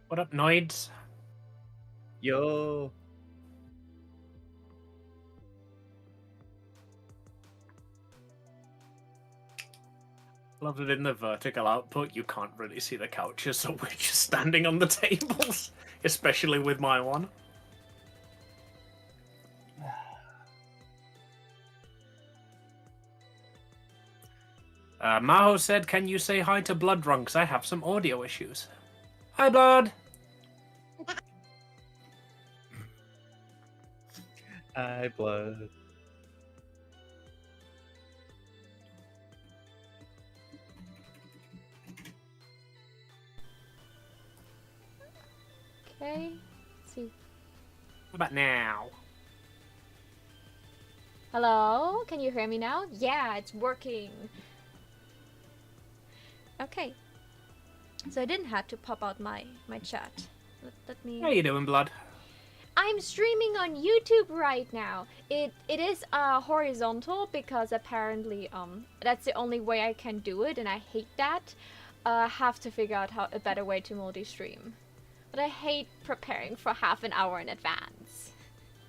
What up, Noids? Yo. Love that in the vertical output you can't really see the couches, so we're just standing on the tables, especially with my one. Maho said, "Can you say hi to Blood Drunks? I have some audio issues." Hi, Blood. Hi, blood. Okay, let's see. What about now? Hello? Can you hear me now? Yeah, it's working. Okay. So I didn't have to pop out my chat. Let me... How you doing, Blood? I'm streaming on YouTube right now. It is horizontal because apparently that's the only way I can do it, and I hate that. Have to figure out a better way to multi-stream. But I hate preparing for half an hour in advance.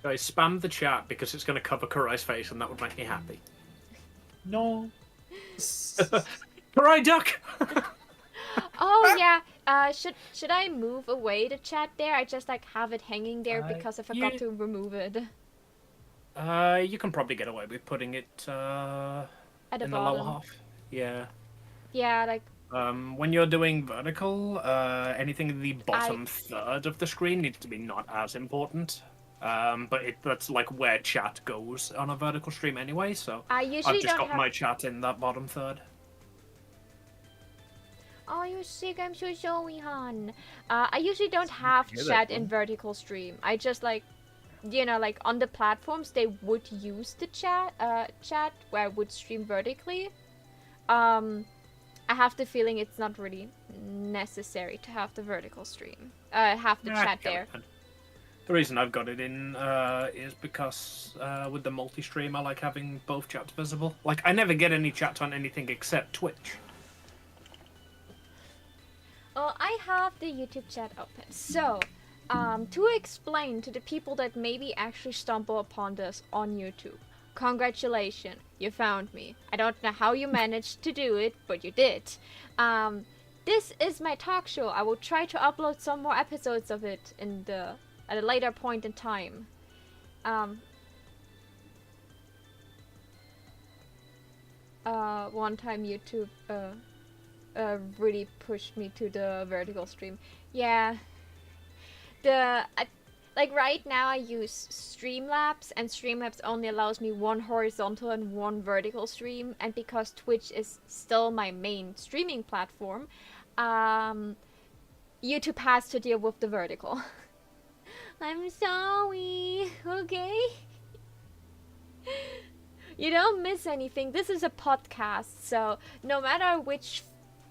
Guys, spam the chat because it's going to cover Kurai's face, and that would make me happy. No. Kurai, duck! Oh yeah. Should I move away the chat there? I just like have it hanging there because I forgot to remove it. You can probably get away with putting it At the in bottom. the lower half. Yeah. Yeah, like. When you're doing vertical, anything in the bottom third of the screen needs to be not as important. But that's like where chat goes on a vertical stream anyway, so I usually I've just don't got my chat in that bottom third. Oh, you're sick. I'm so sorry, hon. I usually don't have chat in vertical stream. I just like, you know, like on the platforms they would use the chat where I would stream vertically. I have the feeling it's not really necessary to have the vertical stream. Have the chat there. The reason I've got it in is because with the multi-stream I like having both chats visible. Like, I never get any chat on anything except Twitch. Oh, I have the YouTube chat open. So, to explain to the people that maybe actually stumble upon this on YouTube, congratulations, you found me. I don't know how you managed to do it, but you did. This is my talk show. I will try to upload some more episodes of it at a later point in time. One time YouTube really pushed me to the vertical stream. Yeah. Like right now I use Streamlabs, and Streamlabs only allows me one horizontal and one vertical stream, and because Twitch is still my main streaming platform, YouTube has to deal with the vertical. I'm sorry, okay? You don't miss anything. This is a podcast, so no matter which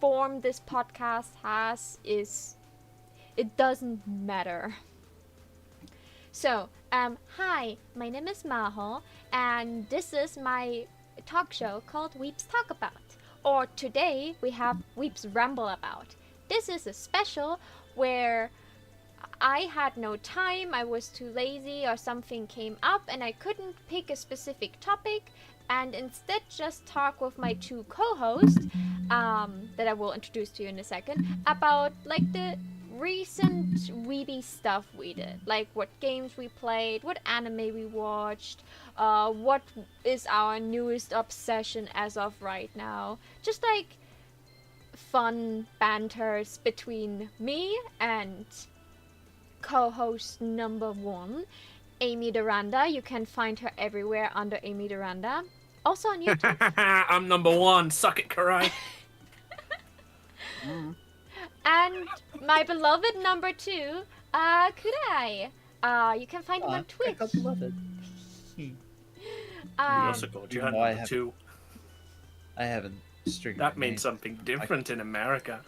form this podcast has, it doesn't matter. So, hi, my name is Maho, and this is my talk show called Weebs Talk About. Or today, we have Weebs Ramble About. This is a special where I had no time, I was too lazy, or something came up and I couldn't pick a specific topic, and instead just talk with my two co-hosts, that I will introduce to you in a second, about like the recent weeby stuff we did, like what games we played, what anime we watched, what is our newest obsession as of right now. Just like fun banters between me and co-host number one, Amy Duranda. You can find her everywhere under Amy Duranda. Also on YouTube. I'm number one. Suck it, Kurai. And my beloved number two, Kurai. You can find him on Twitch. You also called you number two. I haven't streamed. That means something different in America.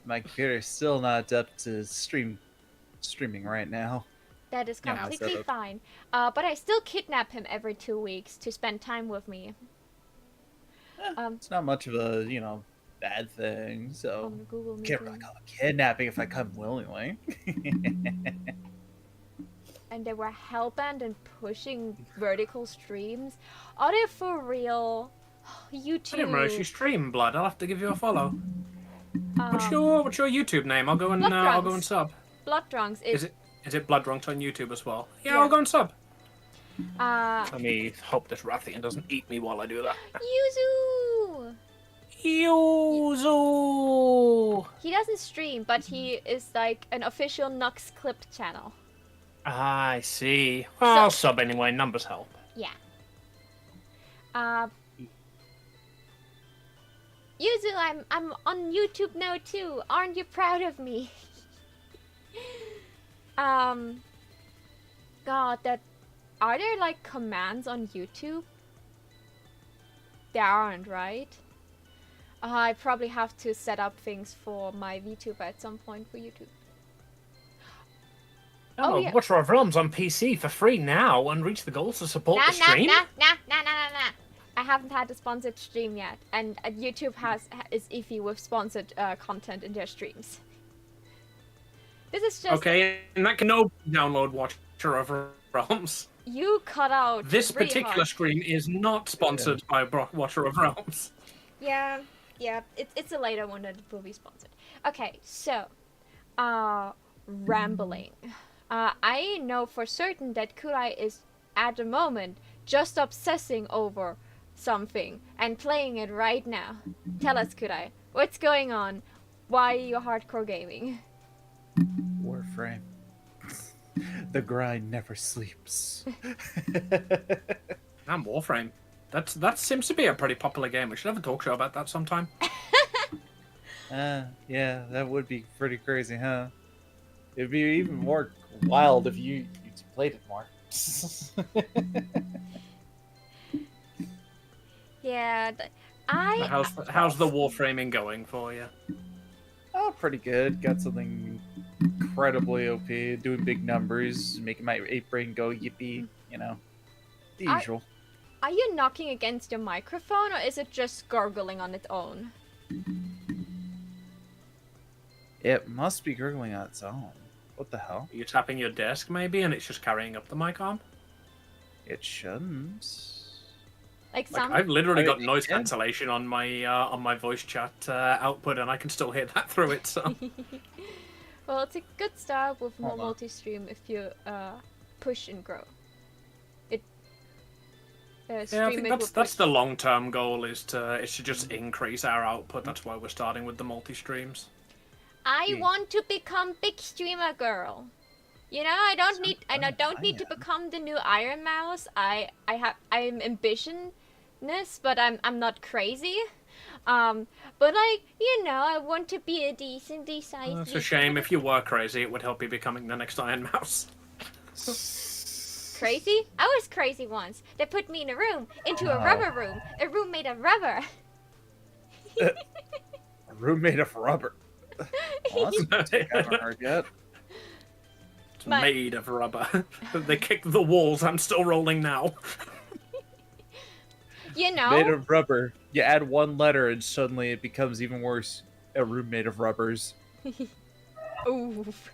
My computer is still not adept to streaming right now. That is completely fine. But I still kidnap him every 2 weeks to spend time with me. It's not much of a, bad thing. So On the Google can't Meeting. really call it kidnapping if I come willingly. And they were hellbent and pushing vertical streams. Are they for real? YouTube. I didn't realize you stream, Blood. I'll have to give you a follow. What's Um, your YouTube name? I'll go and sub. Blood Drunks. Is it Blood Drunks on YouTube as well? Yeah, Yeah. I'll go and sub. Uh, Let me hope this Rathian doesn't eat me while I do that. Yuzu. Yuzu! He doesn't stream, but he is like an official Nux clip channel. I see. Well, I'll sub anyway. Numbers help. Yeah. Yuzu, I'm on YouTube now too. Aren't you proud of me? God, are there like commands on YouTube? There aren't, right? I probably have to set up things for my VTuber at some point for YouTube. Oh, yeah. watch our films on PC for free now and reach the goals to support the stream. Nah. I haven't had a sponsored stream yet, and YouTube is iffy with sponsored content in their streams. This is just Okay, and that can no download Watcher of Realms. you cut out. This really particular hard. stream is not sponsored by Watcher of Realms. Yeah, it's a later one that will be sponsored. Okay, so, rambling. I know for certain that Kurai is at the moment just obsessing over something and playing it right now. Tell us, Kurai, what's going on? Why are you hardcore gaming? Warframe. The grind never sleeps. And Warframe. That seems to be a pretty popular game. We should have a talk show about that sometime. Yeah, that would be pretty crazy, huh? It'd be even more wild if you played it more. Yeah, How's the Warframing going for you? Oh, pretty good. Got something incredibly OP, doing big numbers, making my ape brain go yippee, the usual. Are you knocking against your microphone, or is it just gurgling on its own? It must be gurgling on its own. What the hell? Are you tapping your desk maybe and it's just carrying up the mic arm? It shouldn't. Like some. I've literally got Maybe noise it can. cancellation on my voice chat output and I can still hear that through it, so... Well, it's a good start with more Hold on. multi-stream if you push and grow. Yeah, I Stream think it that's with the long-term goal is to just increase our output. That's why we're starting with the multi-streams. I want to become big streamer girl. You know, I don't need to am. become the new Iron Mouse. I'm ambitionless, but I'm not crazy. But I want to be a decently sized. It's a shame. If you were crazy, it would help you becoming the next Iron Mouse. Crazy? I was crazy once. They put me in a room, into a rubber room, a room made of rubber. A room made of rubber. Well, that's something I haven't heard yet. It's made of rubber. They kicked the walls. I'm still rolling now. You know, Made of rubber. You add one letter and suddenly it becomes even worse. A room made of rubbers. oof.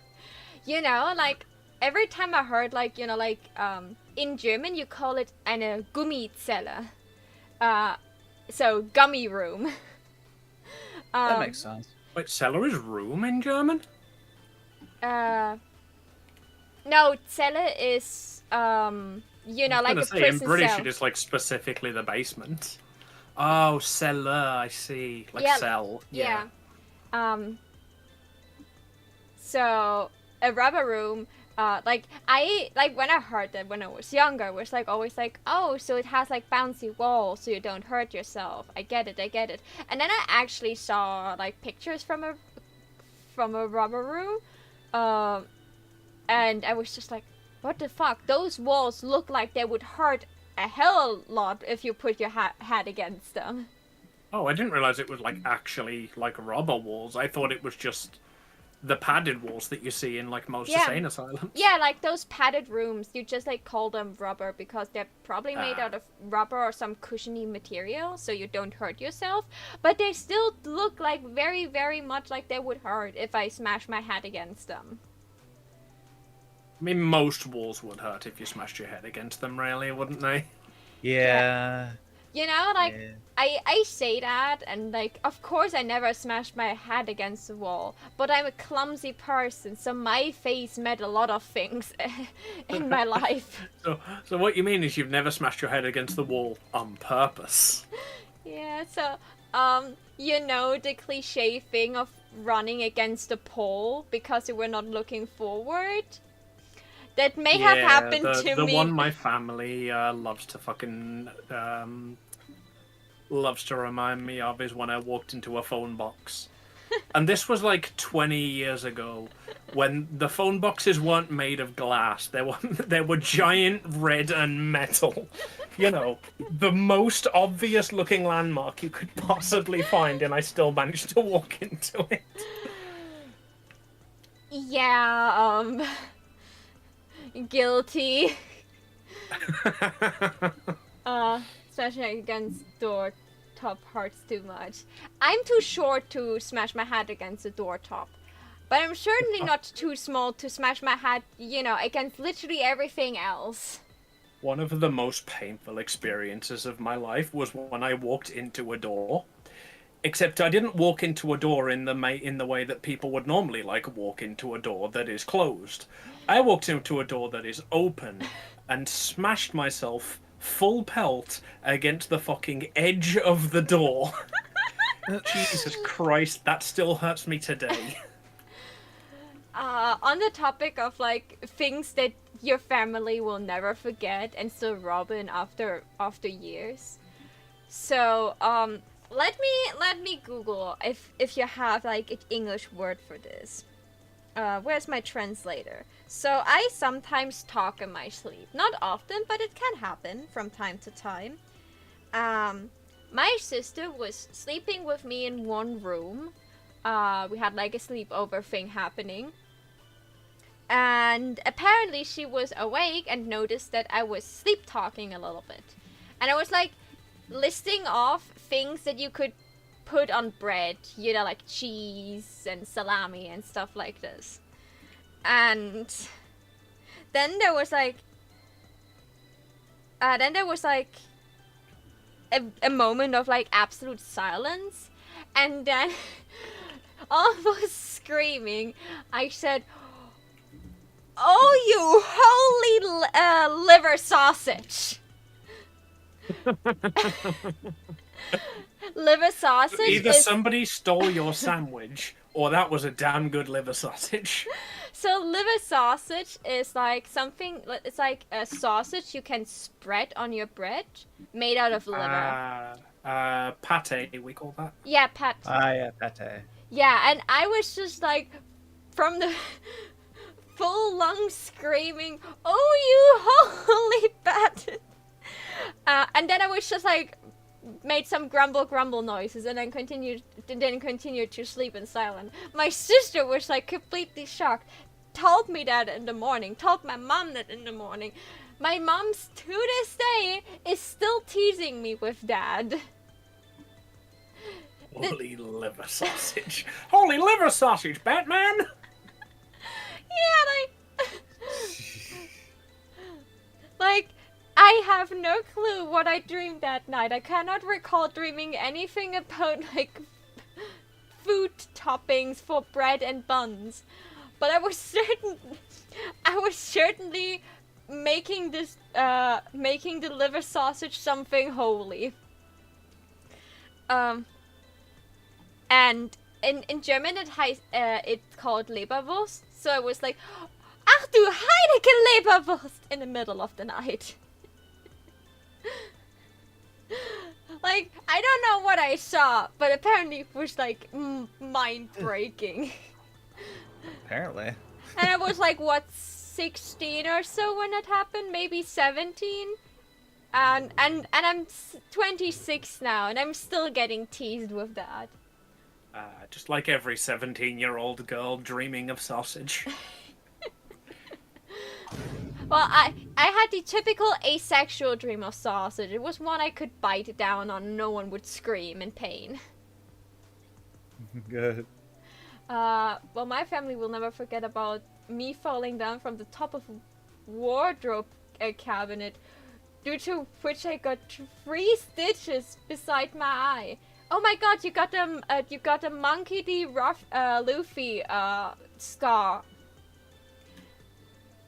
You know, like every time I heard in German you call it eine Gummizelle. So gummy room. That makes sense. Wait, cellar is room in German? No, Zelle is like I a was gonna say, in prison British cell. it is like specifically the basement. Oh, cellar, I see. Like Yeah, cell. Yeah. So a rubber room. When I heard that when I was younger, I was always oh, so it has bouncy walls, so you don't hurt yourself. I get it. And then I actually saw pictures from a rubber room, and I was just what the fuck? Those walls look like they would hurt a hell lot if you put your head against them. Oh, I didn't realize it was actually rubber walls. I thought it was just the padded walls that you see in like most Yeah. insane asylums. Yeah, like those padded rooms, you just like call them rubber because they're probably made out of rubber or some cushiony material, so you don't hurt yourself. But they still look like very, very much like they would hurt if I smash my head against them. I mean, most walls would hurt if you smashed your head against them, really, wouldn't they? Yeah. You know, like, Yeah. I say that, and like, of course I never smashed my head against the wall, but I'm a clumsy person, so my face met a lot of things in my life. So what you mean is you've never smashed your head against the wall on purpose? Yeah, so, you know the cliche thing of running against a pole because you were not looking forward? That may have happened to me. The one my family loves to fucking loves to remind me of is when I walked into a phone box. And this was like 20 years ago, when the phone boxes weren't made of glass. They were giant red and metal. You know, the most obvious looking landmark you could possibly find, and I still managed to walk into it. Yeah, guilty. Smashing against door top hurts too much. I'm too short to smash my head against the door top. But I'm certainly not too small to smash my head, you know, against literally everything else. One of the most painful experiences of my life was when I walked into a door. Except I didn't walk into a door in the way that people would normally like walk into a door that is closed. I walked into a door that is open and smashed myself full pelt against the fucking edge of the door. Jesus Christ, that still hurts me today. On the topic of like things that your family will never forget and still Robin after years. So let me Google if you have like an English word for this. Where's my translator? So I sometimes talk in my sleep. Not often, but it can happen from time to time. My sister was sleeping with me in one room. We had like a sleepover thing happening. And apparently she was awake and noticed that I was sleep talking a little bit. And I was like listing off things that you could put on bread, you know, like cheese and salami and stuff like this. And then there was like a moment of like absolute silence, and then almost screaming, I said, "Oh, you holy liver sausage!" Liver sausage Either is... somebody stole your sandwich, or that was a damn good liver sausage. So liver sausage is like something, it's like a sausage you can spread on your bread, made out of liver. Pate, we call that. Yeah, pate. Yeah, pate. Yeah, and I was just like, from the full lung screaming, "Oh, you holy pate!" And then I was just like, made some grumble noises, and then continued to sleep in silence. My sister was like completely shocked, told me that in the morning, told my mom that in the morning. My mom's to this day is still teasing me with that. Holy liver sausage. Holy liver sausage, Batman! Yeah, like, I have no clue what I dreamed that night. I cannot recall dreaming anything about, like, food toppings for bread and buns. But I was certainly making the liver sausage something holy. And in German it's called Leberwurst. So I was like, "Ach du heilige Leberwurst!" in the middle of the night. Like, I don't know what I saw, but apparently it was like mind-breaking. Apparently. And I was like, what, 16 or so when it happened? Maybe 17? And I'm 26 now, and I'm still getting teased with that. Just like every 17-year-old girl dreaming of sausage. Well, I had the typical asexual dream of sausage. It was one I could bite down on, no one would scream in pain. Good. Well, my family will never forget about me falling down from the top of a wardrobe cabinet, due to which I got 3 stitches beside my eye. Oh my god, you got a Monkey D. Luffy scar.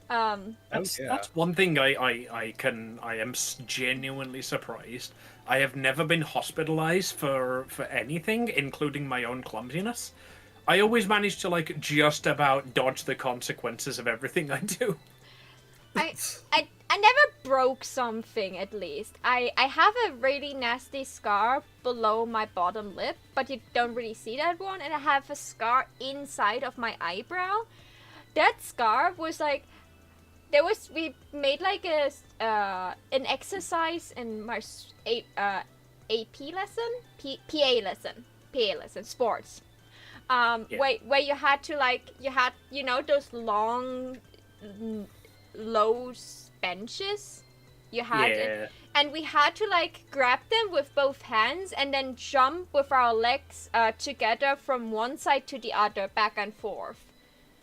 That's one thing I am genuinely surprised. I have never been hospitalized for anything, including my own clumsiness. I always manage to like just about dodge the consequences of everything I do. I never broke something, at least. I have a really nasty scar below my bottom lip, but you don't really see that one, and I have a scar inside of my eyebrow. That scar was like, we made like an exercise in my AP lesson, PA lesson, sports. Where you had to those long, low benches. You had and we had to like grab them with both hands and then jump with our legs together from one side to the other, back and forth.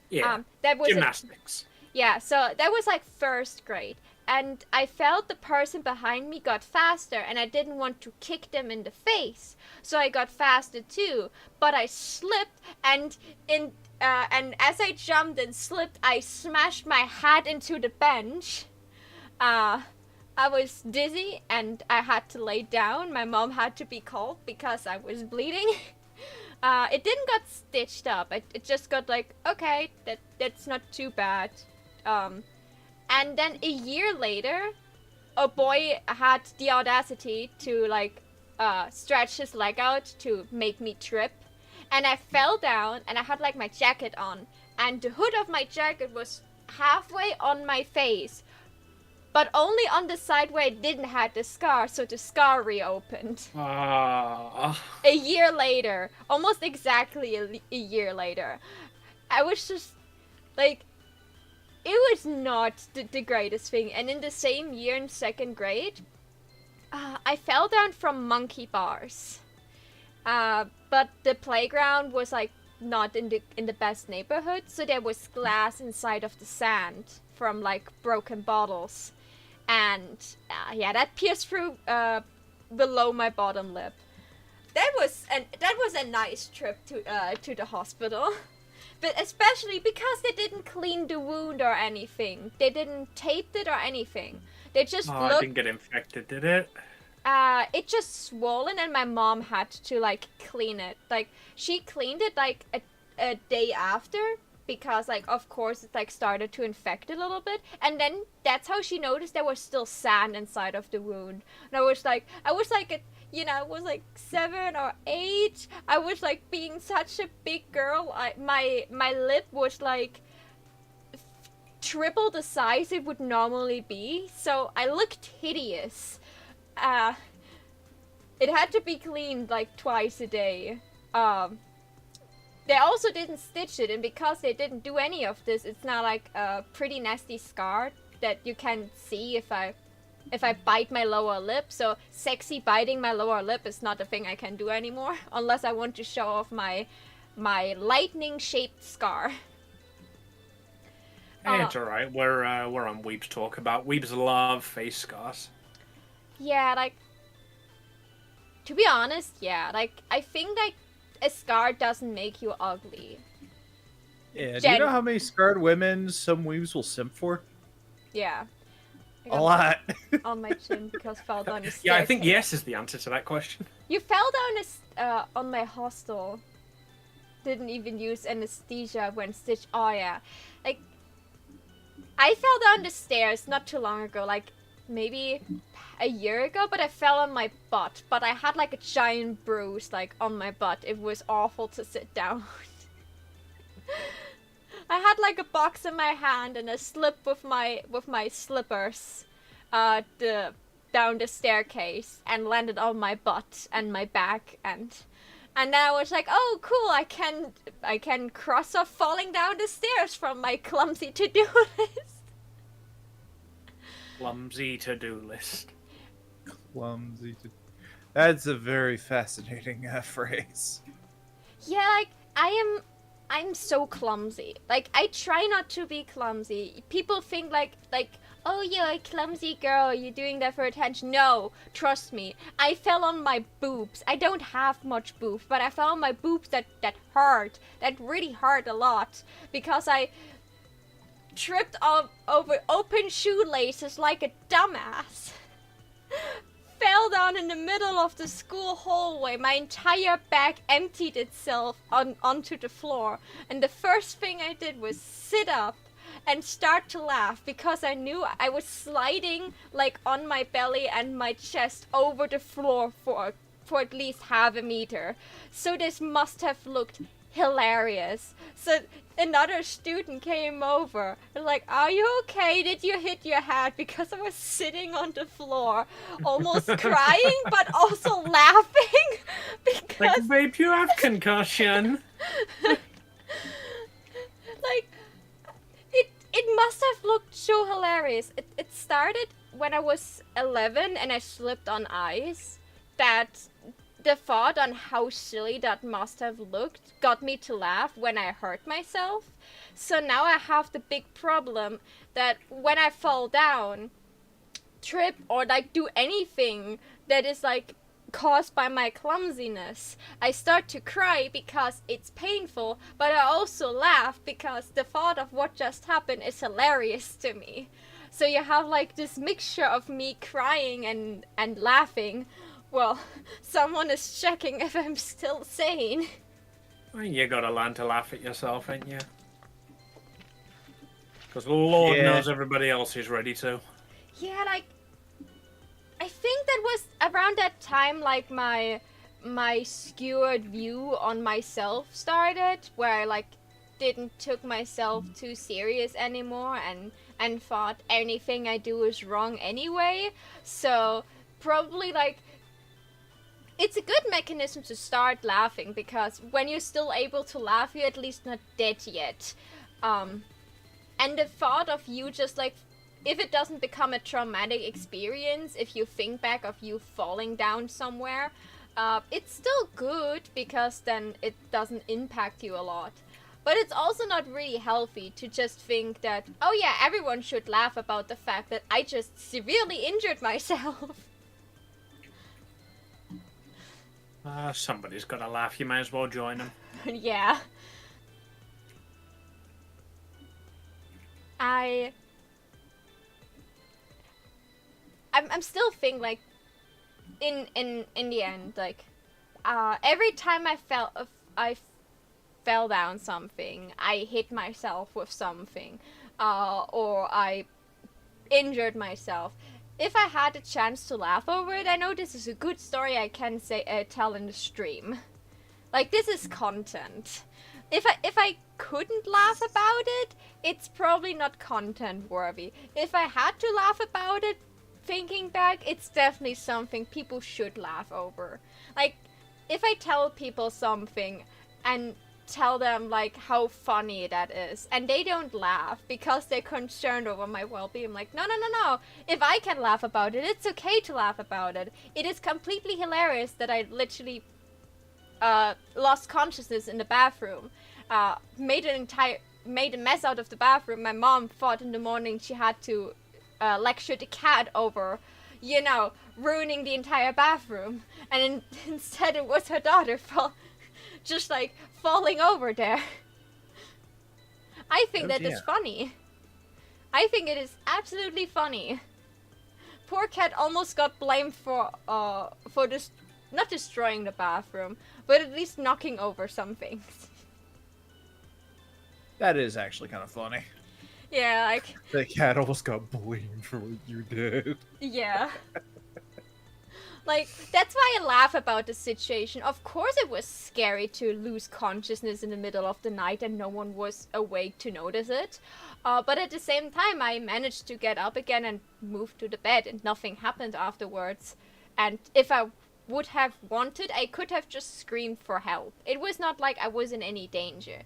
Yeah, that was gymnastics. Yeah, so that was like 1st grade. And I felt the person behind me got faster, and I didn't want to kick them in the face. So I got faster too. But I slipped, and as I jumped and slipped, I smashed my head into the bench. I was dizzy, and I had to lay down. My mom had to be called because I was bleeding. It didn't get stitched up. It just got like, okay, that's not too bad. And then a year later, a boy had the audacity to like stretch his leg out to make me trip. And I fell down, and I had like my jacket on, and the hood of my jacket was halfway on my face, but only on the side where I didn't have the scar, so the scar reopened. A year later, almost exactly a year later. I was just like, it was not the greatest thing. And in the same year, in 2nd grade, I fell down from monkey bars. But the playground was like not in the best neighborhood, so there was glass inside of the sand from like broken bottles, and that pierced through below my bottom lip. That was a nice trip to the hospital. But especially because they didn't clean the wound or anything. They didn't tape it or anything. They just looked... it didn't get infected, did it? It just swollen, and my mom had to, like, clean it. Like, she cleaned it, like, a day after, because, like, of course, it, like, started to infect a little bit. And then that's how she noticed there was still sand inside of the wound. And I was like, I was like 7 or 8. I was like being such a big girl. My lip was like triple the size it would normally be, so I looked hideous. It had to be cleaned like twice a day. They also didn't stitch it, and because they didn't do any of this, it's now like a pretty nasty scar that you can see if I bite my lower lip. So sexy biting my lower lip is not a thing I can do anymore, unless I want to show off my lightning-shaped scar. Hey, it's alright. We're on Weebs talk about. Weebs love face scars. Yeah, like, to be honest, yeah, like, I think, like, a scar doesn't make you ugly. Yeah, do you know how many scarred women some weebs will simp for? Yeah. A lot. On my chin because fell down a staircase. Yeah, I think yes is the answer to that question. You fell down on my hostel. Didn't even use anesthesia when stitched. Oh yeah, like I fell down the stairs not too long ago, like maybe a year ago, but I fell on my butt. But I had like a giant bruise like on my butt. It was awful to sit down. I had like a box in my hand and a slip with my slippers down the staircase and landed on my butt and my back, and And then I was like, oh, cool, I can cross off falling down the stairs from my clumsy to-do list. Clumsy to-do list. Clumsy. That's a very fascinating phrase. Yeah, like, I'm so clumsy. Like, I try not to be clumsy. People think like, oh, you're a clumsy girl, you're doing that for attention. No, trust me. I fell on my boobs. I don't have much boobs, but I fell on my boobs that hurt. That really hurt a lot. Because I tripped over open shoelaces like a dumbass. Fell down in the middle of the school hallway. My entire bag emptied itself onto the floor. And the first thing I did was sit up and start to laugh because I knew I was sliding like on my belly and my chest over the floor for at least half a meter. So this must have looked hilarious. So another student came over and like, are you okay? Did you hit your head? Because I was sitting on the floor, almost crying, but also laughing. Because Like, babe, you have concussion. like, it must have looked so hilarious. It started when I was 11 and I slipped on ice. That the thought on how silly that must have looked got me to laugh when I hurt myself. So now I have the big problem that when I fall down, trip, or like do anything that is like caused by my clumsiness, I start to cry because it's painful, but I also laugh because the thought of what just happened is hilarious to me. So you have like this mixture of me crying and laughing. Well, someone is checking if I'm still sane. Well, you gotta learn to laugh at yourself, ain't you? Because Lord knows everybody else is ready to. Yeah, like, I think that was around that time, like, my skewed view on myself started, where I, like, didn't took myself too serious anymore and thought anything I do is wrong anyway. So, probably, like, it's a good mechanism to start laughing, because when you're still able to laugh, you're at least not dead yet. And the thought of you just, like, if it doesn't become a traumatic experience, if you think back of you falling down somewhere, it's still good, because then it doesn't impact you a lot. But it's also not really healthy to just think that, oh yeah, everyone should laugh about the fact that I just severely injured myself. Somebody's gotta laugh. You may as well join them. Yeah. I'm still thinking, like, in the end, like, every time I fell down something, I hit myself with something, or I injured myself. If I had a chance to laugh over it, I know this is a good story I can tell in the stream. Like, this is content. If I couldn't laugh about it, it's probably not content worthy. If I had to laugh about it, thinking back, it's definitely something people should laugh over. Like, if I tell people something and tell them, like, how funny that is, and they don't laugh because they're concerned over my well-being, I'm like, no. If I can laugh about it, it's okay to laugh about it. It is completely hilarious that I literally lost consciousness in the bathroom. Made a mess out of the bathroom. My mom thought in the morning she had to lecture the cat over, you know, ruining the entire bathroom. And instead it was her daughter just like falling over there. I think that is funny. I think it is absolutely funny. Poor cat almost got blamed for this, not destroying the bathroom, but at least knocking over some things. That is actually kind of funny. Yeah, like... The cat almost got blamed for what you did. Yeah. Like, that's why I laugh about the situation. Of course it was scary to lose consciousness in the middle of the night and no one was awake to notice it. But at the same time, I managed to get up again and move to the bed and nothing happened afterwards. And if I would have wanted, I could have just screamed for help. It was not like I was in any danger.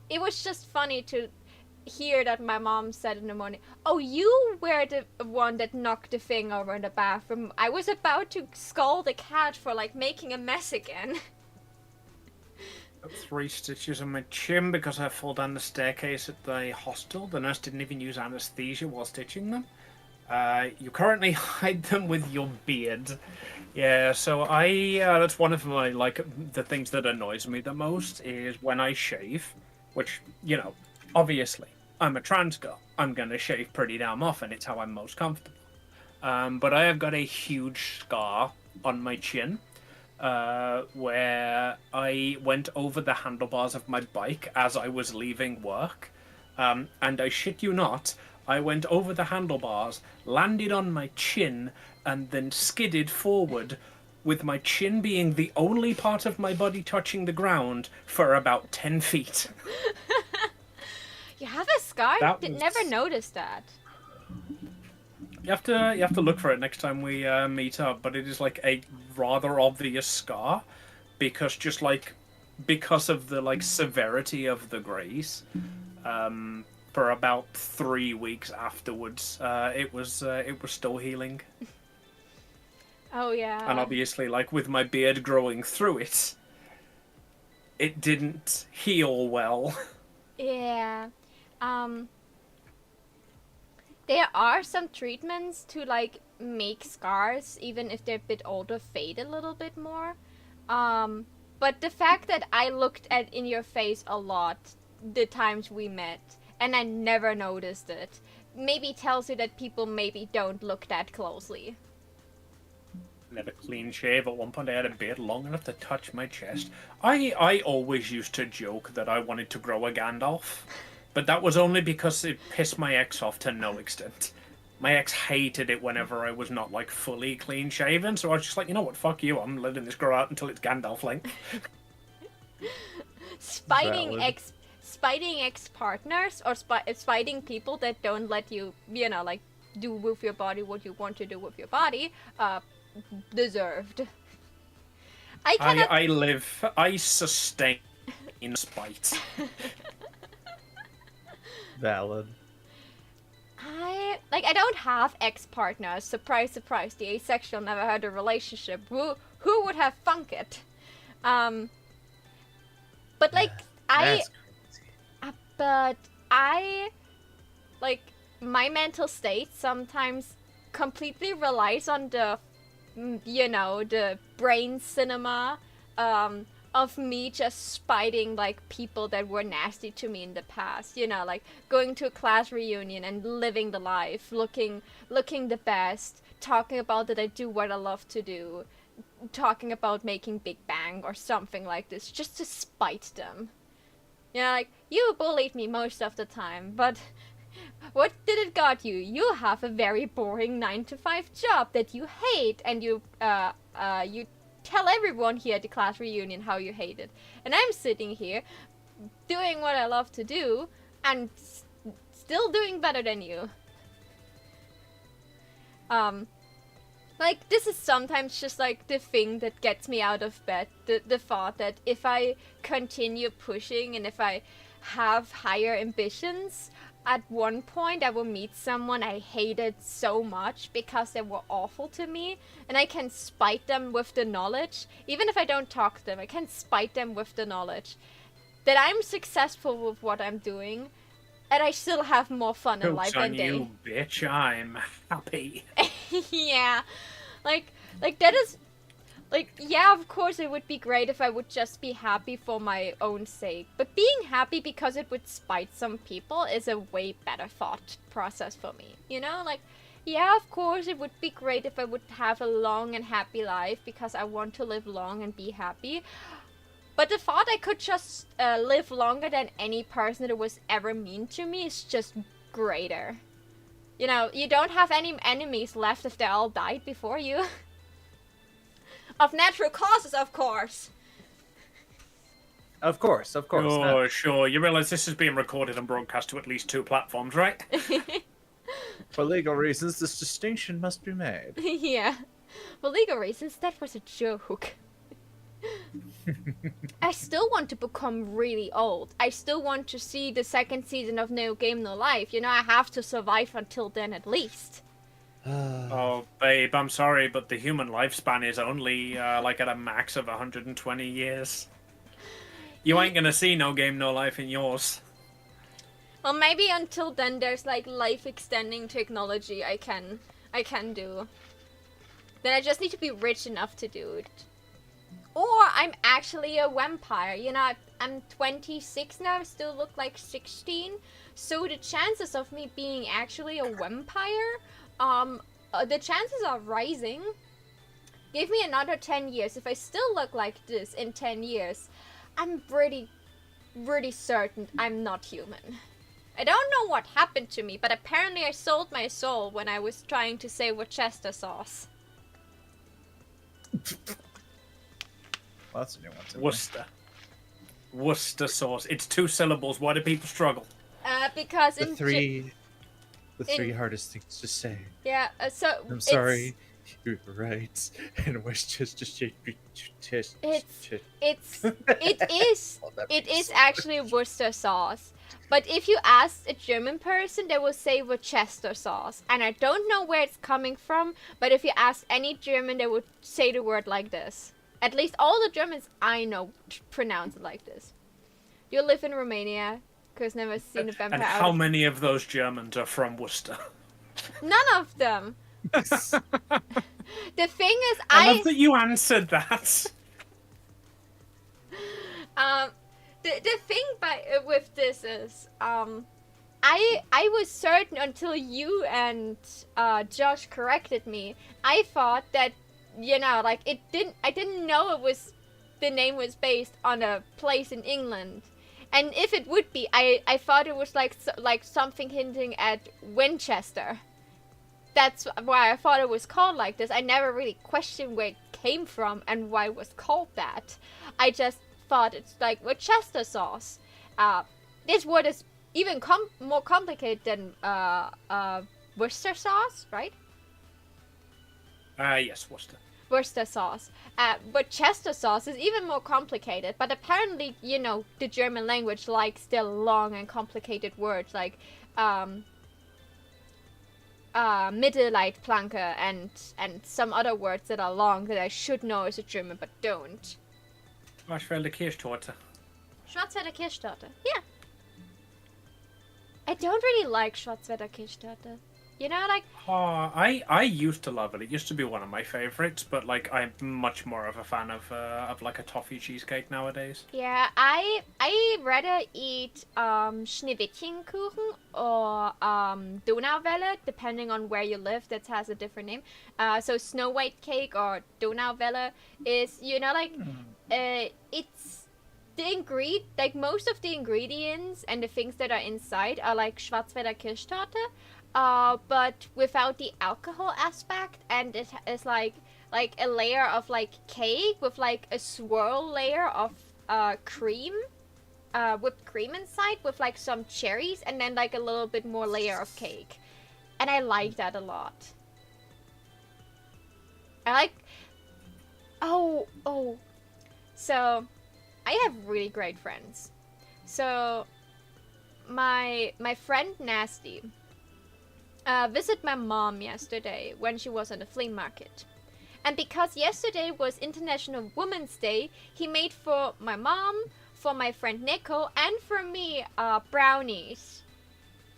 It was just funny to hear that my mom said in the morning, "Oh, you were the one that knocked the thing over in the bathroom. I was about to scold the cat for like making a mess again." Got 3 stitches on my chin because I fell down the staircase at the hostel. The nurse didn't even use anesthesia while stitching them. You currently hide them with your beard. Yeah, so that's one of my, like, the things that annoys me the most is when I shave, which, you know, obviously, I'm a trans girl. I'm going to shave pretty damn often. It's how I'm most comfortable. But I have got a huge scar on my chin, where I went over the handlebars of my bike as I was leaving work. And I shit you not, I went over the handlebars, landed on my chin, and then skidded forward, with my chin being the only part of my body touching the ground for about 10 feet. You have a scar? Never noticed that. You have to look for it next time we meet up, but it is like a rather obvious scar, because of the like severity of the graze. For about 3 weeks afterwards, it was still healing. Oh yeah. And obviously, like with my beard growing through it, it didn't heal well. Yeah. There are some treatments to like make scars, even if they're a bit older, fade a little bit more. But the fact that I looked at in your face a lot the times we met, and I never noticed it, maybe tells you that people maybe don't look that closely. Never clean shave. At one point I had a beard long enough to touch my chest. I always used to joke that I wanted to grow a Gandalf, but that was only because it pissed my ex off to no extent. My ex hated it whenever I was not like fully clean shaven, so I was just like, you know what, fuck you, I'm letting this grow out until it's Gandalf length. Spiting ex-partners or spiting people that don't let you, you know, like do with your body what you want to do with your body, deserved. I sustain spite. Valid. I don't have ex-partners. Surprise, surprise. The asexual never had a relationship. Who would have thunk it? But like but I like my mental state sometimes completely relies on the the brain cinema of me just spiting like people that were nasty to me in the past, like going to a class reunion and living the life, looking the best, talking about that I do what I love to do, talking about making Big Bang or something like this, just to spite them. Like, you bullied me most of the time, but what did it got you? You have a very boring 9-to-5 job that you hate, and you tell everyone here at the class reunion how you hate it. And I'm sitting here doing what I love to do and still doing better than you. Like, this is sometimes just like the thing that gets me out of bed. The thought that if I continue pushing and if I have higher ambitions, at one point I will meet someone I hated so much because they were awful to me, and I can spite them with the knowledge, even if I don't talk to them, I can spite them with the knowledge that I'm successful with what I'm doing, and I still have more fun in life than they. You bitch, I'm happy. Yeah, like that is, like, yeah, of course it would be great if I would just be happy for my own sake, but being happy because it would spite some people is a way better thought process for me, like, yeah, of course it would be great if I would have a long and happy life because I want to live long and be happy, but the thought I could just live longer than any person that was ever mean to me is just greater. You don't have any enemies left if they all died before you. Of natural causes, of course. Of course. Oh, sure. You realize this is being recorded and broadcast to at least 2 platforms, right? For legal reasons, this distinction must be made. Yeah. For legal reasons, that was a joke. I still want to become really old. I still want to see the second season of No Game No Life. You know, I have to survive until then at least. Oh, babe, I'm sorry, but the human lifespan is only like at a max of 120 years. You ain't gonna see No Game No Life in yours. Well, maybe until then there's like life extending technology I can do. Then I just need to be rich enough to do it. Or I'm actually a vampire. You know, I'm 26 now, I still look like 16. So the chances of me being actually a vampire, the chances are rising. Give me another 10 years. If I still look like this in 10 years, I'm pretty certain I'm not human. I don't know what happened to me, but apparently I sold my soul when I was trying to say Worcester sauce. Well, that's a new one. Too. Worcester sauce. It's 2 syllables. Why do people struggle? Because The three hardest things to say. Yeah, so I'm sorry. You're right. And Westchester it is actually Worcester sauce. But if you ask a German person, they will say Worcester sauce. And I don't know where it's coming from, but if you ask any German, they would say the word like this. At least all the Germans I know pronounce it like this. You live in Romania, because never seen a vampire. And how many of those Germans are from Worcester? None of them. The thing is, I love that you answered that. The thing with this is, I was certain until you and Josh corrected me. I thought that, you know, like I didn't know the name was based on a place in England, and if it would be, I thought it was like something hinting at Winchester. That's why I thought it was called like this. I never really questioned where it came from and why it was called that. I just thought it's like Worcester sauce. This word is even more complicated than Worcester sauce, right? Yes, Worcester. Worcester sauce. Worcester sauce is even more complicated, but apparently, you know, the German language likes their long and complicated words like Mittelleitplanke and some other words that are long that I should know as a German but don't. Schwarzwälder Kirschtorte. Schwarzwälder Kirschtorte. Yeah. I don't really like Schwarzwälder Kirschtorte. You know, like... I used to love it. It used to be one of my favorites, but like I'm much more of a fan of like a toffee cheesecake nowadays. Yeah, I rather eat Schneewittchenkuchen or Donauwelle, depending on where you live. That has a different name. So Snow White cake or Donauwelle is, you know, like it's like most of the ingredients and the things that are inside are like Schwarzwälder Kirschtorte. But without the alcohol aspect, and it is like a layer of like cake with like a swirl layer of cream, whipped cream inside with like some cherries, and then like a little bit more layer of cake, and I like that a lot. I like. Oh. So, I have really great friends. So, my friend Nasty visited my mom yesterday when she was at the flea market. And because yesterday was International Women's Day, he made for my mom, for my friend Nico, and for me brownies.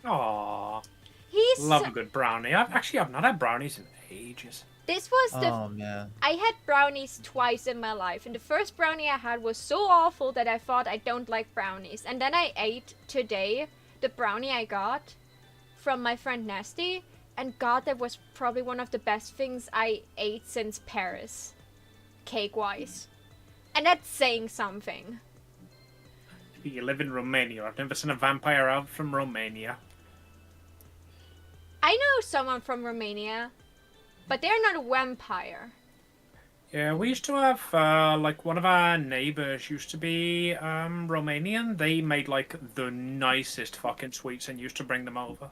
Aww. He's love a good brownie. I've not had brownies in ages. This was the... Oh, man. I had brownies twice in my life, and the first brownie I had was so awful that I thought I don't like brownies. And then I ate today the brownie I got from my friend Nasty, and God, that was probably one of the best things I ate since Paris, cake-wise. And that's saying something. You live in Romania. I've never seen a vampire out from Romania. I know someone from Romania, but they're not a vampire. Yeah, we used to have, like, one of our neighbors used to be Romanian. They made, like, the nicest fucking sweets and used to bring them over.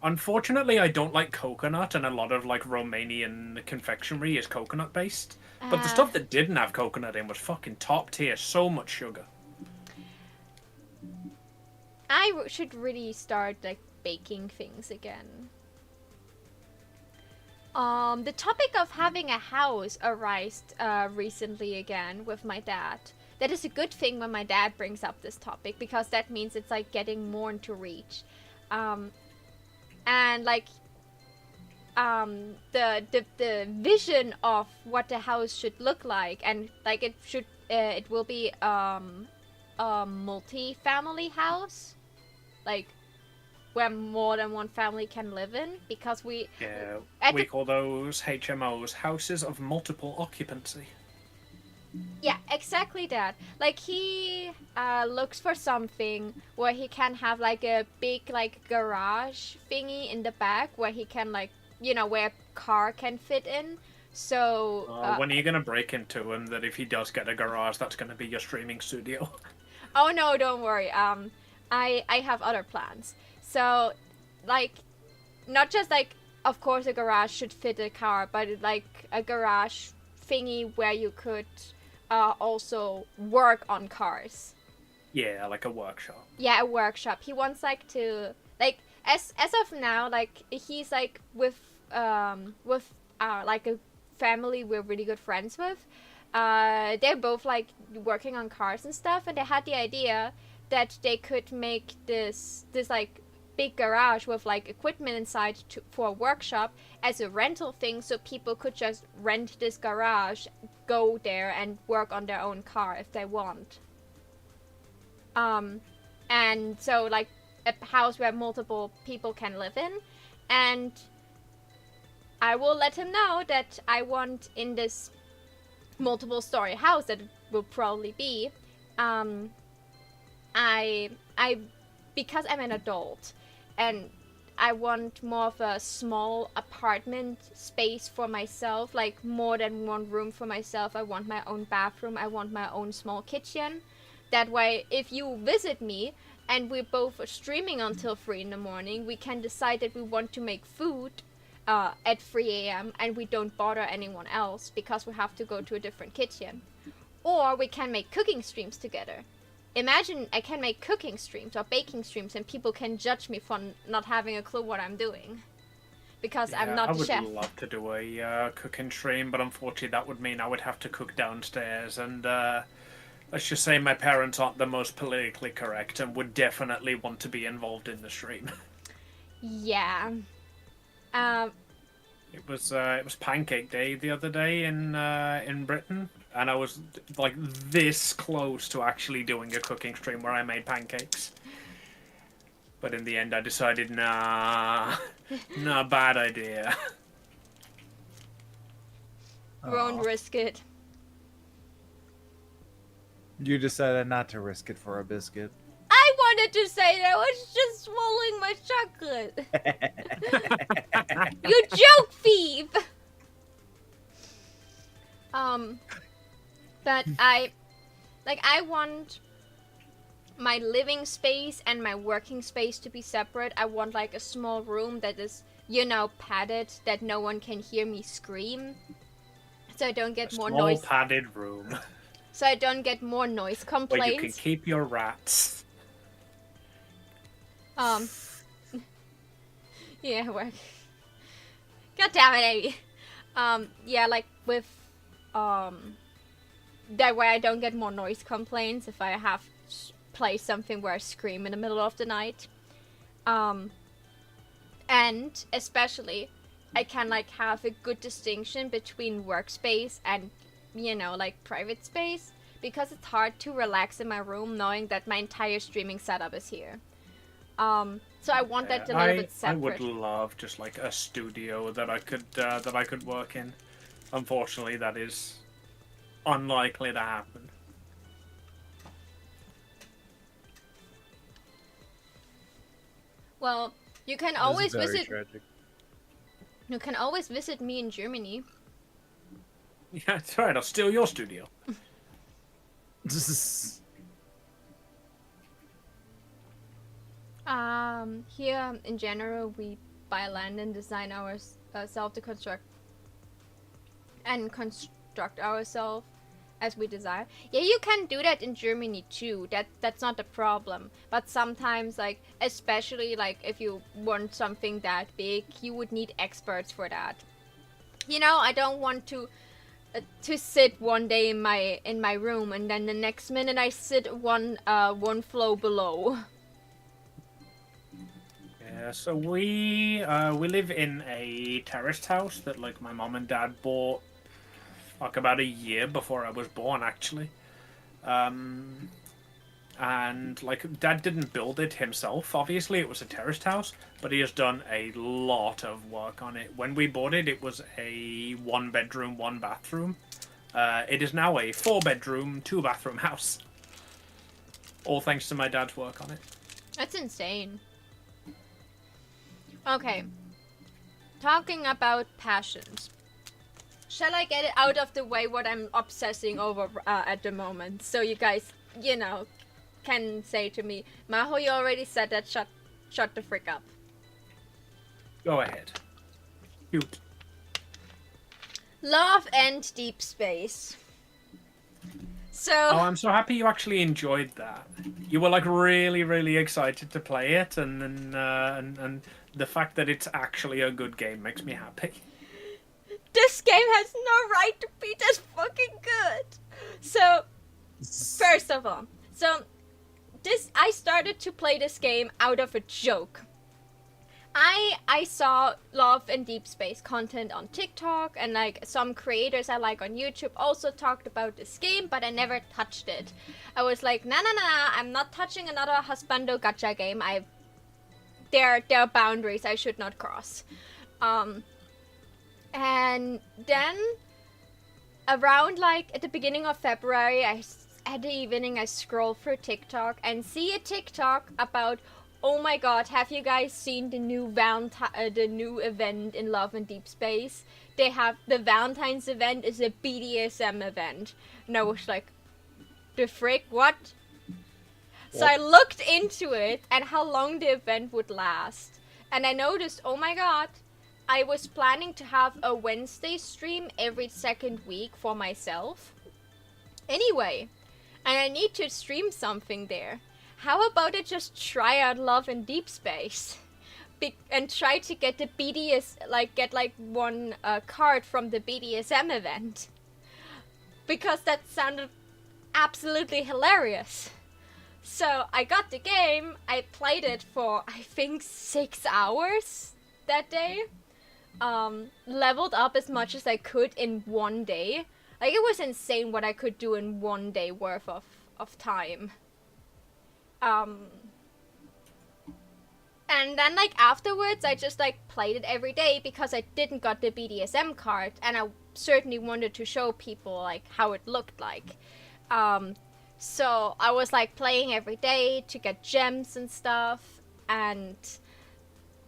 Unfortunately, I don't like coconut, and a lot of like Romanian confectionery is coconut based. But the stuff that didn't have coconut in was fucking top tier. So much sugar. Should really start like baking things again. The topic of having a house arose recently again with my dad. That is a good thing when my dad brings up this topic, because that means it's like getting more into reach. And like the vision of what the house should look like, and like it will be a multi-family house, like where more than one family can live in, because we call those HMOs, houses of multiple occupancy. Yeah, exactly that. Like he looks for something where he can have like a big like garage thingy in the back where he can like, where a car can fit in. So when are you gonna break into him that if he does get a garage, that's gonna be your streaming studio? Oh no, don't worry. I have other plans. So like, not just like, of course a garage should fit a car, but like a garage thingy where you could also work on cars. Yeah, like a workshop. Yeah, a workshop. He wants like to like as of now, like he's like with like a family we're really good friends with. They're both like working on cars and stuff, and they had the idea that they could make this like big garage with like equipment inside for a workshop as a rental thing, so people could just rent this garage, go there and work on their own car if they want. And so like a house where multiple people can live in, and I will let him know that I want in this multiple story house that it will probably be, I because I'm an adult and I want more of a small apartment space for myself, like more than one room for myself. I want my own bathroom, I want my own small kitchen. That way, if you visit me and we're both streaming until 3 in the morning, we can decide that we want to make food at 3 a.m. and we don't bother anyone else because we have to go to a different kitchen. Or we can make cooking streams together. Imagine I can make cooking streams or baking streams and people can judge me for not having a clue what I'm doing. Because I'm not the chef. I would love to do a cooking stream, but unfortunately that would mean I would have to cook downstairs, and let's just say my parents aren't the most politically correct and would definitely want to be involved in the stream. Yeah. It was Pancake Day the other day in Britain, and I was like this close to actually doing a cooking stream where I made pancakes. But in the end I decided, nah, bad idea. Won't risk it. You decided not to risk it for a biscuit. I wanted to say that I was just swallowing my chocolate. You joke thief! But I want my living space and my working space to be separate. I want like a small room that is, padded, that no one can hear me scream. So I don't get more noise. Small padded room. So I don't get more noise complaints. Where you can keep your rats. Yeah, work. God damn it, Amy. Yeah, like with, that way I don't get more noise complaints if I have to play something where I scream in the middle of the night. And especially, I can like have a good distinction between workspace and, like private space, because it's hard to relax in my room knowing that my entire streaming setup is here. So I want that a little bit separate. I would love just like a studio that I could work in. Unfortunately, that is unlikely to happen. Well, you can always visit. Tragic. You can always visit me in Germany. Yeah, it's alright. I'll steal your studio. Here in general, we buy land and design ourselves to construct ourselves as we desire. Yeah, you can do that in Germany too. That's not a problem. But sometimes, like, especially like if you want something that big, you would need experts for that. You know, I don't want to sit one day in my room and then the next minute I sit one floor below. Yeah, so we live in a terraced house that like my mom and dad bought like about a year before I was born, actually. And like dad didn't build it himself. Obviously, it was a terraced house, but he has done a lot of work on it. When we bought it, it was a 1-bedroom, 1-bathroom. It is now a 4-bedroom, 2-bathroom house. All thanks to my dad's work on it. That's insane. Okay. Talking about passions. Shall I get it out of the way what I'm obsessing over at the moment? So you guys, you know, can say to me, Maho, you already said that, shut the frick up. Go ahead. Shoot. Love and Deep Space. So... Oh, I'm so happy you actually enjoyed that. You were like really, really excited to play it, and the fact that it's actually a good game makes me happy. This game has no right to be this fucking good. So, first of all, I started to play this game out of a joke. I saw Love and Deep Space content on TikTok, and like some creators I like on YouTube also talked about this game, but I never touched it. I was like, nah, I'm not touching another Husbando gacha game. There are boundaries I should not cross. And then around like at the beginning of February, at the evening I scroll through TikTok and see a TikTok about, oh my god, have you guys seen the new event in Love and Deep Space? They have the Valentine's event is a BDSM event. And I was like, the frick, what? So I looked into it and how long the event would last. And I noticed, oh my god, I was planning to have a Wednesday stream every second week for myself. Anyway, and I need to stream something there. How about I just try out Love and Deep Space? And try to get the get one card from the BDSM event. Because that sounded absolutely hilarious. So I got the game, I played it for I think 6 hours that day. Leveled up as much as I could in one day. Like, it was insane what I could do in one day worth of time. And then, like, afterwards, I just, like, played it every day because I didn't got the BDSM card, and I certainly wanted to show people, like, how it looked like. So I was, like, playing every day to get gems and stuff, and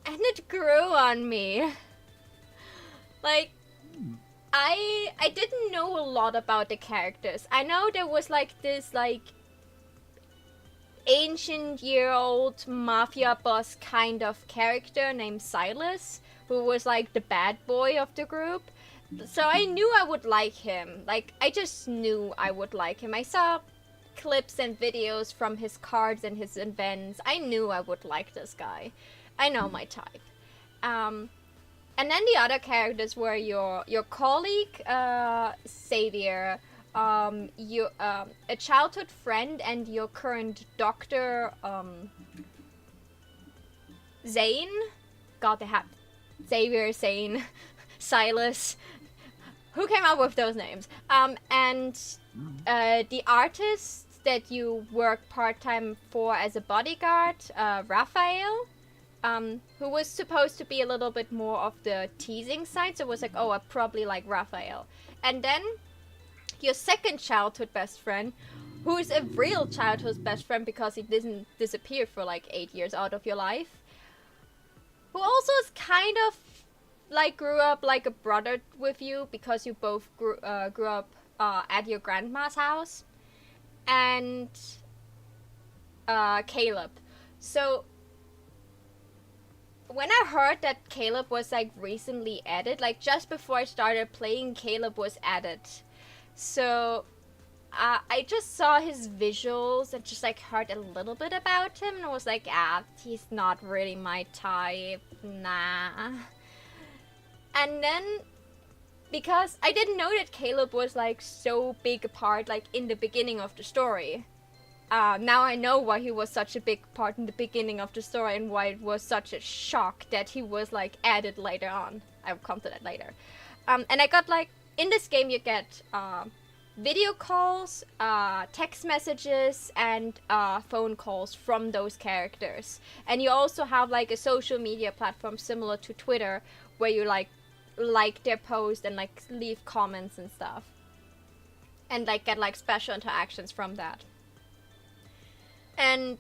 it grew on me. Like, I didn't know a lot about the characters. I know there was, like, this, like, ancient-year-old mafia boss kind of character named Silas, who was, like, the bad boy of the group. So I knew I would like him. Like, I just knew I would like him. I saw clips and videos from his cards and his events. I knew I would like this guy. I know my type. And then the other characters were your colleague, Xavier, a childhood friend, and your current doctor, Zane. God, they have Xavier, Zane, Silas. Who came up with those names? And the artist that you work part-time for as a bodyguard, Raphael. Who was supposed to be a little bit more of the teasing side, so it was like, oh, I probably like Raphael. And then your second childhood best friend, who is a real childhood best friend because he didn't disappear for like 8 years out of your life, who also is kind of like grew up like a brother with you because you both grew up at your grandma's house, and Caleb. So when I heard that Caleb was like recently added, like just before I started playing, Caleb was added. So I just saw his visuals and just like heard a little bit about him and was like, he's not really my type, nah. And then, because I didn't know that Caleb was like so big a part like in the beginning of the story. Now I know why he was such a big part in the beginning of the story and why it was such a shock that he was like added later on. I'll come to that later. And I got like, in this game you get video calls, text messages, and phone calls from those characters. And you also have like a social media platform similar to Twitter where you like their post and like leave comments and stuff. And like get like special interactions from that. And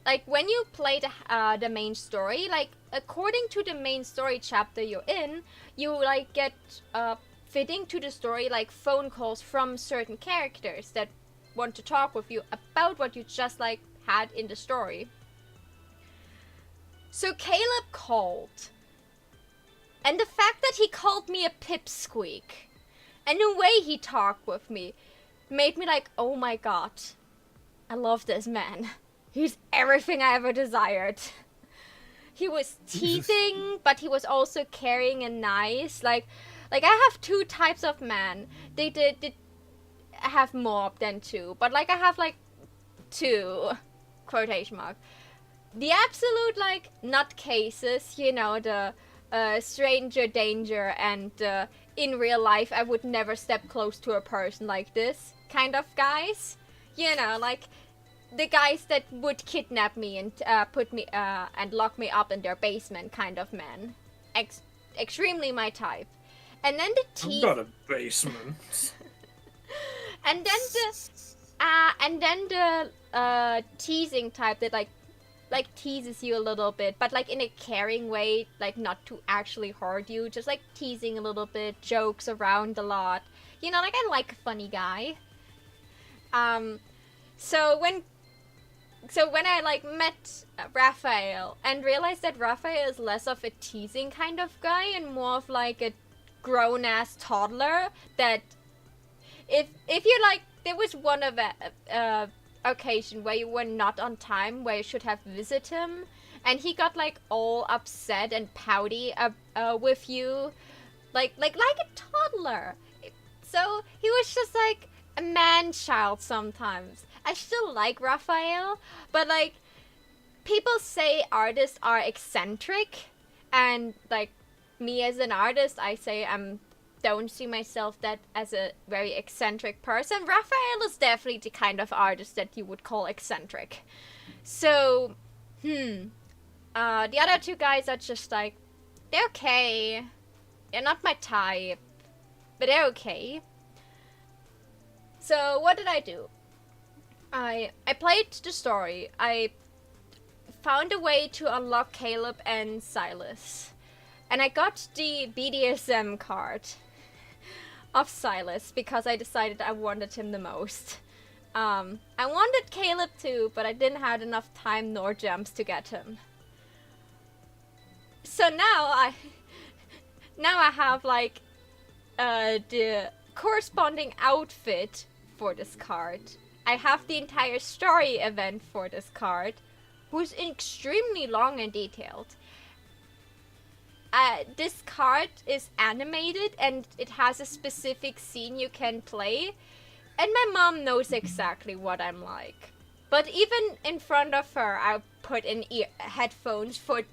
like when you play the main story, like according to the main story chapter you're in, you like get fitting to the story like phone calls from certain characters that want to talk with you about what you just like had in the story. So Caleb called, and the fact that he called me a pipsqueak and the way he talked with me made me like, oh my god, I love this man. He's everything I ever desired. He was teasing, but he was also caring and nice. Like I have two types of men. They did have more than two, but like I have like two, quotation mark. The absolute like nutcases, you know, the stranger danger and in real life I would never step close to a person like this kind of guys. You know, like the guys that would kidnap me and put me and lock me up in their basement kind of men. Extremely my type. And then the I've got a basement. and then the teasing type that like teases you a little bit, but like in a caring way, like not to actually hurt you, just like teasing a little bit, jokes around a lot. You know, like I like a funny guy. So when I like met Raphael and realized that Raphael is less of a teasing kind of guy and more of like a grown ass toddler, that if you like, there was one of occasion where you were not on time where you should have visited him and he got like all upset and pouty with you like a toddler. So he was just like a man-child sometimes. I still like Raphael, but like people say artists are eccentric, and like me as an artist, I say don't see myself that as a very eccentric person. Raphael is definitely the kind of artist that you would call eccentric. So, the other two guys are just like, they're okay. They're not my type, but they're okay. So what did I do? I played the story. I found a way to unlock Caleb and Silas. And I got the BDSM card of Silas because I decided I wanted him the most. I wanted Caleb too, but I didn't have enough time nor gems to get him. So now I have like the corresponding outfit for this card. I have the entire story event for this card, who's extremely long and detailed. This card is animated and it has a specific scene you can play, and my mom knows exactly what I'm like. But even in front of her, I put in headphones for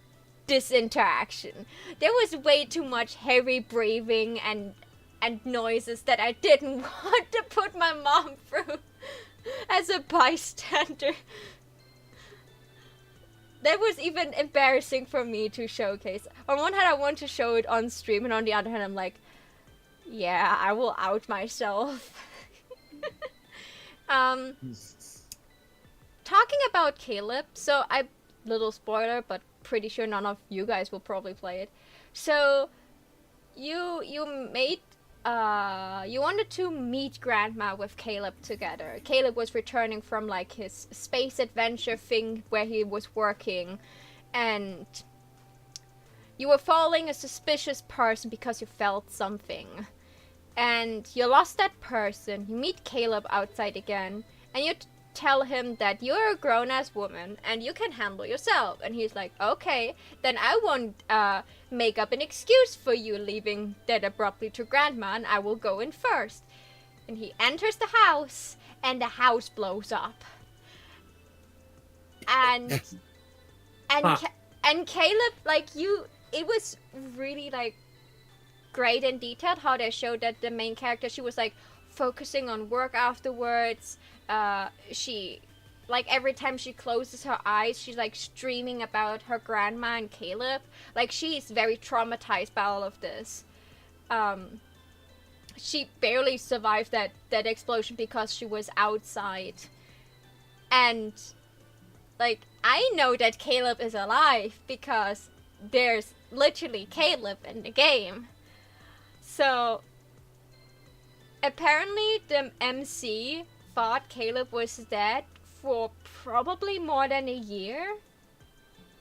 this interaction. There was way too much heavy breathing and noises that I didn't want to put my mom through as a bystander. That was even embarrassing for me to showcase. On one hand, I want to show it on stream, and on the other hand, I'm like, yeah, I will out myself. Talking about Caleb, so little spoiler, but pretty sure none of you guys will probably play it. So, you wanted to meet Grandma with Caleb together. Caleb was returning from like his space adventure thing where he was working, and you were following a suspicious person because you felt something. And you lost that person. You meet Caleb outside again, and you tell him that you're a grown-ass woman and you can handle yourself. And he's like, okay, then I won't make up an excuse for you leaving that abruptly to Grandma, and I will go in first. And he enters the house, and the house blows up. And and Caleb, like, it was really, like, great and detailed how they showed that the main character, she was, like, focusing on work afterwards. She, like, every time she closes her eyes, she's, like, streaming about her grandma and Caleb. Like, she's very traumatized by all of this. She barely survived that explosion because she was outside. And, like, I know that Caleb is alive because there's literally Caleb in the game. So, apparently the MC thought Caleb was dead for probably more than a year.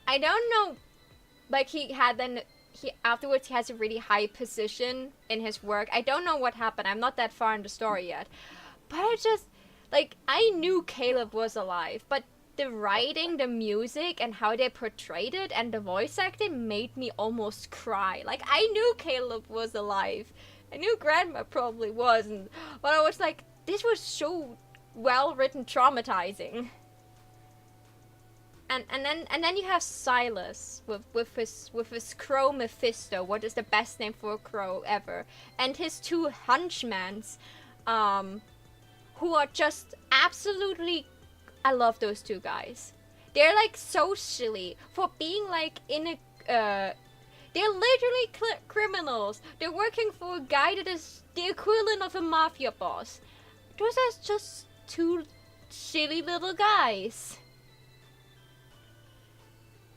I don't know, like, afterwards he has a really high position in his work. I don't know what happened. I'm not that far in the story yet. But I knew Caleb was alive, but the writing, the music, and how they portrayed it, and the voice acting made me almost cry. Like, I knew Caleb was alive. I knew Grandma probably wasn't. But I was like, this was so well-written, traumatizing. And then you have Silas with his crow Mephisto, what is the best name for a crow ever, and his two henchmans, who are just absolutely, I love those two guys. They're, like, so silly for being, like, in a they're literally criminals. They're working for a guy that is the equivalent of a mafia boss. Those are just two silly little guys.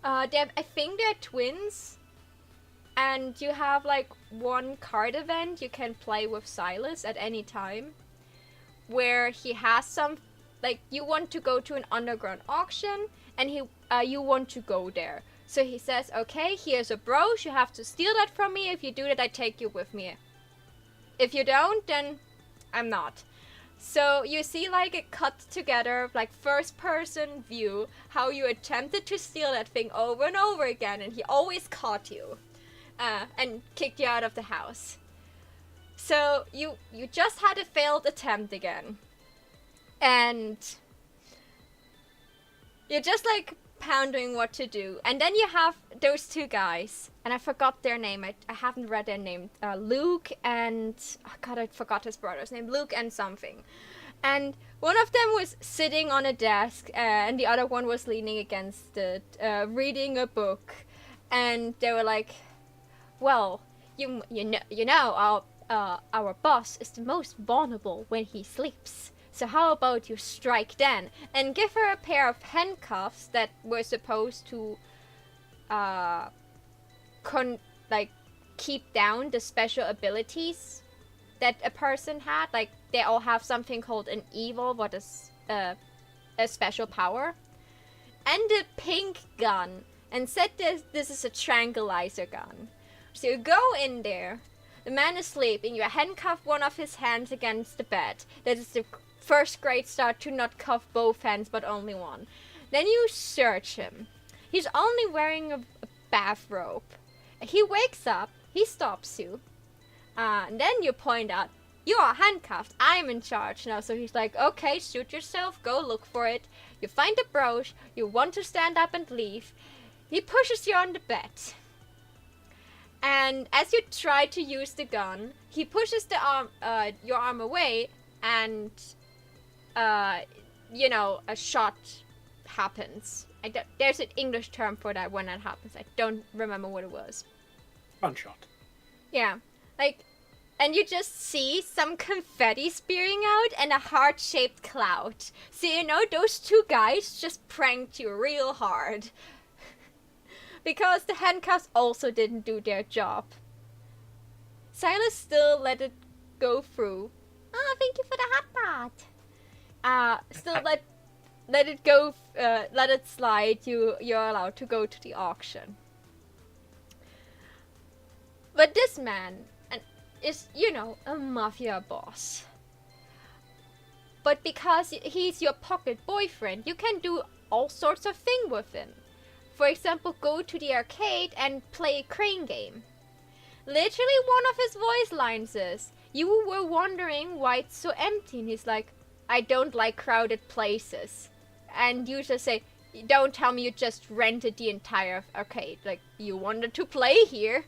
I think they're twins. And you have, like, one card event you can play with Silas at any time, where he has some, like, you want to go to an underground auction, and you want to go there. So he says, okay, here's a brooch, you have to steal that from me. If you do that, I take you with me. If you don't, then I'm not. So you see, like, a cut together, like, first person view, how you attempted to steal that thing over and over again, and he always caught you, and kicked you out of the house. So you just had a failed attempt again. And you're just, like, pondering what to do. And then you have those two guys, and I forgot their name. I haven't read their name. Luke and, oh God, I forgot his brother's name. Luke and something. And one of them was sitting on a desk, and the other one was leaning against it, reading a book. And they were like, well, you know, our boss is the most vulnerable when he sleeps. So how about you strike then and give her a pair of handcuffs that were supposed to, keep down the special abilities that a person had. Like, they all have something called an evil, what is a special power, and a pink gun, and said this is a tranquilizer gun. So you go in there, the man is sleeping, you handcuff one of his hands against the bed. That is the first grade start to not cuff both hands but only one. Then you search him. He's only wearing a bathrobe. He wakes up, he stops you, and then you point out, you are handcuffed, I'm in charge now. So he's like, okay, suit yourself, go look for it. You find the brooch, you want to stand up and leave. He pushes you on the bed. And as you try to use the gun, he pushes your arm away, and a shot happens. There's an English term for that when that happens. I don't remember what it was. Gunshot. Yeah, like, and you just see some confetti spearing out and a heart-shaped cloud. So you know those two guys just pranked you real hard. Because the handcuffs also didn't do their job. Silas still let it go through. Oh, thank you for the hot pot. Still let it go, let it slide. You're allowed to go to the auction. But this man is, a mafia boss. But because he's your pocket boyfriend, you can do all sorts of things with him. For example, go to the arcade and play a crane game. Literally one of his voice lines is, "You were wondering why it's so empty." And he's like, "I don't like crowded places." And you just say, "Don't tell me you just rented the entire arcade. Like, you wanted to play here."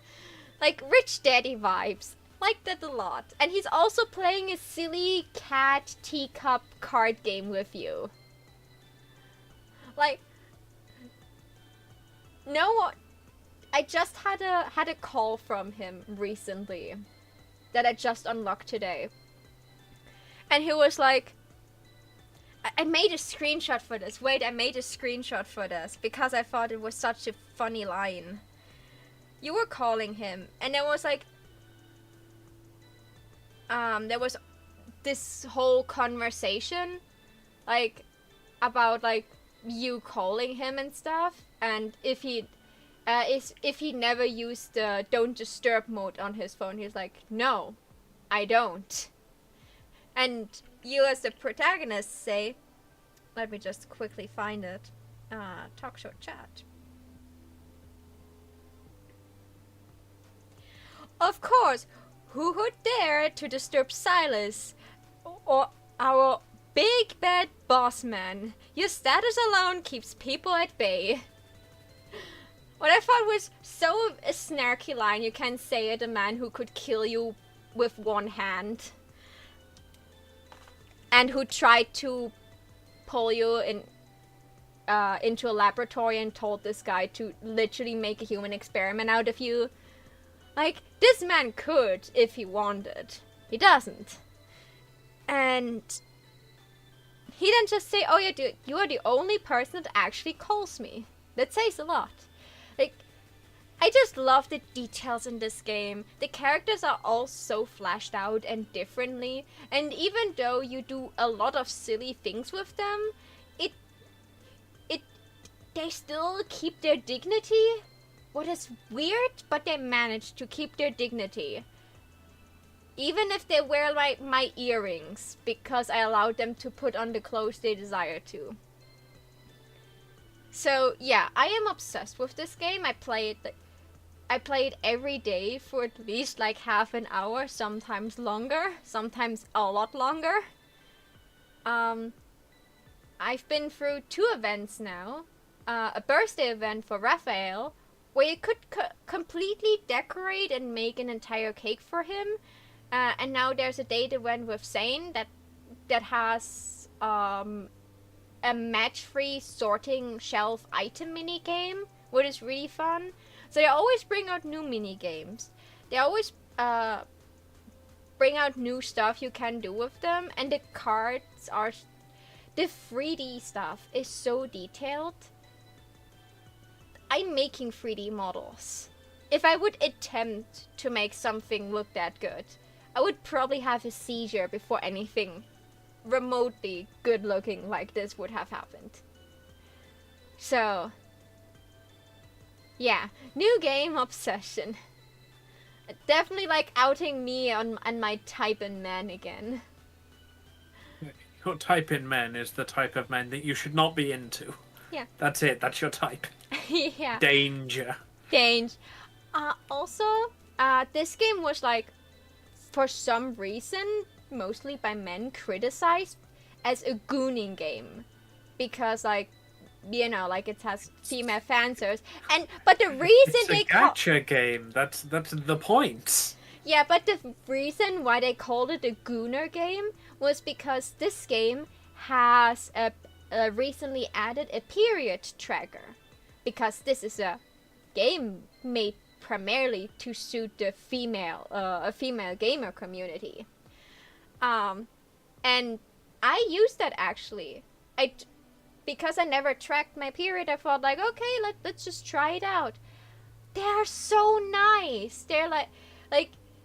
Like, rich daddy vibes. Like that a lot. And he's also playing a silly cat teacup card game with you. Like, no, I just had a call from him recently that I just unlocked today. And he was like, I made a screenshot for this. Wait, I made a screenshot for this because I thought it was such a funny line. You were calling him, and there was like, there was this whole conversation, like, about like you calling him and stuff, and if he never used the don't disturb mode on his phone, he's like, "No, I don't." And you as the protagonist say, let me just quickly find it, talk show chat. "Of course, who would dare to disturb Silas or our big bad boss man? Your status alone keeps people at bay." What I thought was so a snarky line you can say at a man who could kill you with one hand. And who tried to pull you into a laboratory and told this guy to literally make a human experiment out of you. Like, this man could if he wanted. He doesn't. And he then just say, "Oh yeah, dude, you are the only person that actually calls me." That says a lot. Like, I just love the details in this game. The characters are all so fleshed out and differently, and even though you do a lot of silly things with them, they still keep their dignity. What is weird, but they manage to keep their dignity. Even if they wear like my earrings, because I allowed them to put on the clothes they desire to. So yeah, I am obsessed with this game. I play it every day for at least like half an hour, sometimes longer, sometimes a lot longer. I've been through 2 events now. A birthday event for Raphael, where you could completely decorate and make an entire cake for him. And now there's a date event with Zane that has a match-free sorting shelf item mini game, which is really fun. So they always bring out new mini games. They always bring out new stuff you can do with them, and the cards are. The 3D stuff is so detailed. I'm making 3D models. If I would attempt to make something look that good, I would probably have a seizure before anything remotely good looking like this would have happened. So, yeah, new game obsession. Definitely like outing me on my type in man again. Your type in men is the type of men that you should not be into. Yeah. That's it. That's your type. Yeah. Danger. Also, this game was like, for some reason, mostly by men, criticized as a gooning game. Because like, like it has female fan service. But the reason it's a gacha game. That's the point. Yeah, but the reason why they called it a gooner game was because this game has recently added a period tracker. Because this is a game made primarily to suit the female gamer community. And I used that actually. Because I never tracked my period, I thought like, okay, let's just try it out. They are so nice. They're like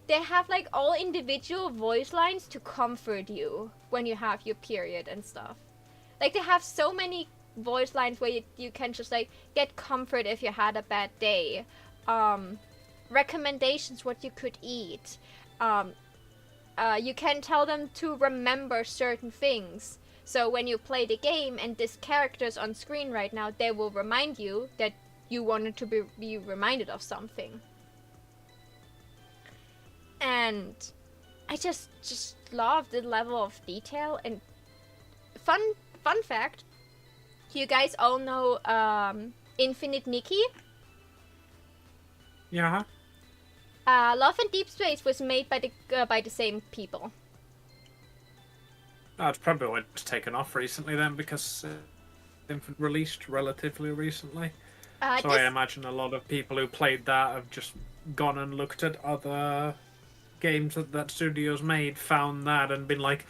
they have like all individual voice lines to comfort you when you have your period and stuff. Like they have so many voice lines where you can just like get comfort if you had a bad day. recommendations what you could eat. You can tell them to remember certain things. So when you play the game and this character's on screen right now, they will remind you that you wanted to be reminded of something. And I just love the level of detail. And fun fact, you guys all know Infinite Nikki? Yeah. Love and Deep Space was made by the same people. That's probably why it's taken off recently then, because Infant released relatively recently. So I imagine a lot of people who played that have just gone and looked at other games that studios made, found that, and been like,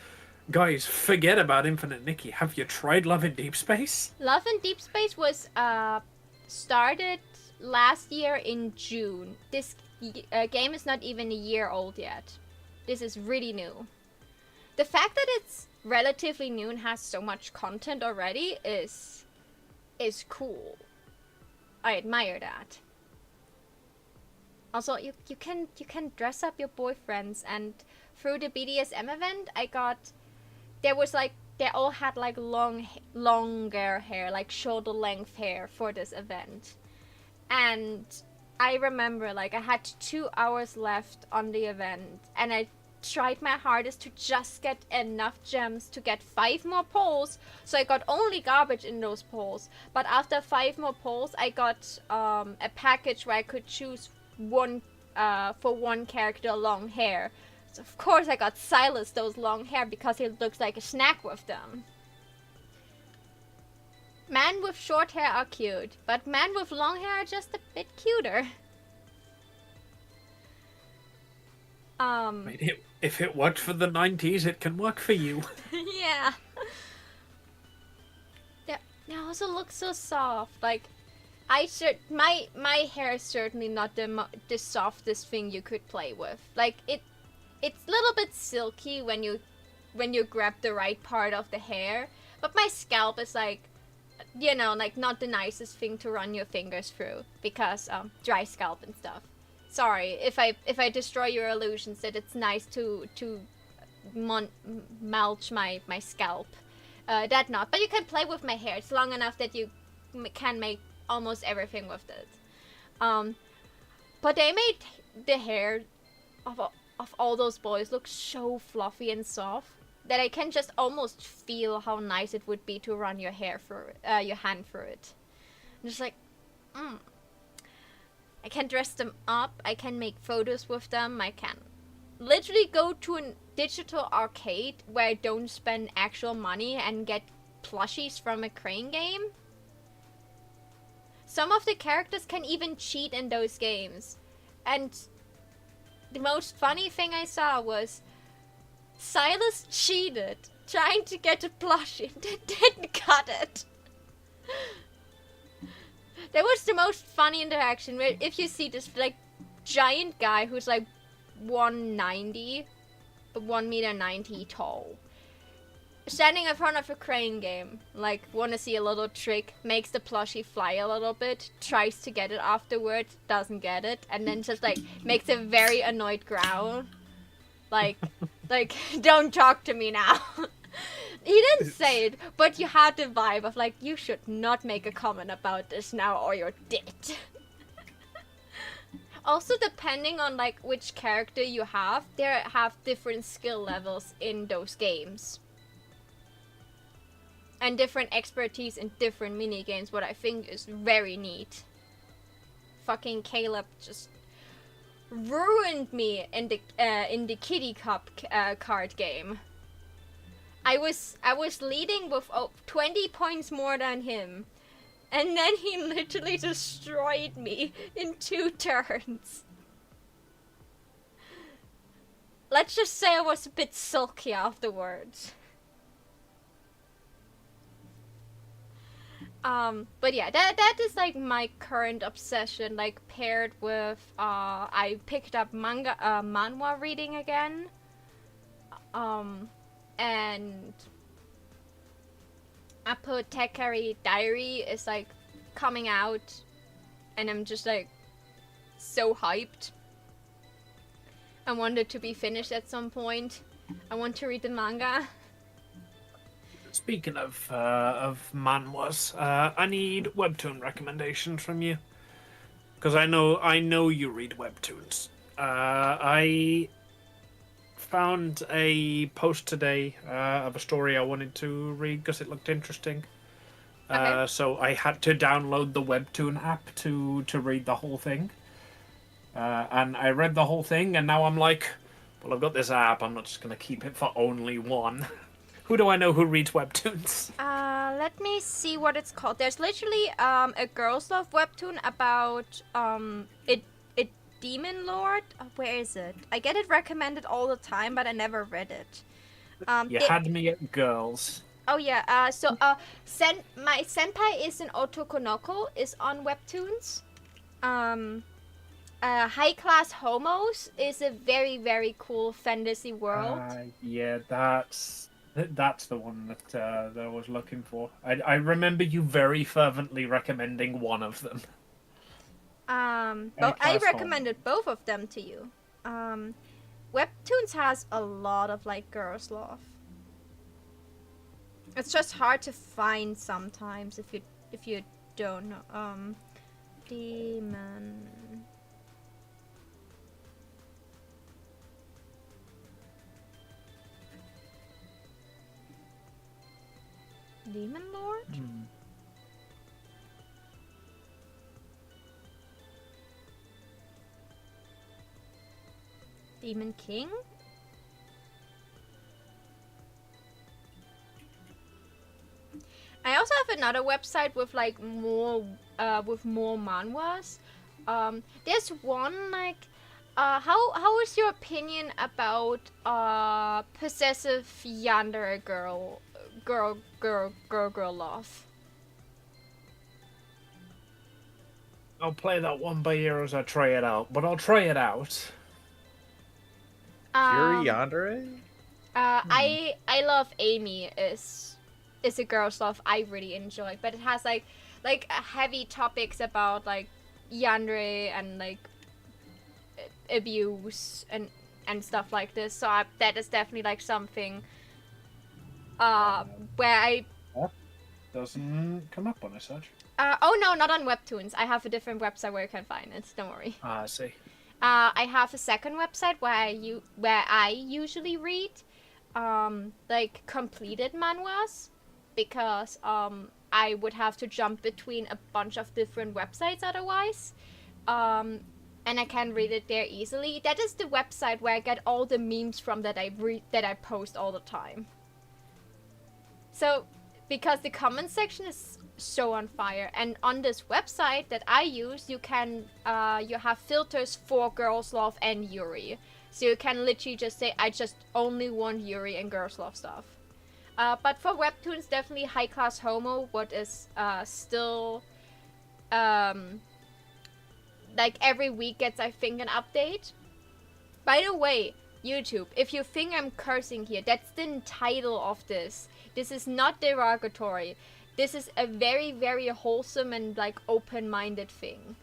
guys, forget about Infinite Nikki. Have you tried Love in Deep Space? Love in Deep Space was started last year in June. This game is not even a year old yet. This is really new. The fact that it's relatively new and has so much content already is cool. I admire that. Also, you can dress up your boyfriends, and through the BDSM event, they all had like longer hair, like shoulder length hair for this event. And I remember like I had 2 hours left on the event, and I tried my hardest to just get enough gems to get 5 more polls. So I got only garbage in those polls. But after 5 more polls, I got a package where I could choose one for one character long hair. So of course I got Silas those long hair because he looks like a snack with them. Men with short hair are cute, but men with long hair are just a bit cuter. I mean, if it worked for the 90s, it can work for you. Yeah. They also look so soft. Like, my hair is certainly not the softest thing you could play with. Like, it's a little bit silky when you grab the right part of the hair, but my scalp is like, you know, like not the nicest thing to run your fingers through because dry scalp and stuff. Sorry if I destroy your illusions that it's nice to mulch my scalp. That not, but you can play with my hair. It's long enough that you can make almost everything with it. But they made the hair of all those boys look so fluffy and soft that I can just almost feel how nice it would be to run your hair through your hand through it. I'm just like, I can dress them up, I can make photos with them, I can literally go to a digital arcade where I don't spend actual money and get plushies from a crane game. Some of the characters can even cheat in those games. And the most funny thing I saw was Silas cheated trying to get a plushie and didn't cut it. That was the most funny interaction where if you see this like giant guy who's like 190, 1.90 tall, standing in front of a crane game, like wanna see a little trick, makes the plushie fly a little bit, tries to get it afterwards, doesn't get it, and then just like makes a very annoyed growl. Like don't talk to me now. He didn't say it, but you had the vibe of like, you should not make a comment about this now or you're dead. Also, depending on like which character you have, they have different skill levels in those games. And different expertise in different minigames, what I think is very neat. Fucking Caleb just ruined me in the Kitty Cup card game. I was leading with 20 points more than him, and then he literally destroyed me in 2 turns. Let's just say I was a bit sulky afterwards. But yeah, that is like my current obsession, like paired with I picked up manhwa reading again. And Apothecary Diary is like coming out, and I'm just like so hyped. I want it to be finished at some point. I want to read the manga. Speaking of manhwas, I need webtoon recommendations from you, because I know you read webtoons. I found a post today of a story I wanted to read because it looked interesting. Okay. So I had to download the webtoon app to read the whole thing. And I read the whole thing, and now I'm like, well, I've got this app. I'm not just gonna keep it for only one. Who do I know who reads webtoons? Let me see what it's called. There's literally a girls' love webtoon about a demon lord. Where is it? I get it recommended all the time, but I never read it. You had me at girls. Oh yeah. My senpai is an otokonoko is on webtoons. High Class Homos is a very, very cool fantasy world. Yeah, that's the one that I was looking for. I remember you very fervently recommending one of them. But I recommended both of them to you. Webtoons has a lot of like girls' love. It's just hard to find sometimes if you don't know. Demon. Demon Lord? Demon King? I also have another website with like more manhwas. There's one like how is your opinion about possessive yandere girl love? I'll play that one by ear as I try it out, but I'll try it out. Yuri Yandere? I love Amy is a girl's love I really enjoy, but it has like heavy topics about like yandere and like abuse and stuff like this. So that is definitely like something where I doesn't come up on a search. Oh no, not on webtoons. I have a different website where you can find it. Don't worry. I see. I have a second website where I usually read like completed manhwas, because I would have to jump between a bunch of different websites otherwise. And I can read it there easily. That is the website where I get all the memes from that I post all the time. So, because the comment section is so on fire, and on this website that I use, you can you have filters for girls love and Yuri, so you can literally just say I just only want Yuri and girls love stuff. But for webtoons, definitely High Class Homo, what is still like every week gets, I think, an update. By the way, YouTube, if you think I'm cursing here, that's the title of this. This is not derogatory. This is a very, very wholesome and like open-minded thing.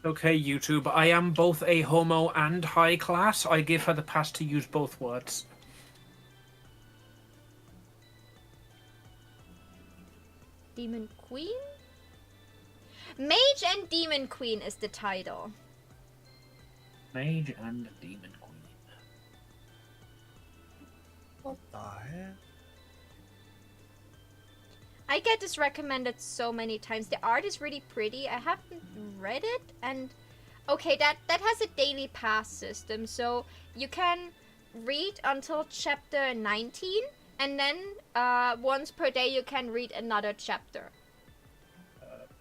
Okay, YouTube, I am both a homo and high class. I give her the pass to use both words. Demon Queen? Mage and Demon Queen is the title. Mage and Demon Queen. What the heck? I get this recommended so many times. The art is really pretty. I haven't read it, and okay, that has a daily pass system, so you can read until chapter 19, and then once per day you can read another chapter.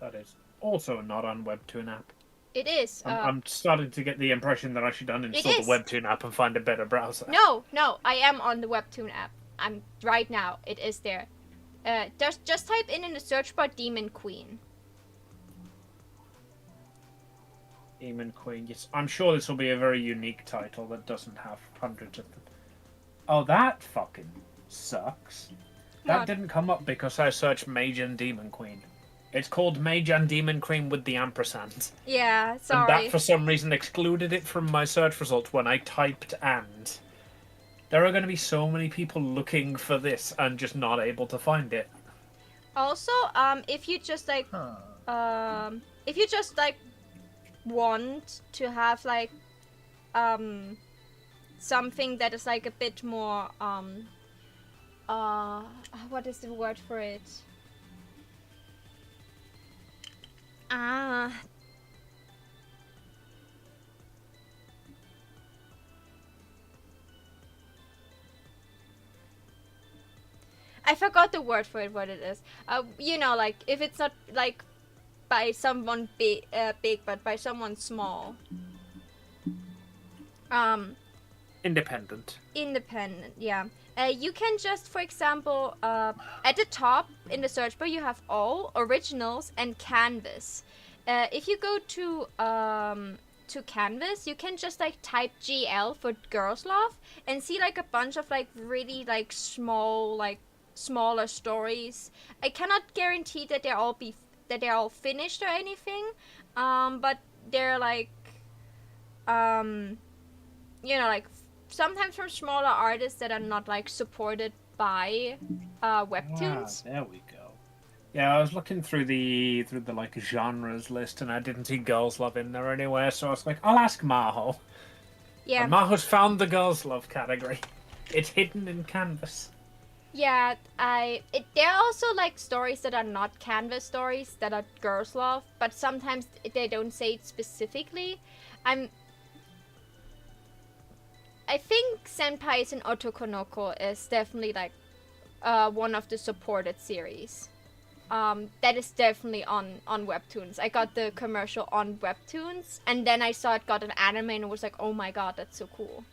That is also not on Webtoon app. It is. I'm starting to get the impression that I should uninstall the Webtoon app and find a better browser. No, I am on the Webtoon app. I'm right now. It is there. Just type in the search bar Demon Queen. Demon Queen, yes. I'm sure this will be a very unique title that doesn't have hundreds of them. Oh, that fucking sucks. That didn't come up because I searched Mage and Demon Queen. It's called Mage and Demon Cream with the ampersand. Yeah, And sorry. that, for some reason, excluded it from my search result when I typed and. There are going to be so many people looking for this and just not able to find it. Also, if you just like, Huh. if you just like want to have like, something that is like a bit more, what is the word for it? I forgot the word for it, what it is. You know, like, if it's not, like, by someone big, but by someone small. Independent. Independent, yeah. You can just, for example, at the top in the search bar, you have all, originals, and canvas. If you go to canvas, you can just like type GL for girls love and see like a bunch of like really like small like smaller stories. I cannot guarantee that they're all finished or anything, but they're like, you know, like sometimes from smaller artists that are not like supported by webtoons. There we go. Yeah, I was looking through the like genres list and I didn't see girls love in there anywhere, so I was like, I'll ask Maho. Yeah. And Maho's found the girls love category. It's hidden in canvas. Yeah, there are also like stories that are not canvas stories that are girls love, but sometimes they don't say it specifically. I think Senpais and Otokonoko is definitely like one of the supported series. That is definitely on Webtoons. I got the commercial on Webtoons, and then I saw it got an anime, and it was like, oh my god, that's so cool.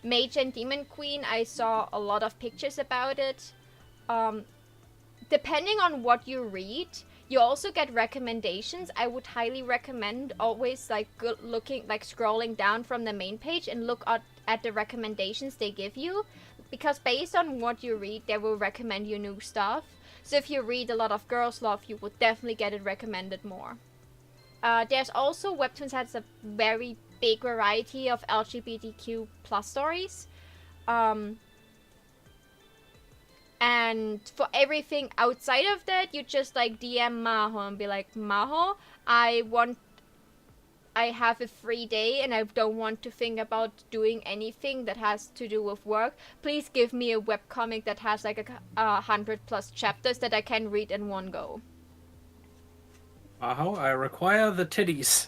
Mage and Demon Queen, I saw a lot of pictures about it. Depending on what you read, you also get recommendations. I would highly recommend always like looking, like scrolling down from the main page and look at the recommendations they give you, because based on what you read, they will recommend you new stuff. So if you read a lot of girls love, you will definitely get it recommended more. There's also, Webtoons has a very big variety of LGBTQ plus stories. And for everything outside of that, you just like DM Maho and be like, Maho, I have a free day and I don't want to think about doing anything that has to do with work. Please give me a webcomic that has like 100+ chapters that I can read in one go. Maho, I require the titties.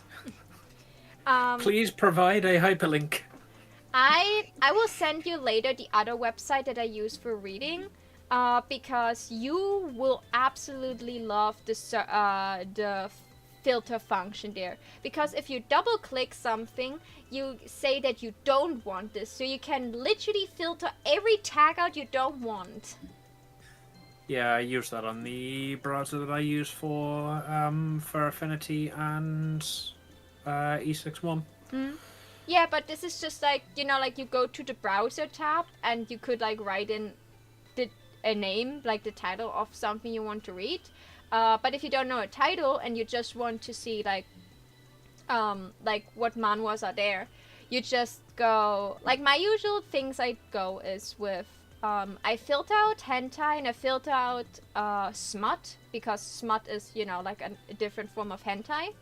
Please provide a hyperlink. I will send you later the other website that I use for reading, because you will absolutely love the filter function there. Because if you double click something, you say that you don't want this, so you can literally filter every tag out you don't want. Yeah, I use that on the browser that I use for Affinity and E61. Yeah, but this is just like, you know, like you go to the browser tab and you could like write in a name, like the title of something you want to read. But if you don't know a title and you just want to see like what manhwas are there, you just go, like my usual things I go is with, I filter out hentai and I filter out smut, because smut is, you know, like a different form of hentai.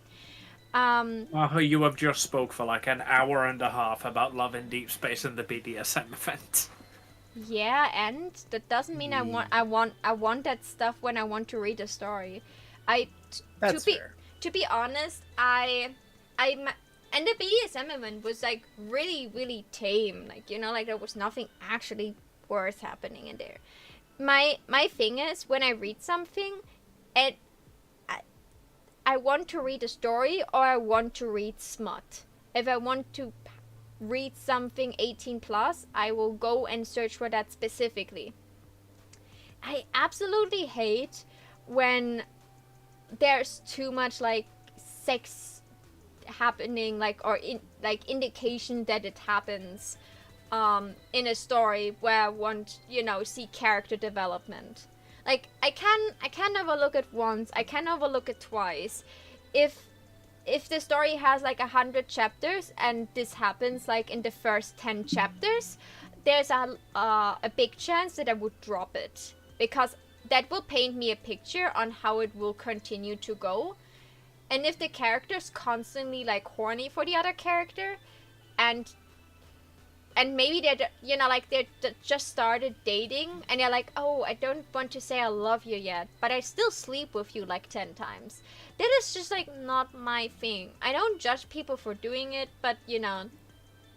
You have just spoke for like an hour and a half about Love in Deep Space and the BDSM event. Yeah, and that doesn't mean I want that stuff when I want to read a story. That's fair. To be honest, and the BDSM event was like really, really tame. Like, you know, like there was nothing actually worth happening in there. My thing is, when I read something, I want to read a story or I want to read smut. If I want to read something 18+, I will go and search for that specifically. I absolutely hate when there's too much like sex happening, like, or indication that it happens in a story where I want, you know, see character development. Like, I can overlook it once, I can overlook it twice. If the story has like 100 chapters and this happens like in the first 10 chapters, there's a big chance that I would drop it, because that will paint me a picture on how it will continue to go. And if the character's constantly like horny for the other character, and maybe they're, you know, like they're just started dating and they're like, oh, I don't want to say I love you yet, but I still sleep with you like 10 times. That is just like not my thing. I don't judge people for doing it, but you know,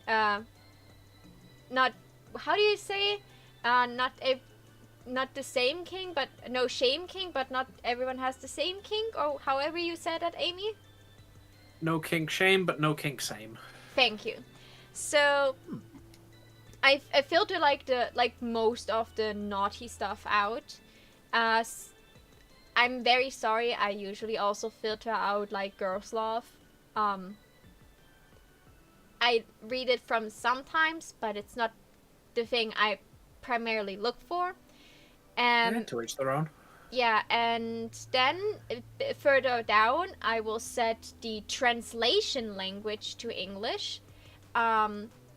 not, how do you say, not the same king, but no shame king, but not everyone has the same king, or however you said that, Amy? No kink shame, but no kink same. Thank you. So I filter like most of the naughty stuff out. I'm very sorry, I usually also filter out like girls love. I read it from sometimes, but it's not the thing I primarily look for. To each their own. Yeah, and then further down, I will set the translation language to English,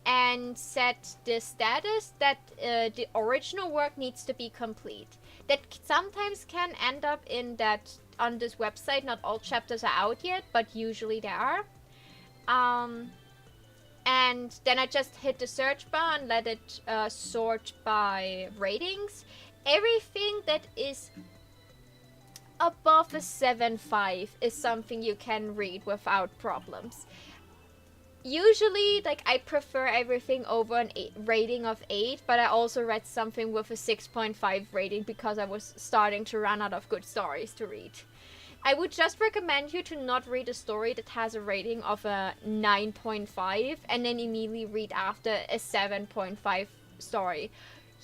and set the status that the original work needs to be complete. That sometimes can end up in that on this website, not all chapters are out yet, but usually they are. And then I just hit the search bar and let it sort by ratings. Everything that is above a 7.5 is something you can read without problems. Usually, like, I prefer everything over an rating of 8, but I also read something with a 6.5 rating because I was starting to run out of good stories to read. I would just recommend you to not read a story that has a rating of a 9.5 and then immediately read after a 7.5 story.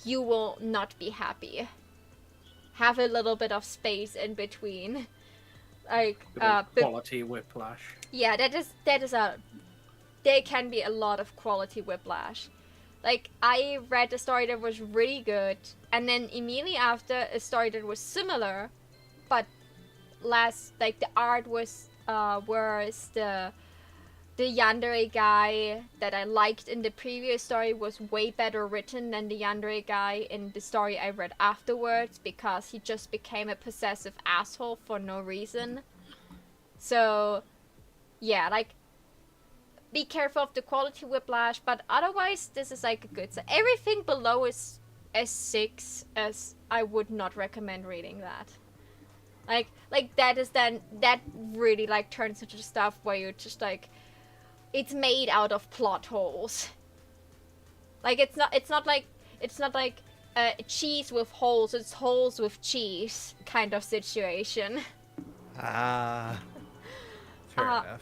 You will not be happy. Have a little bit of space in between. Like, quality whiplash. Yeah, there can be a lot of quality whiplash. Like, I read a story that was really good, and then immediately after, a story that was similar, but less, like, the art was, whereas the yandere guy that I liked in the previous story was way better written than the yandere guy in the story I read afterwards, because he just became a possessive asshole for no reason. So, yeah, like, be careful of the quality whiplash, but otherwise, this is like a good set. Everything below is a 6, as I would not recommend reading that. Like that is then, that really like turns into stuff where you're just like, it's made out of plot holes. Like it's not like cheese with holes, it's holes with cheese kind of situation. Fair enough.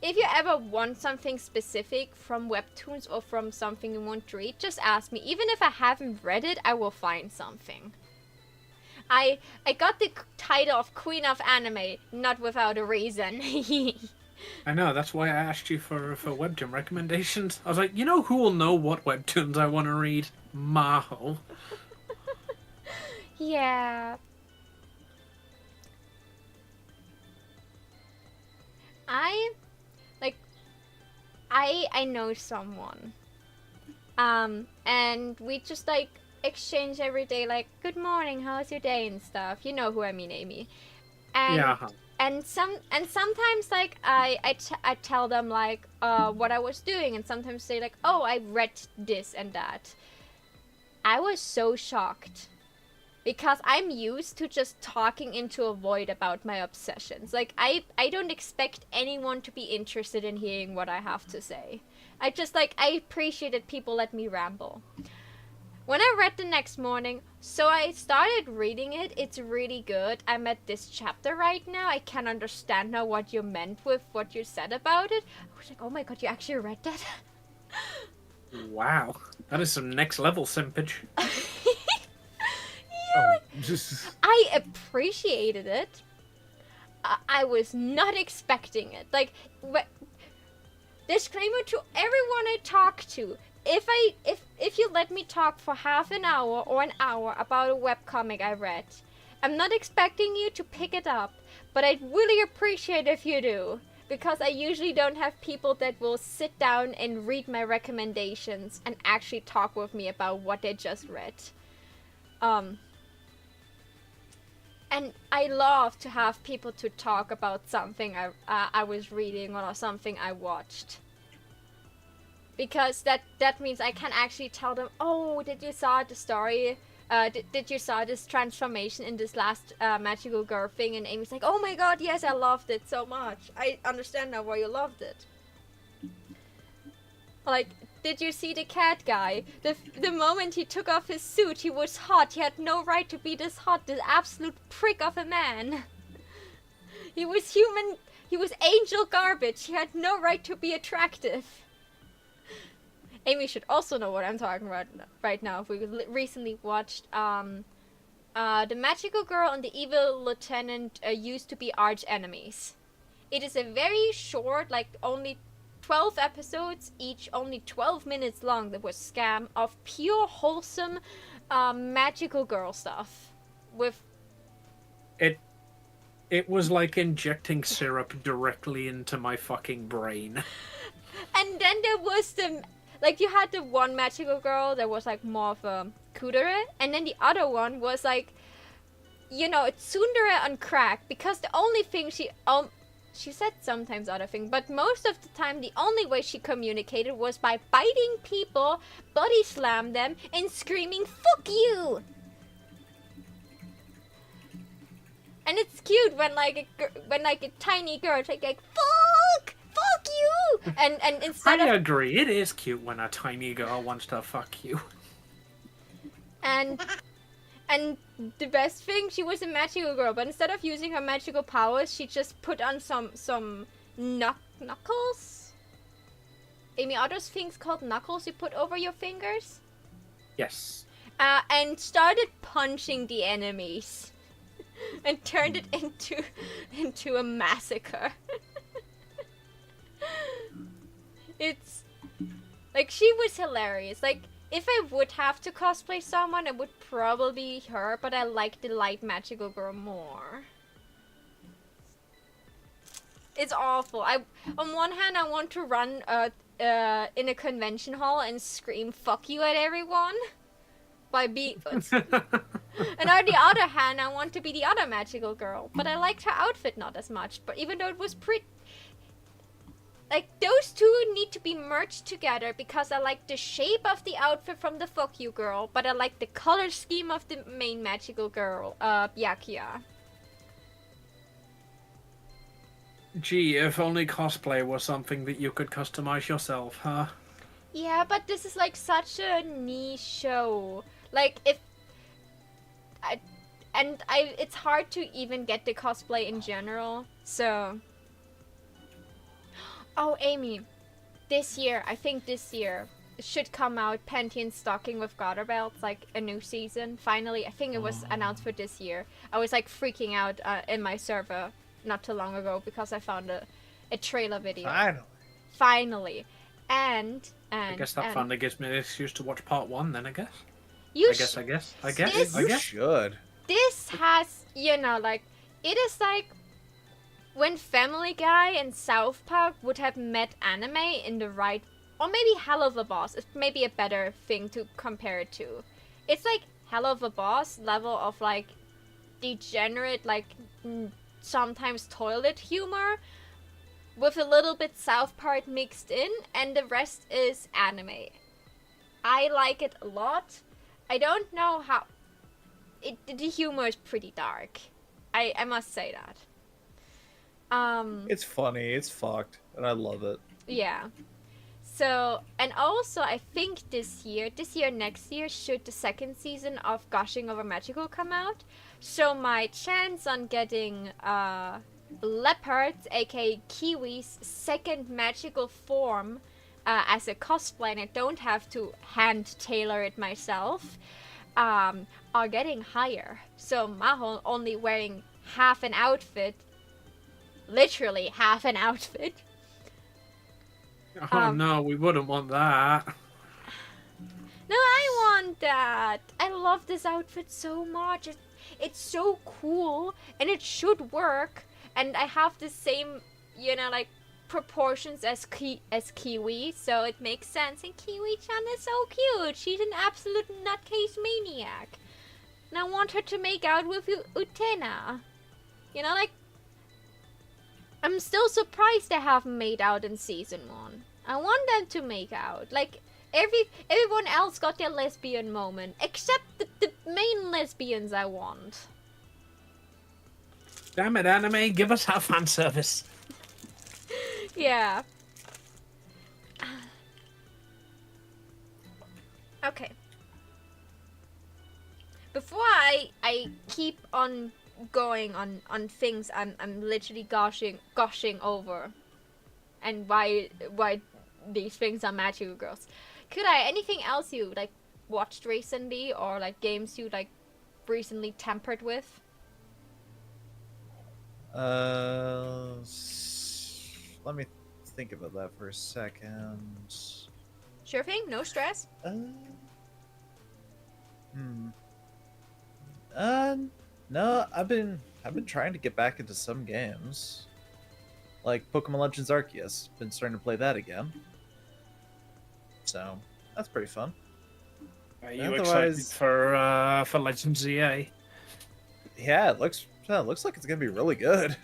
If you ever want something specific from webtoons or from something you want to read, just ask me. Even if I haven't read it, I will find something. I got the title of Queen of Anime not without a reason. I know, that's why I asked you for webtoon recommendations. I was like, you know who will know what webtoons I want to read? Maho. Yeah. I know someone. And we just like exchange every day, like, good morning, how's your day and stuff. You know who I mean, Amy. And Yeah. and sometimes like I tell them like what I was doing, and sometimes say like, oh, I read this and that. I was so shocked. Because I'm used to just talking into a void about my obsessions. Like, I don't expect anyone to be interested in hearing what I have to say. I appreciate that people let me ramble. When I read the next morning, so I started reading it, it's really good. I'm at this chapter right now. I can understand now what you meant with what you said about it. I was like, oh my god, you actually read that? Wow. That is some next level simpage. I appreciated it. I was not expecting it. Like, disclaimer to everyone I talk to. If you let me talk for half an hour or an hour about a webcomic I read, I'm not expecting you to pick it up, but I'd really appreciate if you do, because I usually don't have people that will sit down and read my recommendations and actually talk with me about what they just read. And I love to have people to talk about something I was reading or something I watched. Because that means I can actually tell them, oh, did you saw the story? Did you saw this transformation in this last magical girl thing? And Amy's like, oh my god, yes, I loved it so much. I understand now why you loved it. Like, did you see the cat guy? The moment he took off his suit, he was hot. He had no right to be this hot, this absolute prick of a man. He was human, he was angel garbage. He had no right to be attractive. Amy should also know what I'm talking about right now. We recently watched the magical girl and the evil lieutenant used to be arch enemies. It is a very short, like only 12 episodes, each only 12 minutes long. That was scam of pure wholesome magical girl stuff. With it was like injecting syrup directly into my fucking brain. And then there was like, you had the one magical girl that was like more of a kudere, and then the other one was like, you know, it's tsundere on crack, because the only thing she said sometimes other thing, but most of the time the only way she communicated was by biting people, body slam them, and screaming, "Fuck you!" And it's cute when like a tiny girl is like fuck you, and instead I agree, it is cute when a tiny girl wants to fuck you. And the best thing, she was a magical girl, but instead of using her magical powers, she just put on some knuckles. Amy, are those things called knuckles you put over your fingers? Yes. And started punching the enemies. And turned it into a massacre. It's like, she was hilarious. Like, if I would have to cosplay someone, it would probably be her, but I like the light magical girl more. It's awful. On one hand, I want to run in a convention hall and scream "fuck you" at everyone by being. And on the other hand, I want to be the other magical girl, but I liked her outfit not as much. But even though it was pretty, like, those two need to be merged together, because I like the shape of the outfit from the "fuck you" girl, but I like the color scheme of the main magical girl, Byakuya. Gee, if only cosplay was something that you could customize yourself, huh? Yeah, but this is like such a niche show. Like, it's hard to even get the cosplay in general, so. Oh, Amy, I think this year, it should come out Pantheon Stocking with Garter Belts, like a new season. Finally, I think it was announced for this year. I was like freaking out in my server not too long ago because I found a trailer video. Finally. And I guess that finally gives me an excuse to watch part 1 then, I guess. I guess. You should. This has, you know, like, it is like when Family Guy and South Park would have met anime in the right, or maybe Hell of a Boss. It's maybe a better thing to compare it to. It's like Hell of a Boss level of like degenerate, like sometimes toilet humor with a little bit South Park mixed in, and the rest is anime. I like it a lot. I don't know how. The humor is pretty dark. I must say that. It's funny, it's fucked, and I love it. Yeah. So, and also I think this year, next year, should the second season of Gushing Over Magical come out. So my chance on getting Leopard's, aka Kiwi's, second magical form as a cosplay, and I don't have to hand tailor it myself, are getting higher. So Maho only wearing half an outfit, literally half an outfit, Oh no, we wouldn't want that. No, I want that. I love this outfit so much. It's so cool, and it should work. And I have the same, like proportions as Kiwi, so it makes sense. And Kiwi-chan is so cute. She's an absolute nutcase maniac. And I want her to make out with Utena. Like, I'm still surprised they haven't made out in season 1. I want them to make out. Like, everyone else got their lesbian moment, except the main lesbians I want. Damn it, anime, give us our fan service. Yeah. Okay. Before I keep on going on things I'm literally gushing over, and why these things are magical girls. Could I anything else you like watched recently, or like games you like recently tempered with? Let me think about that for a second. Sure thing, no stress. No, I've been trying to get back into some games, like Pokemon Legends Arceus. Been starting to play that again, so that's pretty fun. Are you excited for Legends ZA? Yeah, it looks like it's gonna be really good.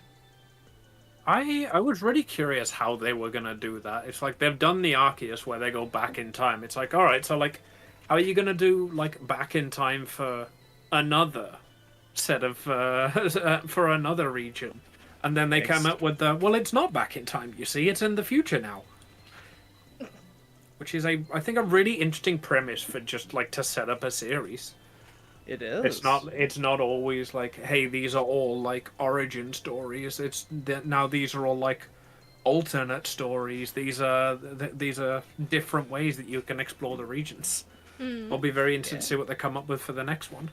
I was really curious how they were gonna do that. It's like they've done the Arceus where they go back in time. It's like, all right, so like, how are you gonna do like back in time for another set of for another region? And then they come up with the well, it's not back in time. You see, it's in the future now. Which is I think a really interesting premise for just like to set up a series. It is. It's not always like, hey, these are all like origin stories. It's now these are all like alternate stories. These are different ways that you can explore the regions. I'll be very interested to see what they come up with for the next one.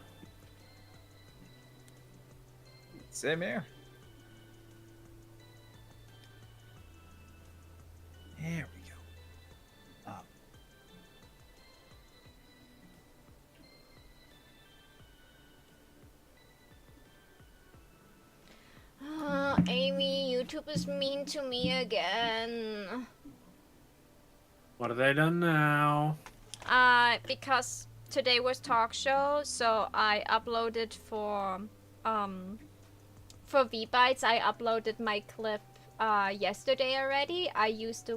Same here. There we go. Amy, YouTube is mean to me again. What have they done now? Because today was talk show, so I uploaded for V-Bytes, I uploaded my clip yesterday already. I used the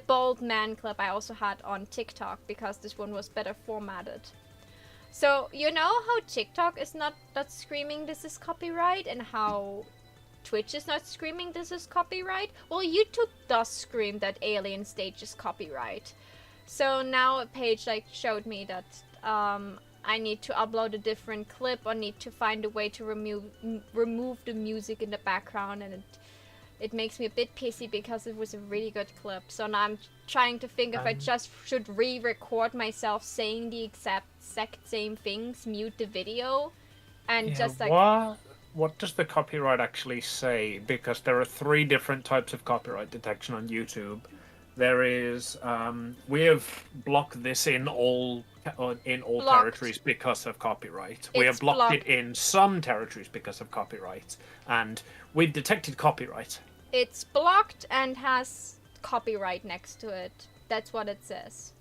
bald man clip I also had on TikTok because this one was better formatted. So you know how TikTok is not screaming this is copyright, and how Twitch is not screaming this is copyright? Well, YouTube does scream that Alien Stage is copyright. So now a page like showed me that I need to upload a different clip, or need to find a way to remove the music in the background, and it makes me a bit pissy because it was a really good clip. So now I'm trying to think if I just should re-record myself saying the exact same things, mute the video, and just like... What does the copyright actually say? Because there are 3 different types of copyright detection on YouTube. There is we have blocked this in all territories because of copyright. We have blocked it in some territories because of copyright, and we've detected copyright. It's blocked and has copyright next to it. That's what it says.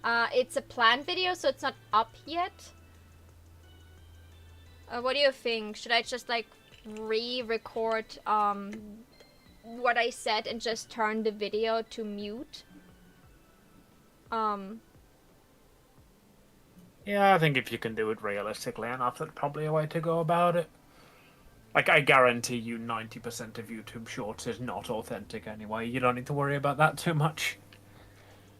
It's a planned video, so it's not up yet. What do you think? Should I just like re-record what I said and just turn the video to mute? Yeah, I think if you can do it realistically enough, that's probably a way to go about it. Like, I guarantee you 90% of YouTube Shorts is not authentic anyway. You don't need to worry about that too much.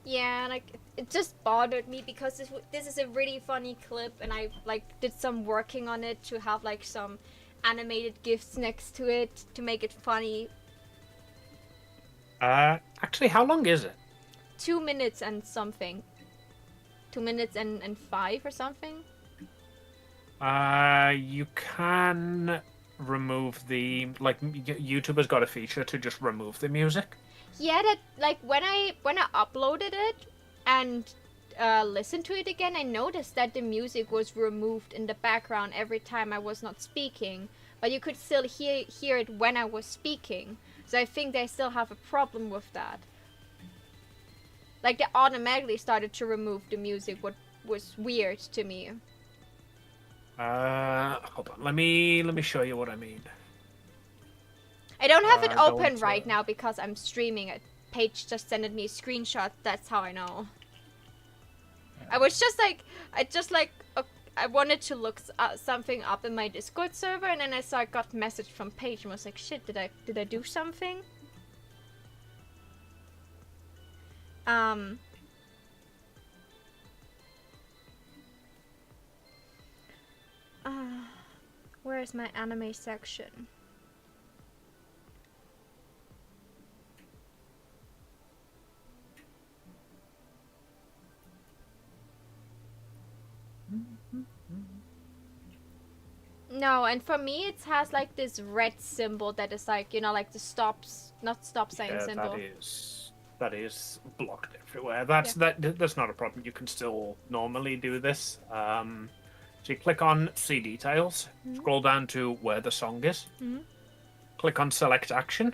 Yeah, like, it just bothered me because this is a really funny clip, and I, like, did some working on it to have, like, some animated GIFs next to it to make it funny. Actually, how long is it? 2 minutes and something. 2 minutes and 5 or something. You can remove the YouTube has got a feature to just remove the music. Yeah, that like when I uploaded it and listened to it again, I noticed that the music was removed in the background every time I was not speaking, but you could still hear it when I was speaking. So I think they still have a problem with that. Like they automatically started to remove the music, what was weird to me. Hold on. Let me show you what I mean. I don't have it Go open into- right now because I'm streaming it. Paige just sent me a screenshot. That's how I know. I was just like, I wanted to look something up in my Discord server, and then I saw I got a message from Paige and was like, shit, did I do something? Where is my anime section? No, and for me it has like this red symbol that is like, you know, like the not stop sign symbol. That is blocked everywhere. That's not a problem. You can still normally do this. So you click on See Details, scroll down to where the song is, click on Select Action,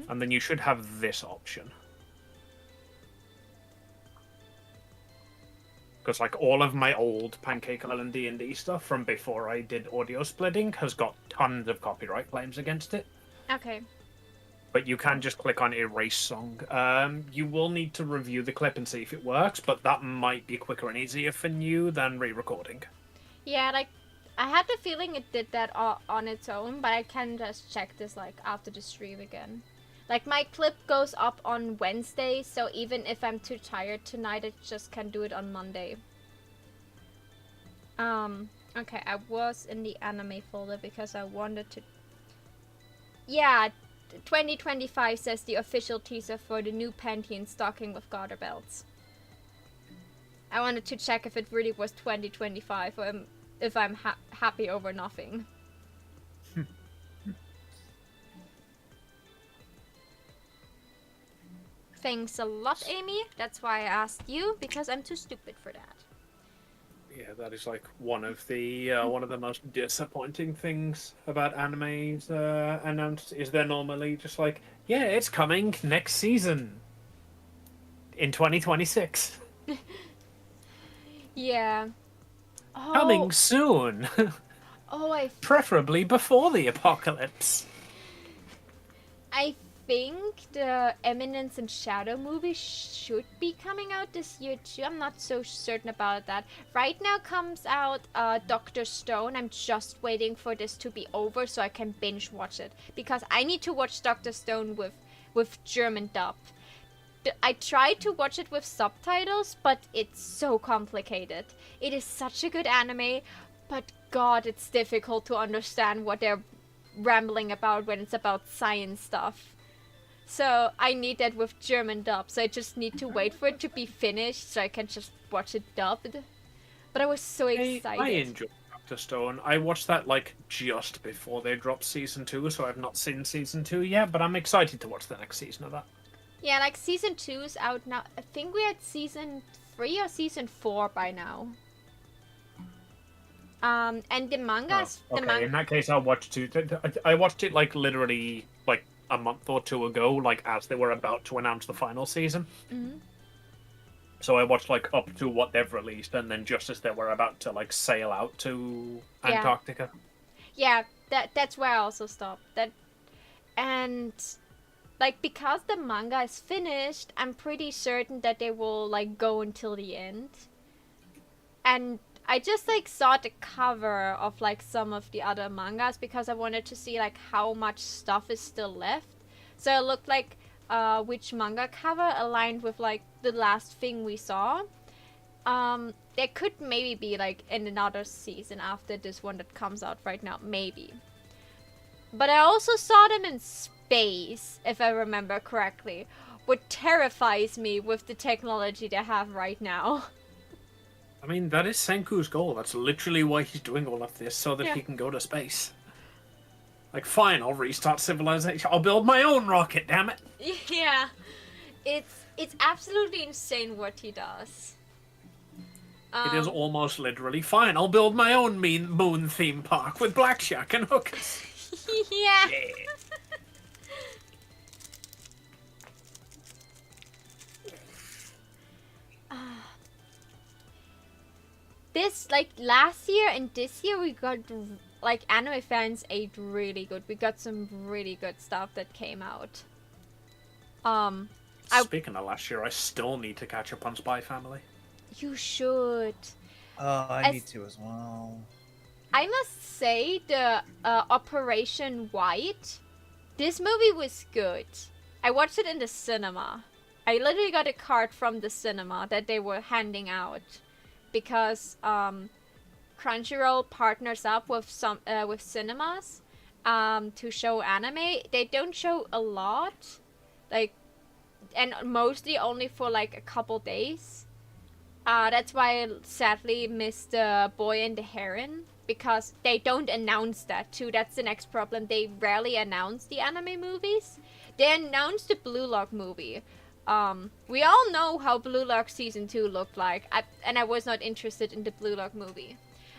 and then you should have this option. Because like all of my old Pancake Island D&D stuff from before I did audio splitting has got tons of copyright claims against it. Okay. But you can just click on Erase Song. You will need to review the clip and see if it works, but that might be quicker and easier for you than re-recording. Yeah, like, I had the feeling it did that on its own, but I can just check this, like, after the stream again. Like, my clip goes up on Wednesday, so even if I'm too tired tonight, I just can do it on Monday. Okay, I was in the anime folder because I wanted to... Yeah, 2025 says the official teaser for the new Pantheon stocking with garter belts. I wanted to check if it really was 2025 or if I'm happy over nothing. Thanks a lot, Amy. That's why I asked you, because I'm too stupid for that. Yeah, that is like one of the most disappointing things about animes announced. Is they're normally just like, yeah, it's coming next season in 2026. Yeah. Oh. Coming soon. Oh, preferably before the apocalypse. I think the Eminence and Shadow movie should be coming out this year too. I'm not so certain about that. Right now comes out Dr. Stone. I'm just waiting for this to be over so I can binge watch it, because I need to watch Dr. Stone with German dub. I tried to watch it with subtitles, but it's so complicated. It is such a good anime, but god, it's difficult to understand what they're rambling about when it's about science stuff. So I need that with German dub, so I just need to wait for it to be finished so I can just watch it dubbed. But I was so excited. I enjoyed Dr. Stone. I watched that like just before they dropped season 2, so I've not seen season 2 yet, but I'm excited to watch the next season of that. Yeah, like season 2 is out now. I think we're at season 3 or season 4 by now. And the mangas. Okay, in that case, I'll watch 2. I watched it like literally like a month or 2 ago, like as they were about to announce the final season. Mm-hmm. So I watched like up to what they've released, and then just as they were about to like sail out to Antarctica. Yeah, that's where I also stopped. And like, because the manga is finished, I'm pretty certain that they will like go until the end. And I just like saw the cover of like some of the other mangas because I wanted to see like how much stuff is still left. So it looked like which manga cover aligned with like the last thing we saw. There could maybe be like in another season after this one that comes out right now, maybe. But I also saw them in space, if I remember correctly, what terrifies me with the technology they have right now. I mean, that is Senku's goal. That's literally why he's doing all of this, so that he can go to space. Like, fine, I'll restart civilization. I'll build my own rocket, damn it. Yeah, it's absolutely insane what he does. It is almost literally fine. I'll build my own mean moon theme park with blackjack and hookers. Yeah. This, like, last year and this year we got, like, anime fans ate really good. We got some really good stuff that came out. Speaking of last year, I still need to catch up on Spy Family. You should. I need to as well. I must say, the Operation White, this movie was good. I watched it in the cinema. I literally got a card from the cinema that they were handing out because Crunchyroll partners up with some with cinemas to show anime. They don't show a lot, like, and mostly only for like a couple days. That's why I sadly missed the Boy and the Heron, because they don't announce that too. That's the next problem. They rarely announce the anime movies. They announced the Blue Lock movie. We all know how Blue Lock Season 2 looked like, and I was not interested in the Blue Lock movie.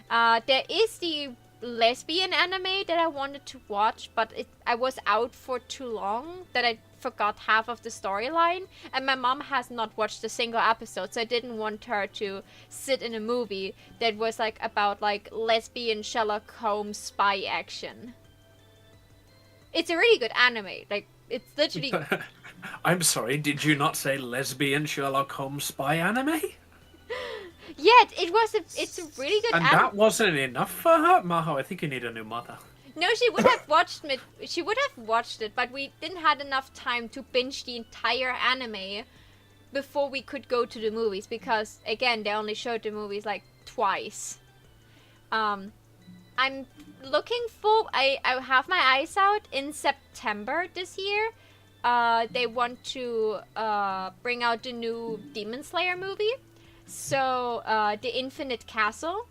There is the lesbian anime that I wanted to watch, but I was out for too long that I forgot half of the storyline, and my mom has not watched a single episode, so I didn't want her to sit in a movie that was like about like lesbian Sherlock Holmes spy action. It's a really good anime, like it's literally. I'm sorry, did you not say lesbian Sherlock Holmes spy anime? Yeah, it's a really good And anime. that wasn't enough for her? Maho, I think you need a new mother. No, she would have watched it. She would have watched it, but we didn't have enough time to binge the entire anime before we could go to the movies, because again, they only showed the movies like twice. I'm looking for. I have my eyes out in September this year. They want to bring out the new Demon Slayer movie, so the Infinite Castle.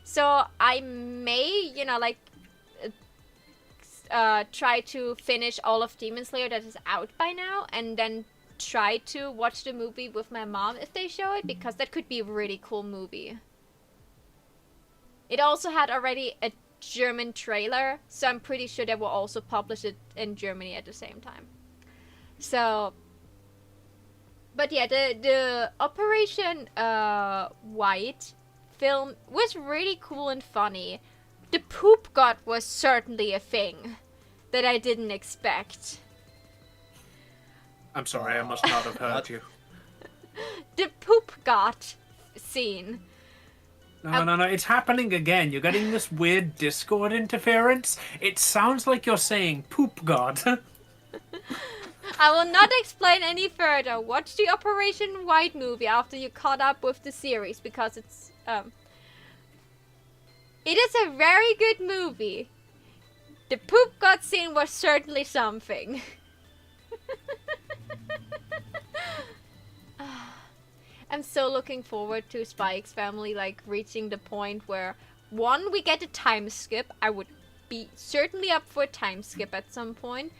So I may, try to finish all of Demon Slayer that is out by now, and then try to watch the movie with my mom if they show it, because that could be a really cool movie. It also had already a German trailer, so I'm pretty sure they will also publish it in Germany at the same time. So, but yeah, the Operation White film was really cool and funny. The poop god was certainly a thing that I didn't expect. I'm sorry, I must not have heard you. The poop god scene. No, it's happening again. You're getting this weird Discord interference. It sounds like you're saying poop god. I will not explain any further. Watch the Operation White movie after you caught up with the series, because it's it is a very good movie. The poop god scene was certainly something. I'm so looking forward to Spy X Family, like, reaching the point where, one, we get a time skip. I would be certainly up for a time skip at some point.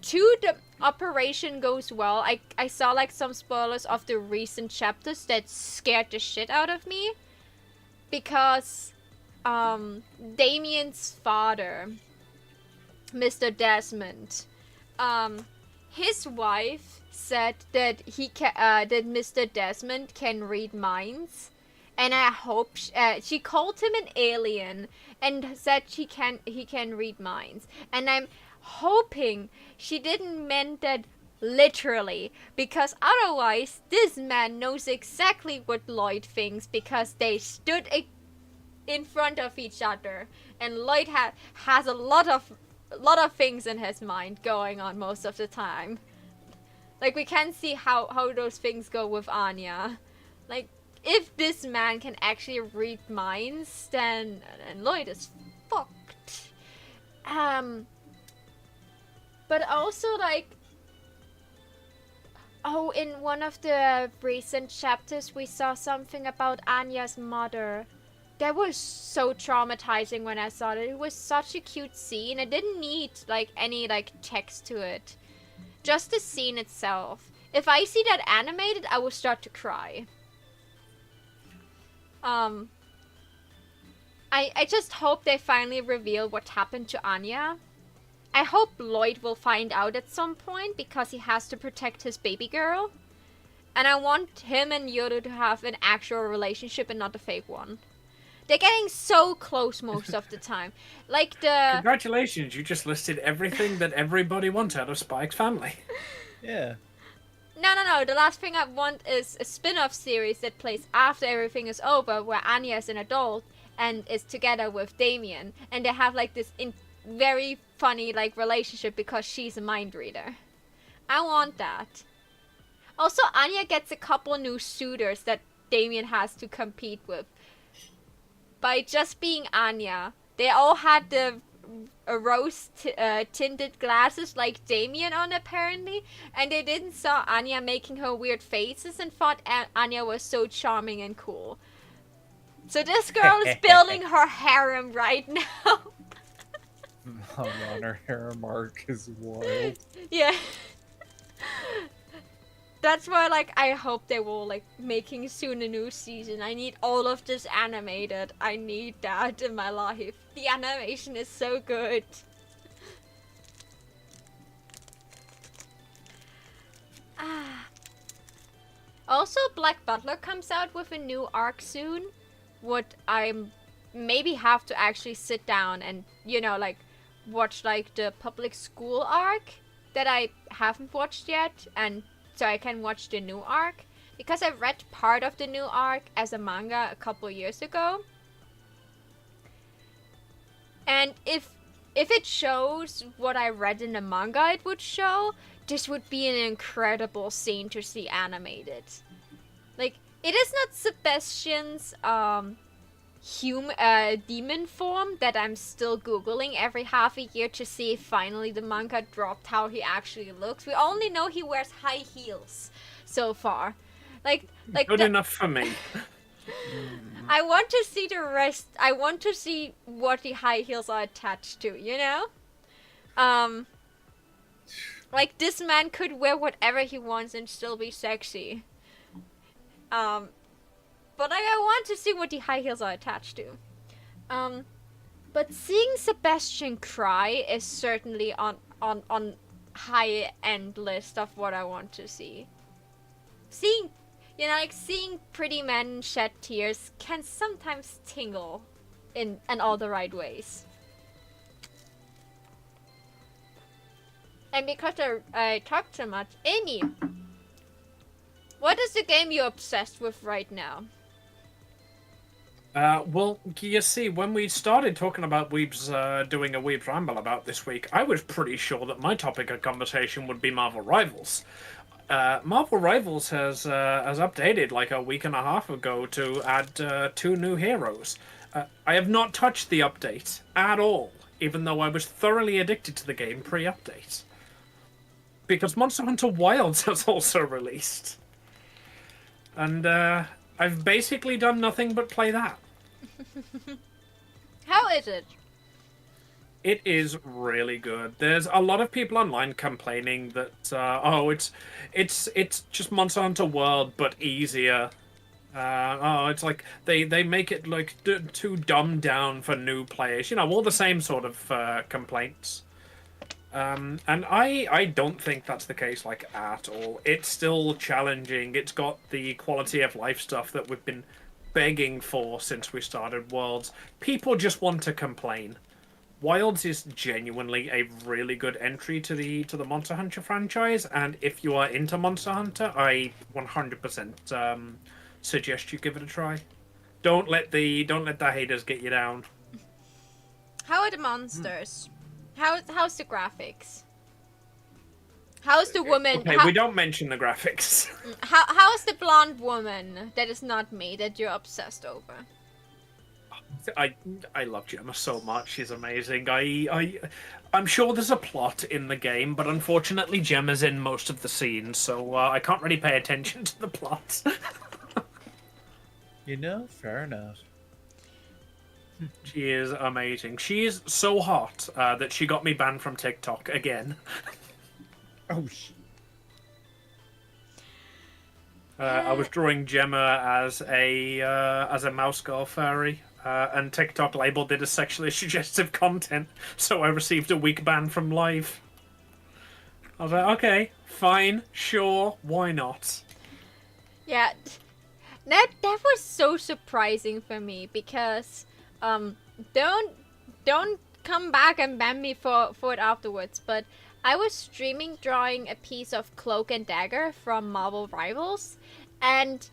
Two, the operation goes well. I saw, like, some spoilers of the recent chapters that scared the shit out of me. Because, Damien's father, Mr. Desmond, his wife said that that Mr. Desmond can read minds, and I hope she called him an alien and said he can read minds, and I'm hoping she didn't mean that literally, because otherwise this man knows exactly what Lloyd thinks, because they stood in front of each other, and Lloyd has a lot of things in his mind going on most of the time. Like, we can see how those things go with Anya. Like, if this man can actually read minds, then Lloyd is fucked. But also, like, in one of the recent chapters we saw something about Anya's mother. that was so traumatizing when I saw it. It was such a cute scene. It didn't need like any like text to it. Just the scene itself. If I see that animated, I will start to cry. I just hope they finally reveal what happened to Anya. I hope Lloyd will find out at some point because he has to protect his baby girl. And I want him and Yoru to have an actual relationship and not a fake one. They're getting so close most of the time. Like the... Congratulations, you just listed everything that everybody wants out of Spike's family. Yeah. No. The last thing I want is a spin-off series that plays after everything is over, where Anya is an adult and is together with Damien. And they have like this very funny like relationship because she's a mind reader. I want that. Also, Anya gets a couple new suitors that Damien has to compete with. By just being Anya. They all had the rose tinted glasses like Damien on apparently, and they didn't saw Anya making her weird faces and thought Anya was so charming and cool. So this girl is building her harem right now. Oh man, her harem arc is wild. Yeah. That's why, like, I hope they will, like, making soon a new season. I need all of this animated. I need that in my life. The animation is so good. Also, Black Butler comes out with a new arc soon. What I maybe have to actually sit down and, you know, like, watch, like, the public school arc that I haven't watched yet, and so I can watch the new arc. Because I read part of the new arc as a manga a couple years ago. And if it shows what I read in the manga it would show, this would be an incredible scene to see animated. Like, it is not Sebastian's demon form that I'm still googling every half a year to see if finally the manga dropped how he actually looks. We only know he wears high heels so far. Like Good enough for me. I want to see the rest. I want to see what the high heels are attached to, you know? Like, this man could wear whatever he wants and still be sexy. But I want to see what the high heels are attached to. But seeing Sebastian cry is certainly on high end list of what I want to see. Seeing, you know, like seeing pretty men shed tears can sometimes tingle in all the right ways. And because I talk so much, Amy, what is the game you're obsessed with right now? Well, you see, when we started talking about Weebs doing a Weebs Ramble about this week, I was pretty sure that my topic of conversation would be Marvel Rivals. Marvel Rivals has updated like a week and a half ago to add 2 new heroes. I have not touched the update at all, even though I was thoroughly addicted to the game pre-update. Because Monster Hunter Wilds has also released. And I've basically done nothing but play that. How is it? It is really good. There's a lot of people online complaining that it's just Monster Hunter World but easier. It's like they make it like too dumbed down for new players. You know, all the same sort of complaints. And I don't think that's the case like at all. It's still challenging. It's got the quality of life stuff that we've been begging for since we started Worlds. People just want to complain. Wilds is genuinely a really good entry to the Monster Hunter franchise, and if you are into Monster Hunter, I 100% suggest you give it a try. Don't let the haters get you down. How are the monsters? How's the graphics? How's the woman? Okay, we don't mention the graphics. How's the blonde woman that is not me that you're obsessed over? I love Gemma so much. She's amazing. I'm sure there's a plot in the game, but unfortunately Gemma's in most of the scenes, so I can't really pay attention to the plot. You know, fair enough. She is amazing. She is so hot that she got me banned from TikTok again. Oh, I was drawing Gemma as a mouse girl fairy, and TikTok labeled it as sexually suggestive content, so I received a week ban from live. I was like, okay, fine, sure, why not? Yeah, that was so surprising for me because don't come back and ban me for it afterwards. But I was streaming drawing a piece of Cloak and Dagger from Marvel Rivals, and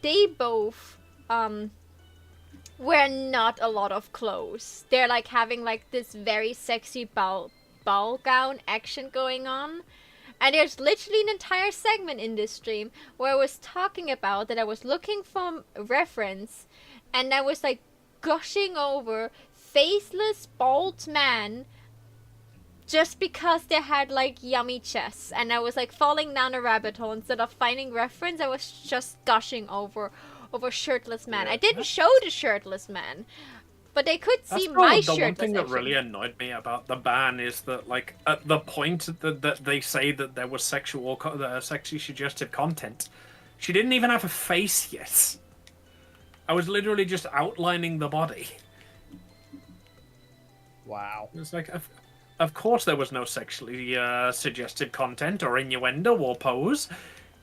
they both were not a lot of clothes. They're like having like this very sexy ball gown action going on. And there's literally an entire segment in this stream where I was talking about that I was looking for a reference, and I was like gushing over faceless bald man just because they had like yummy chests, and I was like falling down a rabbit hole. Instead of finding reference, I was just gushing over shirtless man. Yeah. I didn't show the shirtless man, but they could see That's my the shirtless one thing that action. really annoyed me about the ban is that, like, at the point that they say that there was sexually suggestive content, she didn't even have a face yet. I was literally just outlining the body. wow. It's like, of course there was no sexually suggestive content or innuendo or pose.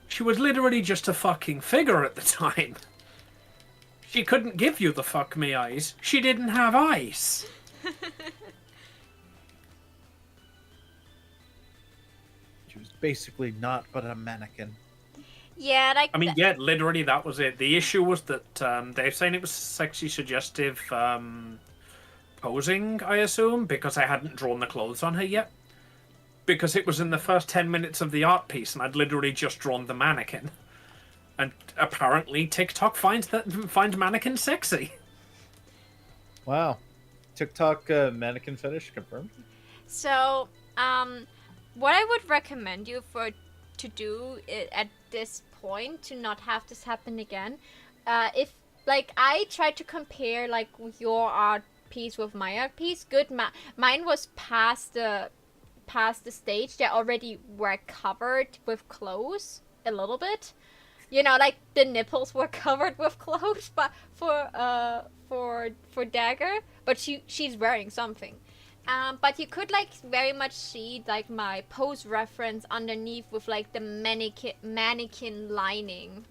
She was literally just a fucking figure at the time. She couldn't give you the fuck me eyes. She didn't have eyes. She was basically not but a mannequin. Yeah, like I mean, yeah, literally that was it. The issue was that they're saying it was sexually suggestive posing, I assume, because I hadn't drawn the clothes on her yet. Because it was in the first 10 minutes of the art piece, and I'd literally just drawn the mannequin. And apparently TikTok finds mannequins sexy. Wow. TikTok mannequin fetish confirmed. So, what I would recommend you to do at this point to not have this happen again, if like I tried to compare like your art piece with my art piece, mine was past the stage. They already were covered with clothes a little bit. You know, like the nipples were covered with clothes, but for Dagger, but she's wearing something. But you could like very much see like my pose reference underneath with like the mannequin lining.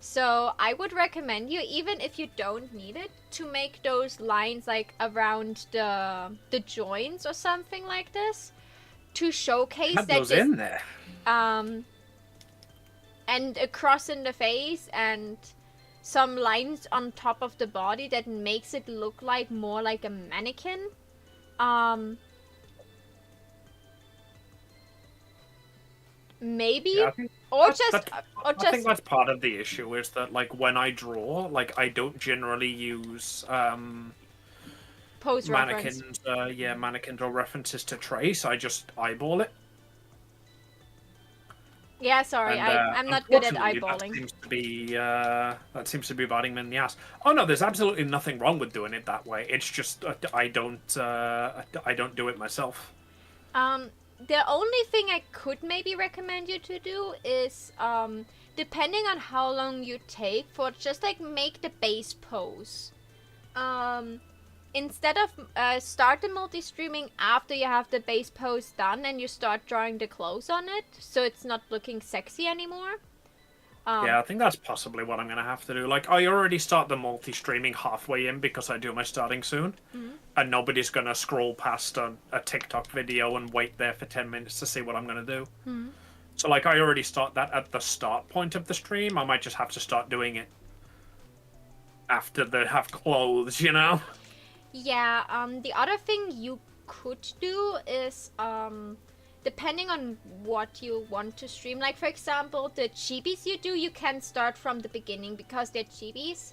So I would recommend you, even if you don't need it, to make those lines like around the joints or something like this, to showcase Had that those this, in there. and across in the face and some lines on top of the body that makes it look like more like a mannequin. Maybe, Yeah, I think or that's- just I think that's part of the issue is that, like, when I draw, like, I don't generally use pose reference. mannequins. Mannequins or references to trace. I just eyeball it. Yeah, sorry, And, I'm not good at unfortunately, eyeballing. That seems to be biting me in the ass. Oh no, there's absolutely nothing wrong with doing it that way. It's just I don't do it myself. The only thing I could maybe recommend you to do is, depending on how long you take for just like make the base pose. Instead of start the multi-streaming after you have the base pose done and you start drawing the clothes on it, so it's not looking sexy anymore. Yeah, I think that's possibly what I'm going to have to do. Like, I already start the multi-streaming halfway in because I do my starting soon. Mm-hmm. And nobody's going to scroll past a TikTok video and wait there for 10 minutes to see what I'm going to do. Mm-hmm. So, like, I already start that at the start point of the stream. I might just have to start doing it after they have clothes, you know? Yeah, the other thing you could do is, depending on what you want to stream, like for example, the chibis you do, you can start from the beginning because they're chibis.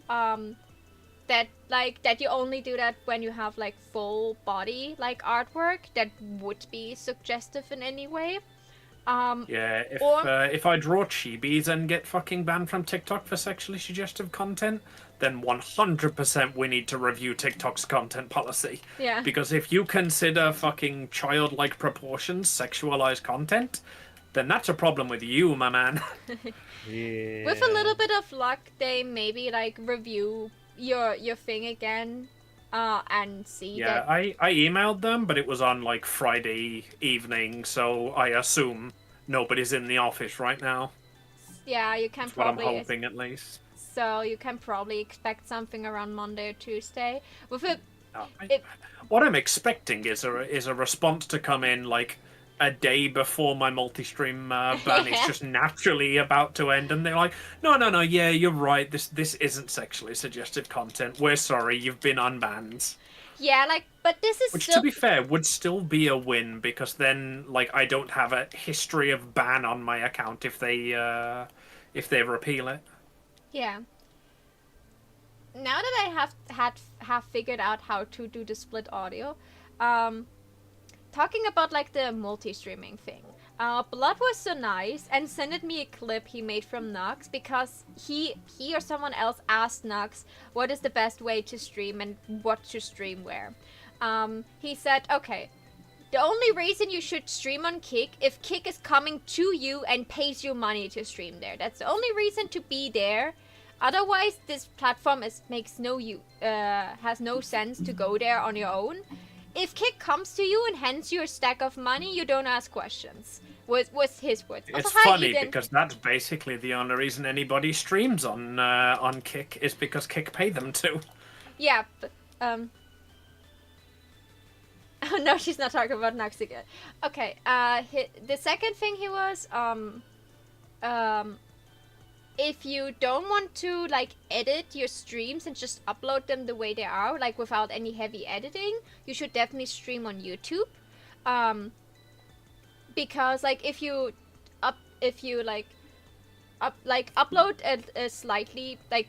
That you only do that when you have like full body like artwork that would be suggestive in any way. Yeah, Or if I draw chibis and get fucking banned from TikTok for sexually suggestive content, then 100% we need to review TikTok's content policy. yeah. Because if you consider fucking childlike proportions sexualized content, then that's a problem with you, my man. Yeah. With a little bit of luck, they maybe like review your thing again, and see Yeah, that. I emailed them, but it was on like Friday evening, so I assume nobody's in the office right now. Yeah, you can That's what I'm probably. hoping, at least. So you can probably expect something around Monday or Tuesday. With it, it What I'm expecting is a response to come in like a day before my multi-stream ban is just naturally about to end, and they're like, no, yeah, you're right. This isn't sexually suggestive content. We're sorry, you've been unbanned. yeah, like, but this is Which, still. to be fair, would still be a win because then, like, I don't have a history of ban on my account if they repeal it. Yeah. Now that I have figured out how to do the split audio, talking about like the multi-streaming thing. Blood was so nice and sent me a clip he made from Nux because he or someone else asked Nux what is the best way to stream and what to stream where. He said, okay, the only reason you should stream on Kick if Kick is coming to you and pays you money to stream there. That's the only reason to be there. Otherwise, this platform has no sense to go there on your own. If Kick comes to you and hands you a stack of money, you don't ask questions. Was his words. It's Also, hi, funny Eden. because that's basically the only reason anybody streams on Kick is because Kick pay them to. Yeah, but oh no, she's not talking about Nux again. Okay. The second thing he was if you don't want to like edit your streams and just upload them the way they are, like without any heavy editing, you should definitely stream on YouTube. Because like if you upload a slightly like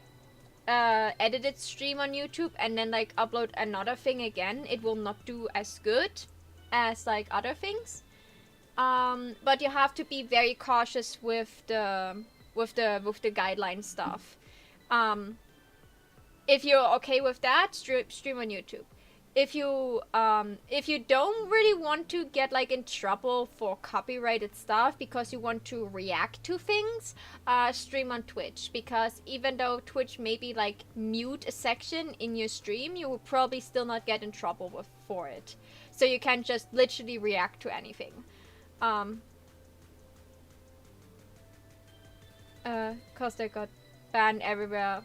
edited stream on YouTube and then like upload another thing again, it will not do as good as like other things. But you have to be very cautious with the guideline stuff. If you're okay with that, stream on YouTube. If you don't really want to get like in trouble for copyrighted stuff because you want to react to things, stream on Twitch, because even though Twitch maybe like mute a section in your stream, you will probably still not get in trouble for it. So you can just literally react to anything. Cause they got banned everywhere.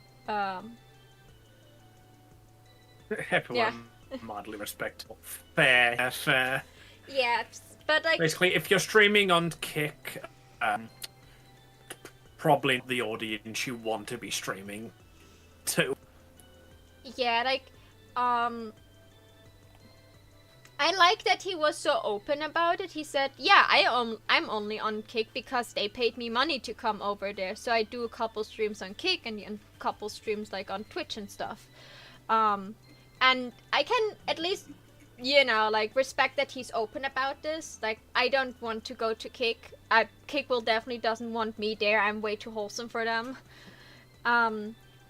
Everyone mildly respectable. Fair. Yeah, but like Basically, if you're streaming on Kick, probably the audience you want to be streaming to. yeah, like I like that he was so open about it. He said, yeah, I'm only on Kick because they paid me money to come over there. So I do a couple streams on Kick and a couple streams like on Twitch and stuff. And I can at least, like respect that he's open about this. Like, I don't want to go to Kick. Kick will definitely doesn't want me there. I'm way too wholesome for them.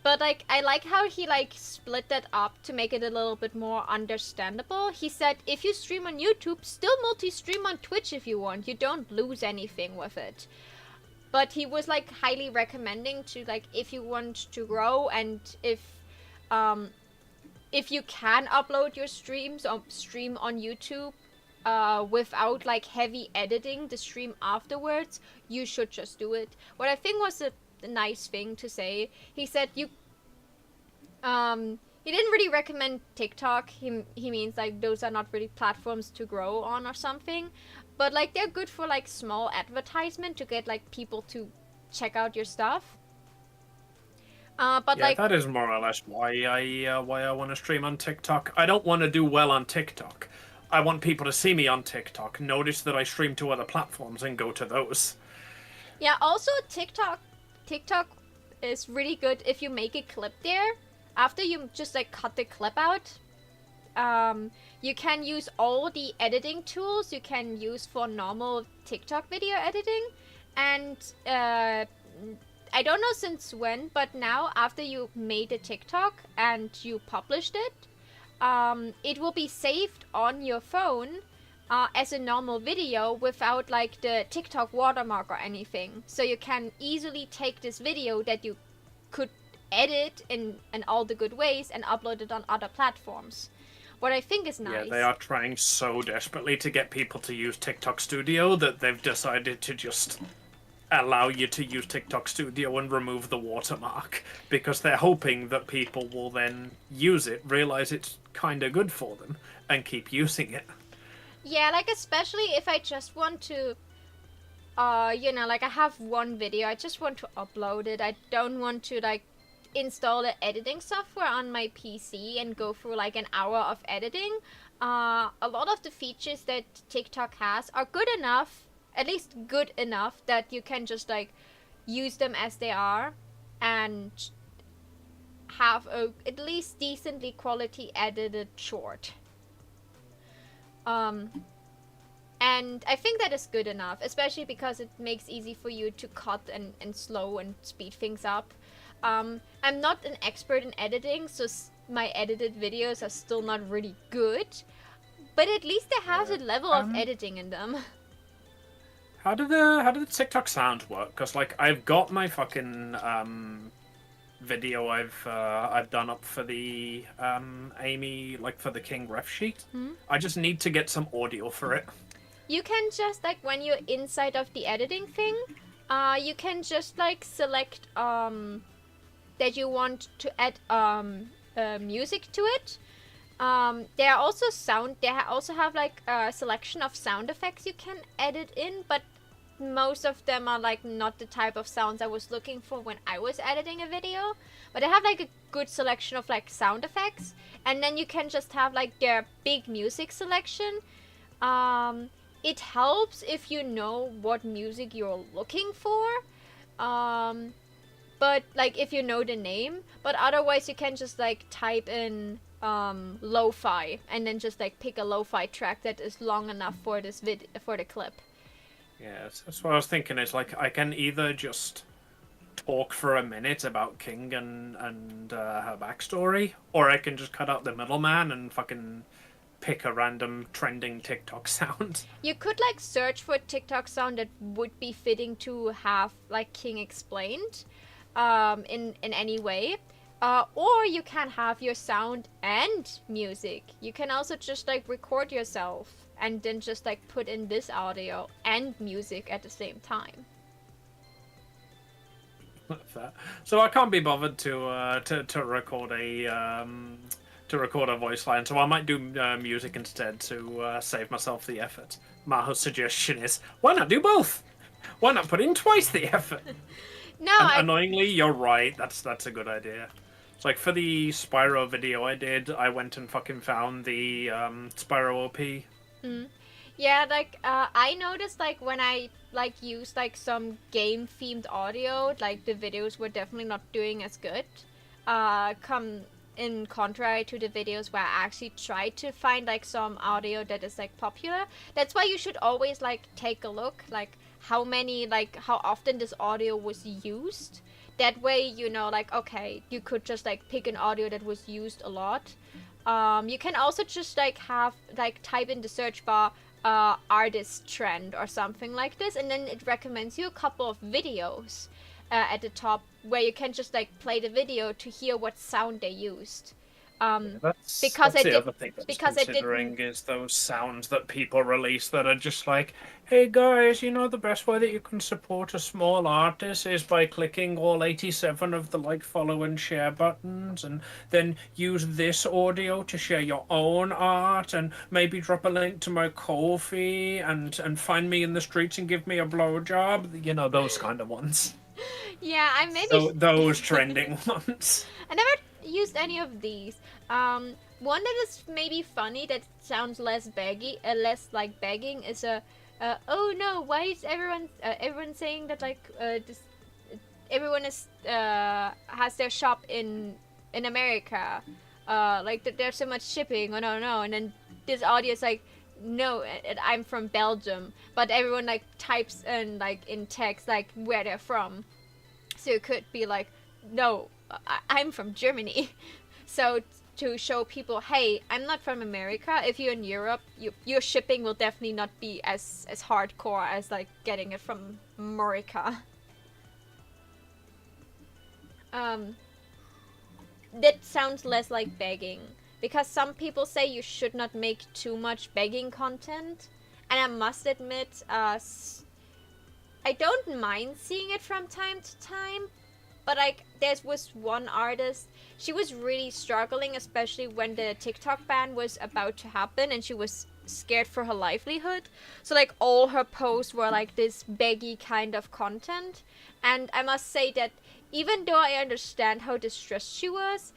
But like, I like how he like split that up to make it a little bit more understandable. He said, if you stream on YouTube, still multi-stream on Twitch if you want. You don't lose anything with it. But he was like highly recommending to like, if you want to grow and if you can upload your streams or stream on YouTube without like heavy editing the stream afterwards, you should just do it. What I think was a nice thing to say, he said he didn't really recommend TikTok. He means like those are not really platforms to grow on or something, but like they're good for like small advertisement to get like people to check out your stuff. But yeah, like that is more or less why I want to stream on TikTok. I don't want to do well on TikTok. I want people to see me on TikTok, notice that I stream to other platforms, and go to those. yeah, also TikTok is really good if you make a clip there. After you just like cut the clip out, you can use all the editing tools you can use for normal TikTok video editing. And I don't know since when, but now after you made a TikTok and you published it, it will be saved on your phone as a normal video without like the TikTok watermark or anything. So you can easily take this video that you could edit in all the good ways and upload it on other platforms. What I think is nice. Yeah, they are trying so desperately to get people to use TikTok Studio that they've decided to just allow you to use TikTok Studio and remove the watermark, because they're hoping that people will then use it, realize it's kind of good for them, and keep using it. Yeah, like especially if I just want to, like I have one video, I just want to upload it. I don't want to like install the editing software on my PC and go through like an hour of editing. A lot of the features that TikTok has are good enough, at least good enough, that you can just like use them as they are and have a at least decently quality edited short. And I think that is good enough, especially because it makes easy for you to cut and slow and speed things up. I'm not an expert in editing, so my edited videos are still not really good, but at least they have a level of editing in them. How do the TikTok sounds work? Because like I've got my fucking video I've done up for the Amy, like for the King ref sheet. I just need to get some audio for it. You can just like when you're inside of the editing thing, you can just like select that you want to add music to it. There are also they also have like a selection of sound effects you can edit in, but most of them are like not the type of sounds I was looking for when I was editing a video. But they have like a good selection of like sound effects, and then you can just have like their big music selection. It helps if you know what music you're looking for. But like if you know the name, but otherwise you can just like type in lo-fi and then just like pick a lo-fi track that is long enough for this for the clip. Yeah, that's what I was thinking. Is like I can either just talk for a minute about King and her backstory, or I can just cut out the middleman and fucking pick a random trending TikTok sound. You could like search for a TikTok sound that would be fitting to have like King explained in any way. Or you can have your sound and music. You can also just like record yourself and then just like put in this audio and music at the same time. So I can't be bothered to record a voice line, so I might do music instead to save myself the effort. Maho's suggestion is, why not do both? Why not put in twice the effort? No, annoyingly, you're right. That's a good idea. It's like for the Spyro video I did, I went and fucking found the Spyro OP. Yeah, like I noticed like when I like used like some game themed audio, like the videos were definitely not doing as good. Come in contrary to the videos where I actually tried to find like some audio that is like popular. That's why you should always like take a look like how often this audio was used. That way, you know, like, okay, you could just like pick an audio that was used a lot. You can also just like type in the search bar artist trend or something like this, and then it recommends you a couple of videos at the top where you can just like play the video to hear what sound they used. That's the other thing that's considering is those sounds that people release that are just like, hey guys, you know the best way that you can support a small artist is by clicking all 87 of the like, follow and share buttons, and then use this audio to share your own art, and maybe drop a link to my Ko-fi, and find me in the streets and give me a blowjob. You know, those kind of ones. Yeah, I maybe... So, those trending ones. I never used any of these. One that is maybe funny that sounds less like begging is oh no, why is everyone saying that like everyone is has their shop in America? like there's so much shipping. Oh no. And then this audience like, no, I'm from Belgium, but everyone like types in like in text like where they're from, so it could be like, no, I'm from Germany. So to show people, hey, I'm not from America. If you're in Europe, your shipping will definitely not be as hardcore as like getting it from America. That sounds less like begging. Because some people say you should not make too much begging content. And I must admit, I don't mind seeing it from time to time. But like, there was one artist, she was really struggling, especially when the TikTok ban was about to happen. And she was scared for her livelihood. So like, all her posts were like this beggy kind of content. And I must say that even though I understand how distressed she was,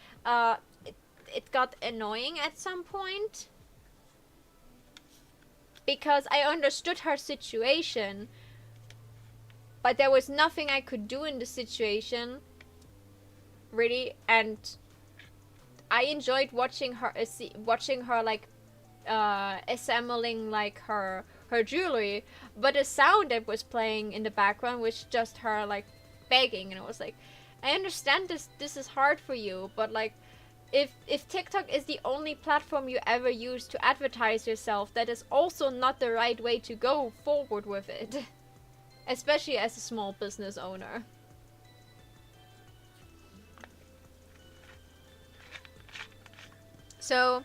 it got annoying at some point because I understood her situation, but there was nothing I could do in the situation, really, and I enjoyed watching her like assembling like her jewelry, but the sound that was playing in the background was just her like begging, and it was like, I understand this is hard for you, but like, if TikTok is the only platform you ever use to advertise yourself, that is also not the right way to go forward with it. Especially as a small business owner. So,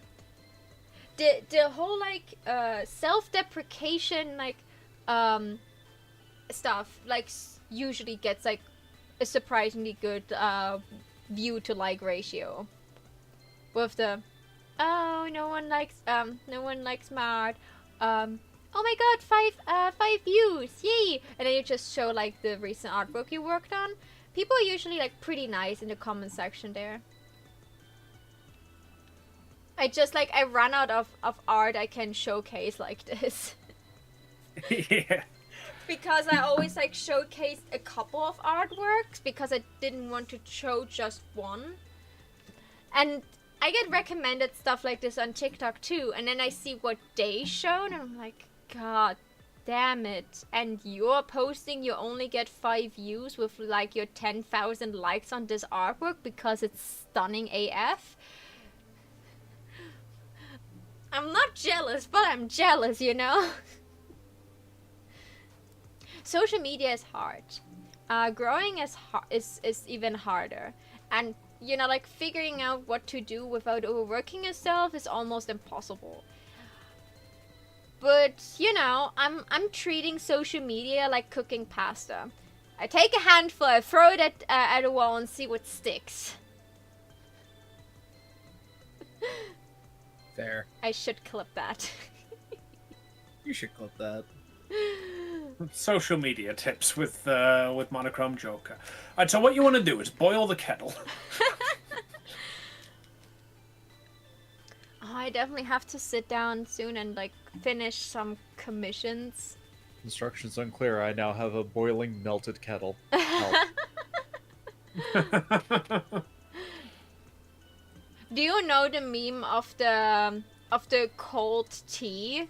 the whole like self-deprecation like stuff like usually gets like a surprisingly good view to like ratio. With the, oh, no one likes Mart. Oh my god, 5 views, yay! And then you just show like the recent artwork you worked on. People are usually like pretty nice in the comment section there. I run out of art I can showcase like this. Yeah. Because I always like showcase a couple of artworks because I didn't want to show just one. And I get recommended stuff like this on TikTok too, and then I see what they showed, and I'm like, god damn it. And you're posting, you only get 5 views with like your 10,000 likes on this artwork because it's stunning AF. I'm not jealous, but I'm jealous, you know? Social media is hard. Growing is even harder. And you know, like figuring out what to do without overworking yourself is almost impossible. But you know, I'm treating social media like cooking pasta. I take a handful, I throw it at a wall and see what sticks. Fair. I should clip that. You should clip that. Social media tips with Monochrome Joker. Alright, so what you want to do is boil the kettle. Oh, I definitely have to sit down soon and like finish some commissions. Instructions unclear. I now have a boiling melted kettle. Help. Do you know the meme of the cold tea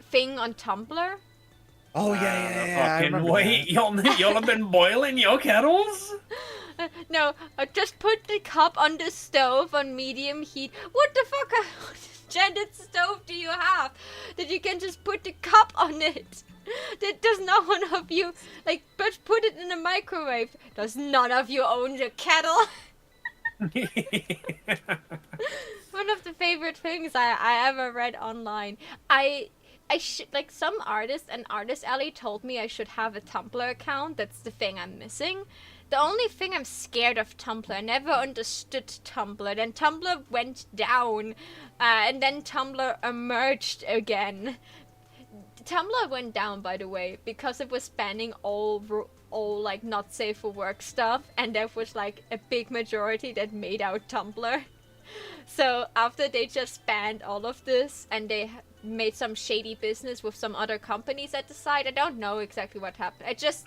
thing on Tumblr? Oh yeah. I Fucking remember wait, that. y'all have been boiling your kettles? No, just put the cup on the stove on medium heat. What the fuck? Gendered stove do you have that you can just put the cup on it? Does not one of you like but put it in the microwave? Does none of you own the kettle? One of the favorite things I ever read online. I should like some artist and Artist Alley told me I should have a Tumblr account. That's the thing I'm missing. The only thing I'm scared of Tumblr. I never understood Tumblr. Then Tumblr went down, and then Tumblr emerged again. Tumblr went down, by the way, because it was banning all like not safe for work stuff, and there was like a big majority that made out Tumblr. So after they just banned all of this, and they made some shady business with some other companies at the side. I don't know exactly what happened. I just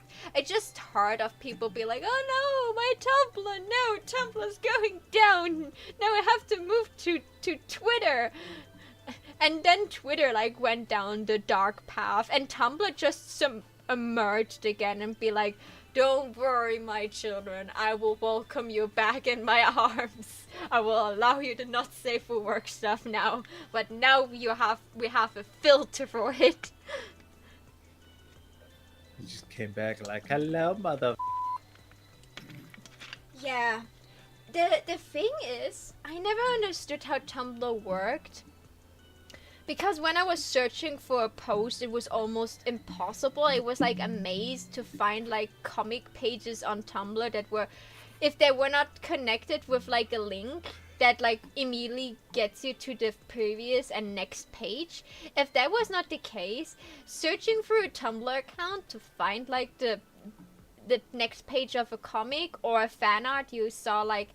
heard of people be like, oh no, my Tumblr, no, Tumblr's going down. Now I have to move to Twitter. And then Twitter like went down the dark path, and Tumblr just emerged again and be like, don't worry, my children, I will welcome you back in my arms. I will allow you to not say for work stuff now, but now we have a filter for it. He just came back like, hello, mother. Yeah. The thing is, I never understood how Tumblr worked. Because when I was searching for a post, it was almost impossible. It was like a maze to find like comic pages on Tumblr that were, if they were not connected with like a link that like immediately gets you to the previous and next page. If that was not the case, searching for a Tumblr account to find like the next page of a comic or a fan art you saw like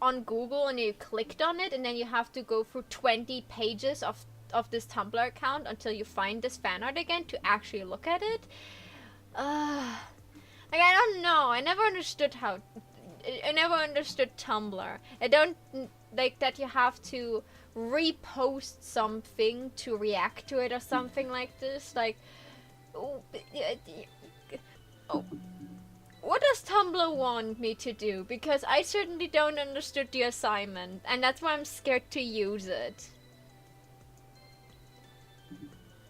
on Google and you clicked on it, and then you have to go through 20 pages of this Tumblr account until you find this fan art again to actually look at it. Like, I don't know. I never understood Tumblr. I don't like that you have to repost something to react to it or something like this. Like, what does Tumblr want me to do? Because I certainly don't understood the assignment, and that's why I'm scared to use it.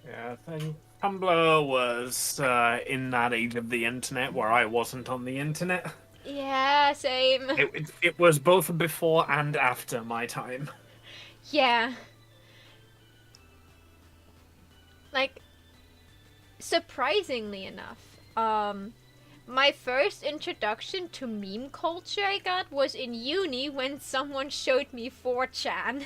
Yeah, I think Tumblr was in that age of the internet where I wasn't on the internet. Yeah, same. It was both before and after my time. Yeah. Like, surprisingly enough, my first introduction to meme culture I got was in uni when someone showed me 4chan.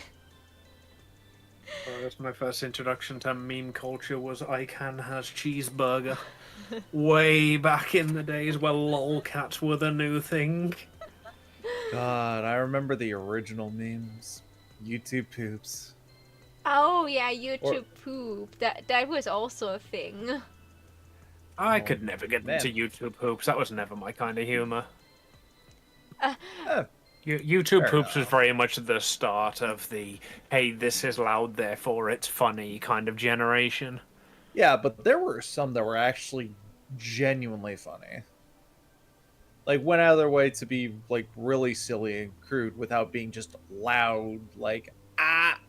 That's my first introduction to meme culture was ICANN has cheeseburger. Way back in the days where lolcats were the new thing. God, I remember the original memes. YouTube poops. Oh yeah, YouTube poop. That was also a thing. I could never get into YouTube poops. That was never my kind of humor. YouTube Fair poops was enough. very much the start of the, hey, this is loud, therefore it's funny kind of generation. Yeah, but there were some that were actually genuinely funny. Like, went out of their way to be, like, really silly and crude without being just loud, like, ah!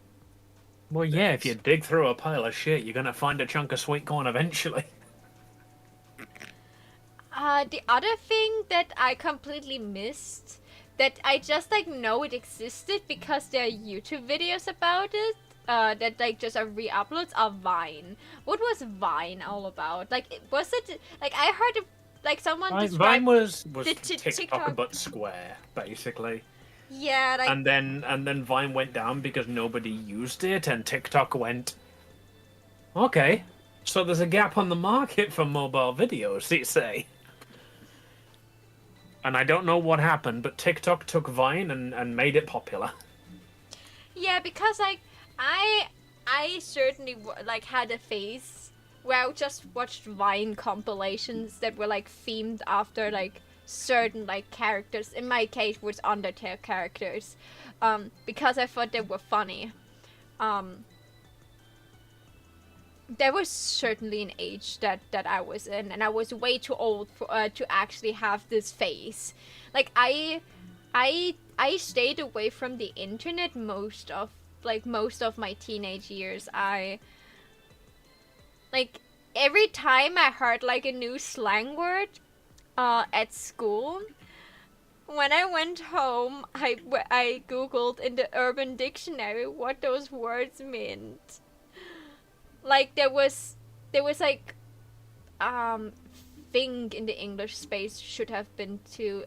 Well, yeah, if you dig through a pile of shit, you're gonna find a chunk of sweet corn eventually. The other thing that I completely missed, that I just like know it existed because there are YouTube videos about it, that like just are re-uploads, are Vine. What was Vine all about? Like, was it like I heard it, like someone Vine described was the TikTok but square, basically. Yeah, like And then Vine went down because nobody used it, and TikTok went, okay, so there's a gap on the market for mobile videos, you say. And I don't know what happened, but TikTok took Vine and made it popular. yeah, because like I certainly like had a phase where I just watched Vine compilations that were like themed after like certain like characters. In my case, it was Undertale characters, because I thought they were funny. There was certainly an age that I was in, and I was way too old for, to actually have this phase. Like I stayed away from the internet most of my teenage years. I like every time I heard like a new slang word at school, when I went home, I googled in the Urban Dictionary what those words meant. Like there was like thing in the English space should have been to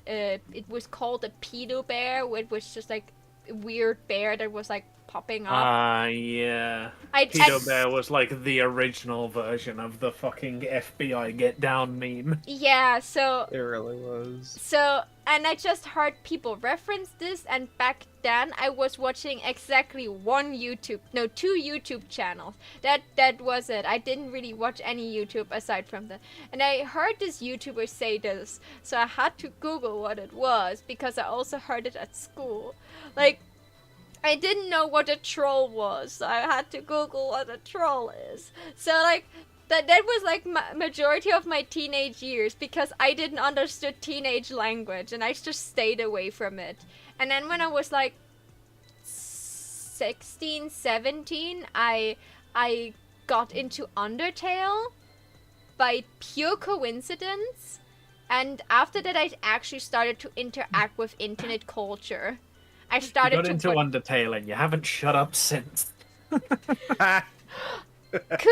it was called a pedo bear, which was just like a weird bear that was like popping up. Yeah. Pedo Bear was like the original version of the fucking FBI get down meme. Yeah, so It really was. So, and I just heard people reference this, and back then I was watching exactly two YouTube channels. That was it. I didn't really watch any YouTube aside from that. And I heard this YouTuber say this, so I had to Google what it was because I also heard it at school. Like, I didn't know what a troll was, so I had to Google what a troll is. So like that was like majority of my teenage years because I didn't understood teenage language and I just stayed away from it. And then when I was like 16, 17, I got into Undertale by pure coincidence. And after that I actually started to interact with internet culture. I started you got into Undertale and you haven't shut up since. Could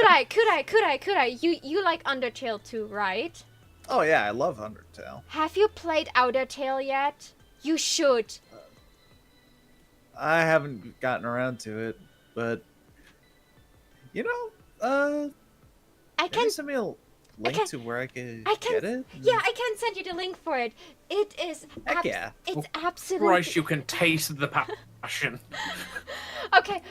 I? You like Undertale too, right? Oh yeah, I love Undertale. Have you played Undertale yet? You should. I haven't gotten around to it, but you know, I can you send me a link to where I can get it? Yeah, I can send you the link for it. It is. Heck yeah. It's absolutely. Christ, you can taste the passion. Okay.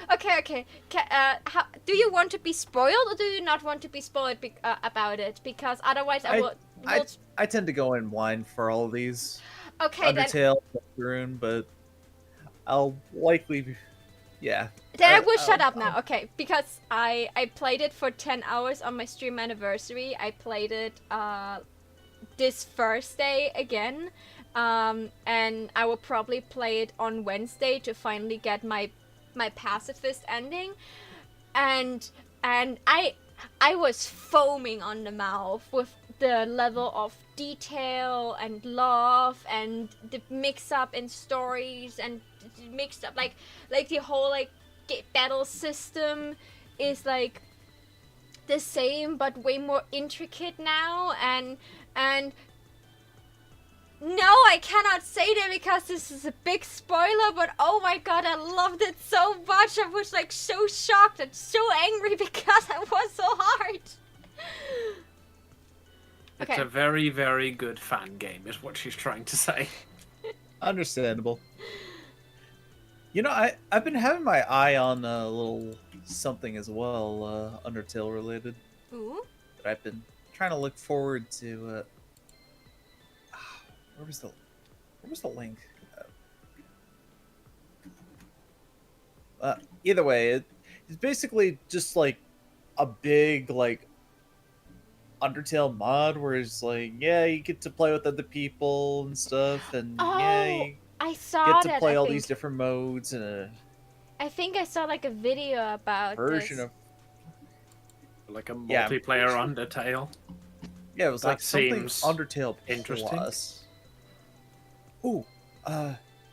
Do you want to be spoiled or do you not want to be spoiled about it? Because otherwise I will. I tend to go in blind for all of these. Okay, Undertale, Rune, but I'll likely be. Yeah. Then I will shut up now, okay? Because I played it for 10 hours on my stream anniversary. I played it this Thursday again. And I will probably play it on Wednesday to finally get my pacifist ending. And I was foaming on the mouth with the level of detail and love and the mix up in stories and mixed up like the whole like battle system is like the same but way more intricate now and no, I cannot say that because this is a big spoiler, but oh my god, I loved it so much. I was like so shocked and so angry because I was so hard. It's a very, very good fan game, is what she's trying to say. Understandable. You know, I've been having my eye on a little something as well, Undertale related. Ooh. That I've been trying to look forward to. Where was the link? Either way, it's basically just like a big like Undertale mod where it's like, yeah, you get to play with other people and stuff, and I saw get to play all these different modes and I think I saw like a video about version this. of like a multiplayer Undertale. Yeah, it was like something seems Undertale interesting. Plus. Ooh,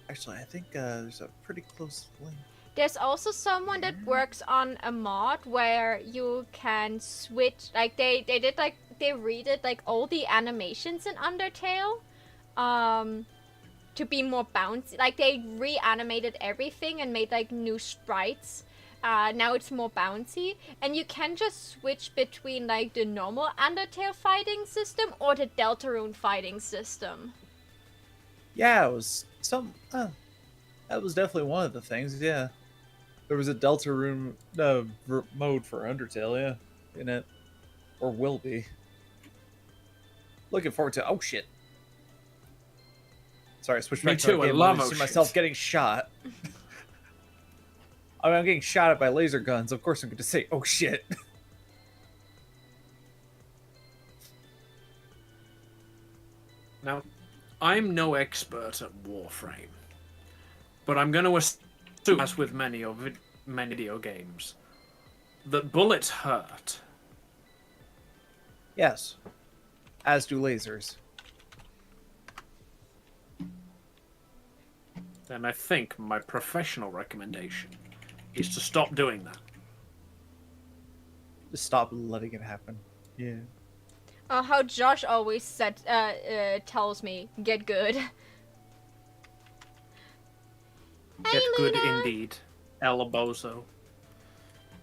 actually, I think there's a pretty close link. There's also someone that works on a mod where you can switch, like they did like they redid like all the animations in Undertale, to be more bouncy. Like they reanimated everything and made like new sprites. Now it's more bouncy, and you can just switch between like the normal Undertale fighting system or the Deltarune fighting system. Yeah, it was some. That was definitely one of the things. Yeah, there was a Deltarune mode for Undertale. Yeah, in it, or will be. Looking forward to. Oh shit! Sorry, I switched back to Me too. I game love mode to see myself getting shot. I mean, I'm getting shot at by laser guns. Of course, I'm going to say, "Oh shit." Now, I'm no expert at Warframe, but I'm going to assume, as with many video games, that bullets hurt. Yes, as do lasers. Then I think my professional recommendation is to stop doing that. Just stop letting it happen. Yeah. How Josh always tells me, get good. Get good indeed. El Bozo.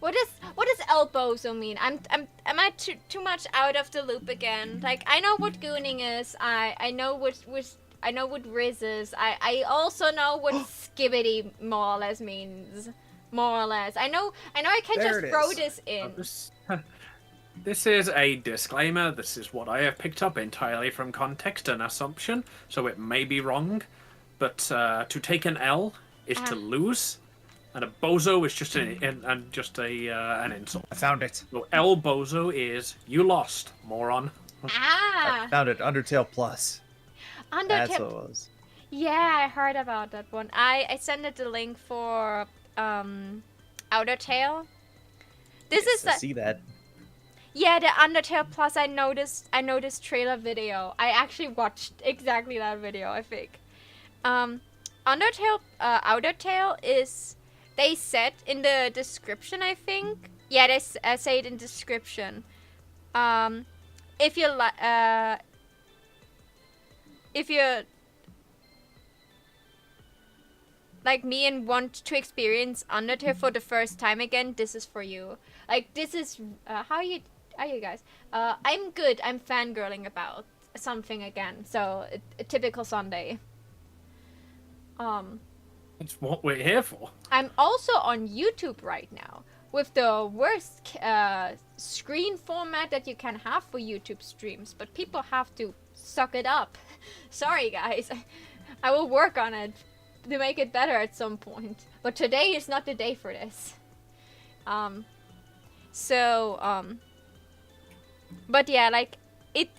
What does El Bozo mean? Am I too much out of the loop again? Like I know what gooning is. I know I know what Riz is. I also know what skibbity more or less means. More or less. I know I can There just it throw is. this in. This is a disclaimer. This is what I have picked up entirely from context and assumption, so it may be wrong. But to take an L is to lose, and a bozo is just an insult. I found it. So L bozo is you lost, moron. Ah! I found it. Undertale Plus. That's what it Undertale. was. Yeah, I heard about that one. I sent it the link for Outer Tale. This Yes, is I the see that. yeah, the Undertale Plus. I noticed trailer video. I actually watched exactly that video, I think. Undertale Outer Tale is, they said in the description, I think. Yeah, they say it in description. If you're like me and want to experience Undertale for the first time again, this is for you. Like, this is how are you guys? I'm good. I'm fangirling about something again. So a typical Sunday. It's what we're here for. I'm also on YouTube right now with the worst screen format that you can have for YouTube streams, but people have to suck it up. Sorry, guys. I will work on it to make it better at some point. But today is not the day for this. But yeah, like it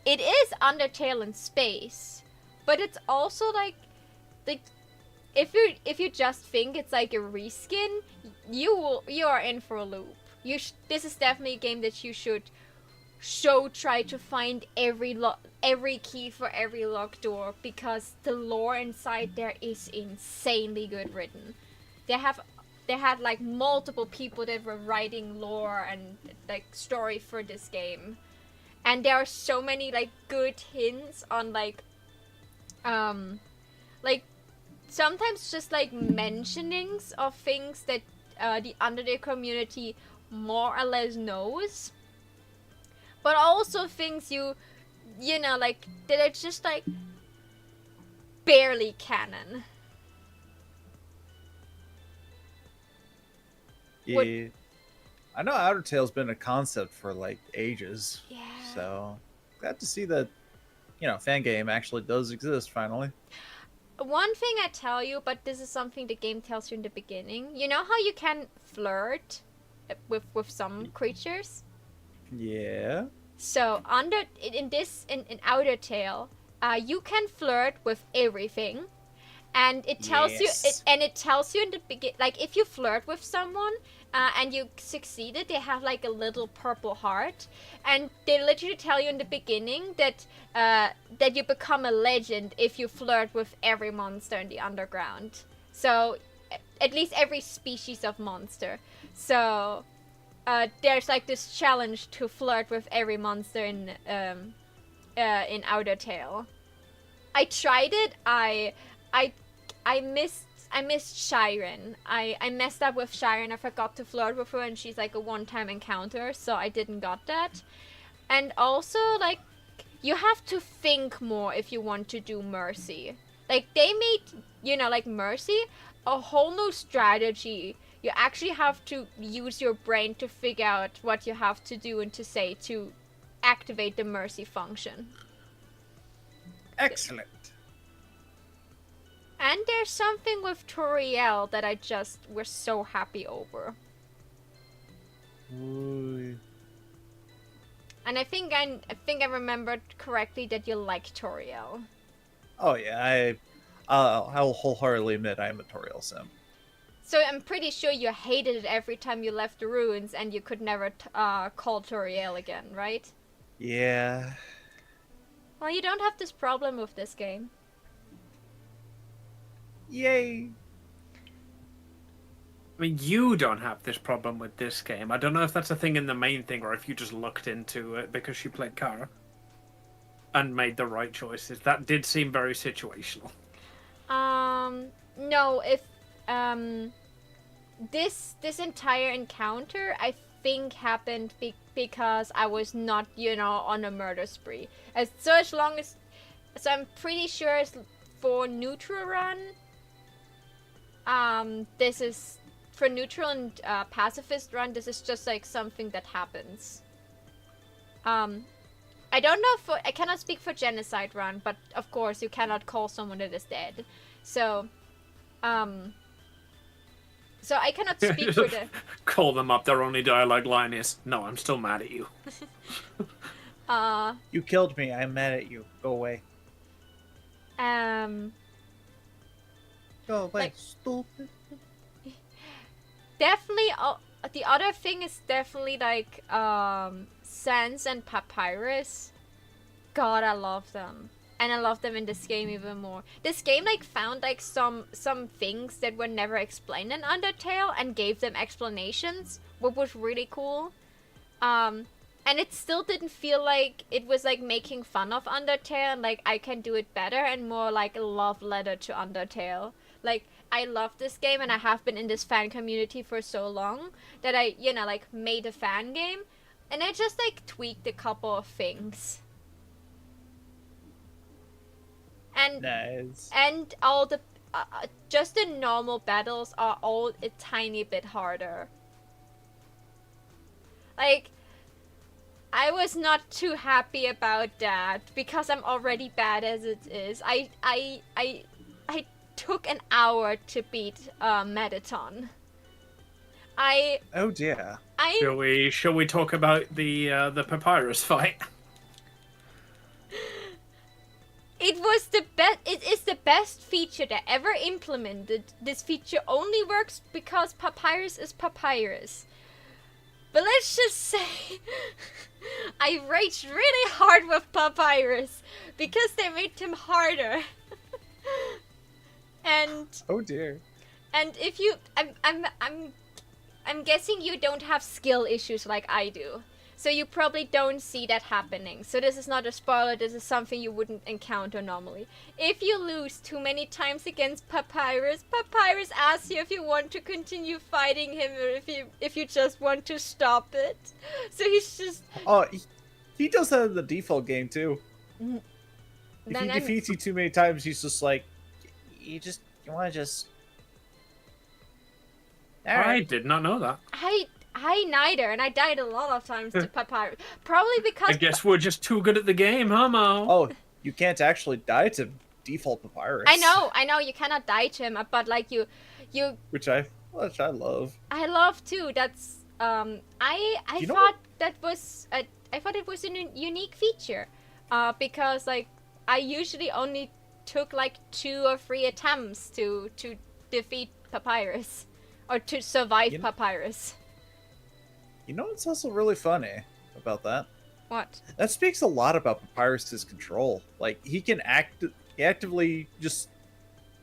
is Undertale in space, but it's also like if you just think it's like a reskin, you are in for a loop. This is definitely a game that you should try to find every key for every locked door, because the lore inside there is insanely good written. They had like multiple people that were writing lore and like story for this game, and there are so many like good hints on like sometimes just like mentionings of things that the Undertale community more or less knows, but also things you know, like that are just like barely canon. Yeah. What- I know Outer Tale's been a concept for like ages. Yeah. So glad to see that, fan game actually does exist finally. One thing I tell you, but this is something the game tells you in the beginning. You know how you can flirt with some creatures? Yeah. So in Outer Tale, you can flirt with everything, and it tells Yes. it tells you in the begin, like if you flirt with someone and you succeeded, they have like a little purple heart, and they literally tell you in the beginning that that you become a legend if you flirt with every monster in the underground. So at least every species of monster. So there's like this challenge to flirt with every monster in Outer Tale. I tried it. I missed Shiren. I messed up with Shiren. I forgot to flirt with her, and she's like a one-time encounter, so I didn't got that. And also, like, you have to think more if you want to do Mercy. Like, they made, like Mercy a whole new strategy. You actually have to use your brain to figure out what you have to do and to say to activate the Mercy function. Excellent. And there's something with Toriel that I just was so happy over. Ooh. And I think I remembered correctly that you like Toriel. Oh yeah, I'll wholeheartedly admit I am a Toriel sim. So I'm pretty sure you hated it every time you left the ruins and you could never call Toriel again, right? Yeah. Well, you don't have this problem with this game. Yay. I mean, you don't have this problem with this game. I don't know if that's a thing in the main thing or if you just looked into it because you played Kara and made the right choices. That did seem very situational. No, if this entire encounter I think happened because I was not, on a murder spree. As long as So I'm pretty sure it's for neutral run. This is for neutral and pacifist run. This is just like something that happens. I don't know for I cannot speak for genocide run, but of course you cannot call someone that is dead. So, so I cannot speak for the. Call them up. Their only dialogue line is, "No, I'm still mad at you." You killed me. I'm mad at you. Go away. Um. Go away, Like- stupid. Definitely, the other thing is definitely like Sans and Papyrus. God, I love them, and I love them in this game even more. This game like found like some things that were never explained in Undertale and gave them explanations, what was really cool. And it still didn't feel like it was like making fun of Undertale and like I can do it better, and more like a love letter to Undertale. Like, I love this game and I have been in this fan community for so long that I, like made a fan game and I just like tweaked a couple of things. And Nice. and all the just the normal battles are all a tiny bit harder. Like, I was not too happy about that because I'm already bad as it is. I took an hour to beat Mettaton. Oh dear. Shall we talk about the papyrus fight? It was the best. It is the best feature that ever implemented. This feature only works because Papyrus is Papyrus. But let's just say, I raged really hard with Papyrus because they made him harder. And Oh dear. if you, I'm guessing you don't have skill issues like I do. So you probably don't see that happening. So this is not a spoiler, this is something you wouldn't encounter normally. If you lose too many times against Papyrus, Papyrus asks you if you want to continue fighting him or if you just want to stop it. So he's just... Oh, he does that in the default game too. If Then he I'm- defeats you too many times, he's just like, you want to just. All I right. did not know that. I neither, and I died a lot of times to Papyrus. Probably because... I guess we're just too good at the game, huh, Mo? Oh, you can't actually die to default papyrus. I know, you cannot die to him, but like you Which I love. I love too. That's I You know thought that was I thought it was a unique feature, because like I usually only took like 2 or 3 attempts to defeat Papyrus or to survive Papyrus. You know what's also really funny about that? What? That speaks a lot about Papyrus's control. Like, he can actively just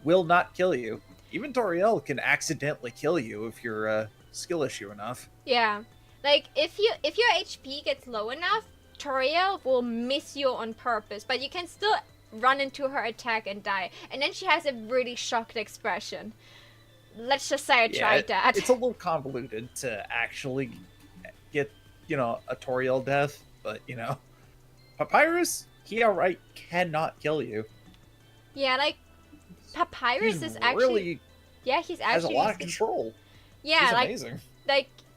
will not kill you. Even Toriel can accidentally kill you if you're a skill issue enough. Yeah, like if your HP gets low enough, Toriel will miss you on purpose, but you can still run into her attack and die. And then she has a really shocked expression. Let's just say I tried that. It's a little convoluted to actually get, a Toriel death, but, Papyrus, he outright cannot kill you. Yeah, like Papyrus He's is actually really he's has a actually lot of control. yeah, He's like amazing.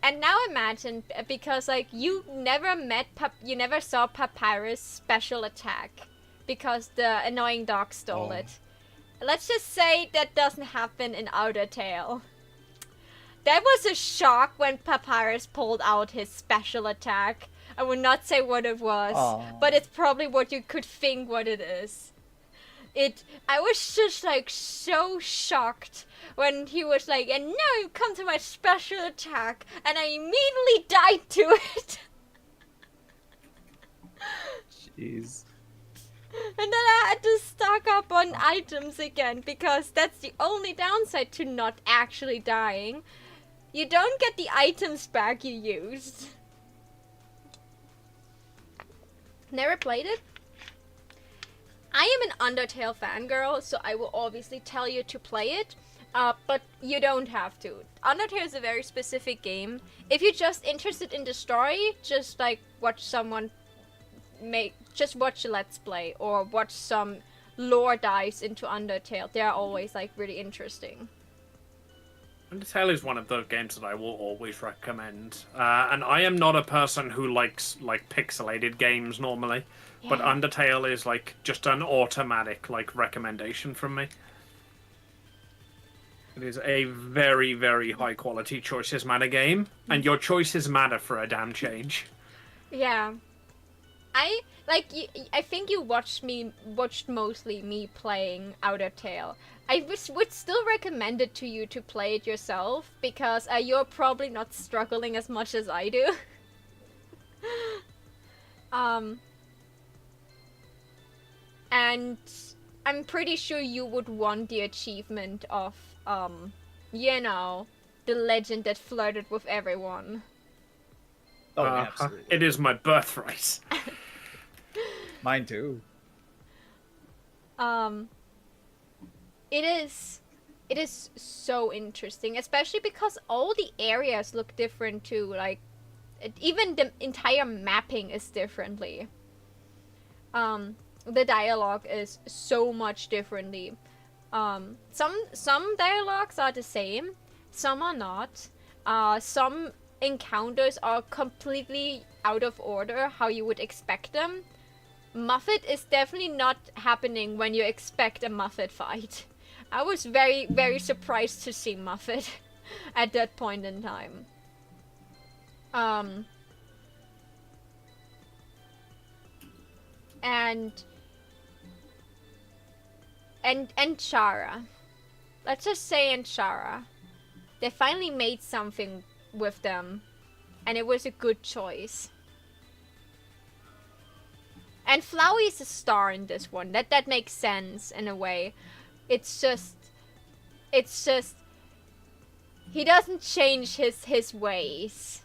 and now imagine, because like you never saw Papyrus' special attack because the annoying dog stole it. Let's just say that doesn't happen in Outer Tail. That was a shock when Papyrus pulled out his special attack. I will not say what it was, but it's probably what you could think what it is. I was just like so shocked when he was like, and now you come to my special attack, and I immediately died to it. Jeez. And then I had to stock up on items again, because that's the only downside to not actually dying. You don't get the items back you used. Never played it? I am an Undertale fangirl, so I will obviously tell you to play it, but you don't have to. Undertale is a very specific game. If you're just interested in the story, just like watch someone just watch a Let's Play or watch some lore dives into Undertale. They're always like really interesting. Undertale is one of those games that I will always recommend, and I am not a person who likes like pixelated games normally, but Yeah. Undertale is like just an automatic like recommendation from me. It is a very, very high quality choices matter game, and your choices matter for a damn change. Yeah. I think you watched mostly me playing Outer Tale. I would still recommend it to you to play it yourself, because you're probably not struggling as much as I do. And I'm pretty sure you would want the achievement of, you know, the legend that flirted with everyone. Oh, absolutely. It is my birthright. Mine too. It is so interesting, especially because all the areas look different too. Like, even the entire mapping is differently. The dialogue is so much differently. Some dialogues are the same, some are not. Some encounters are completely out of order, how you would expect them. Muffet is definitely not happening when you expect a Muffet fight. I was very, very surprised to see Muffet at that point in time. And Chara. Let's just say Chara. They finally made something with them, and it was a good choice. And Flowey is a star in this one. That makes sense in a way. It's just he doesn't change his ways.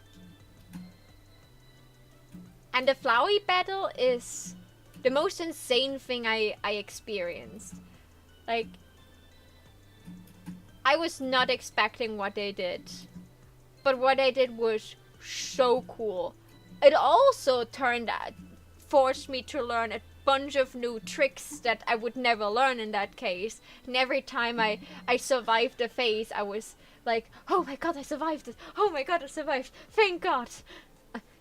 And the Flowey battle is the most insane thing I experienced. Like, I was not expecting what they did, but what they did was so cool. It also forced me to learn a bunch of new tricks that I would never learn in that case. And every time I survived the phase, I was like, oh my god, I survived it. Oh my god, I survived. Thank god.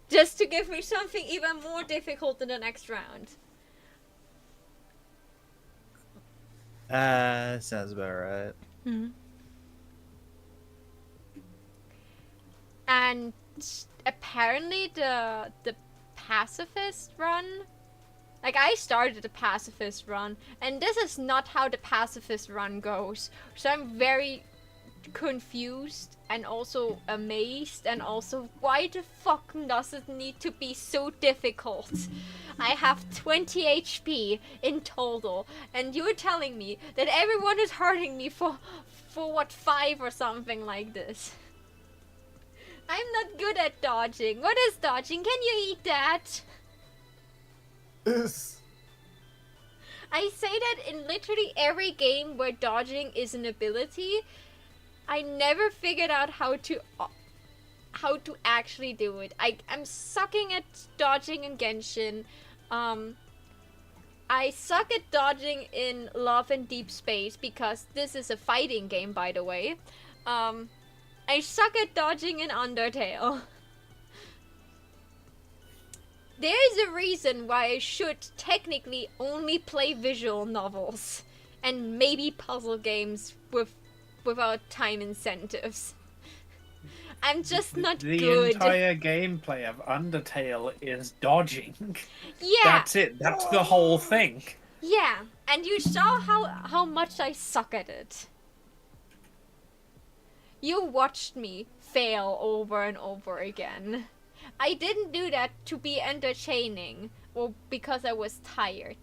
Just to give me something even more difficult in the next round. Sounds about right. Mm-hmm. And apparently the pacifist run, like, I started the pacifist run, and this is not how the pacifist run goes. So I'm very confused and also amazed, and also, why the fuck does it need to be so difficult? I have 20 HP in total, and you're telling me that everyone is hurting me for what, 5 or something like this. I'm not good at dodging. What is dodging? Can you eat that? I say that in literally every game where dodging is an ability. I never figured out how to actually do it. I'm sucking at dodging in Genshin. I suck at dodging in Love and Deep Space, because this is a fighting game, by the way. I suck at dodging in Undertale. There is a reason why I should technically only play visual novels and maybe puzzle games without time incentives. I'm just not the good. The entire gameplay of Undertale is dodging. Yeah. That's it. That's the whole thing. Yeah, and you saw how much I suck at it. You watched me fail over and over again. I didn't do that to be entertaining or because I was tired.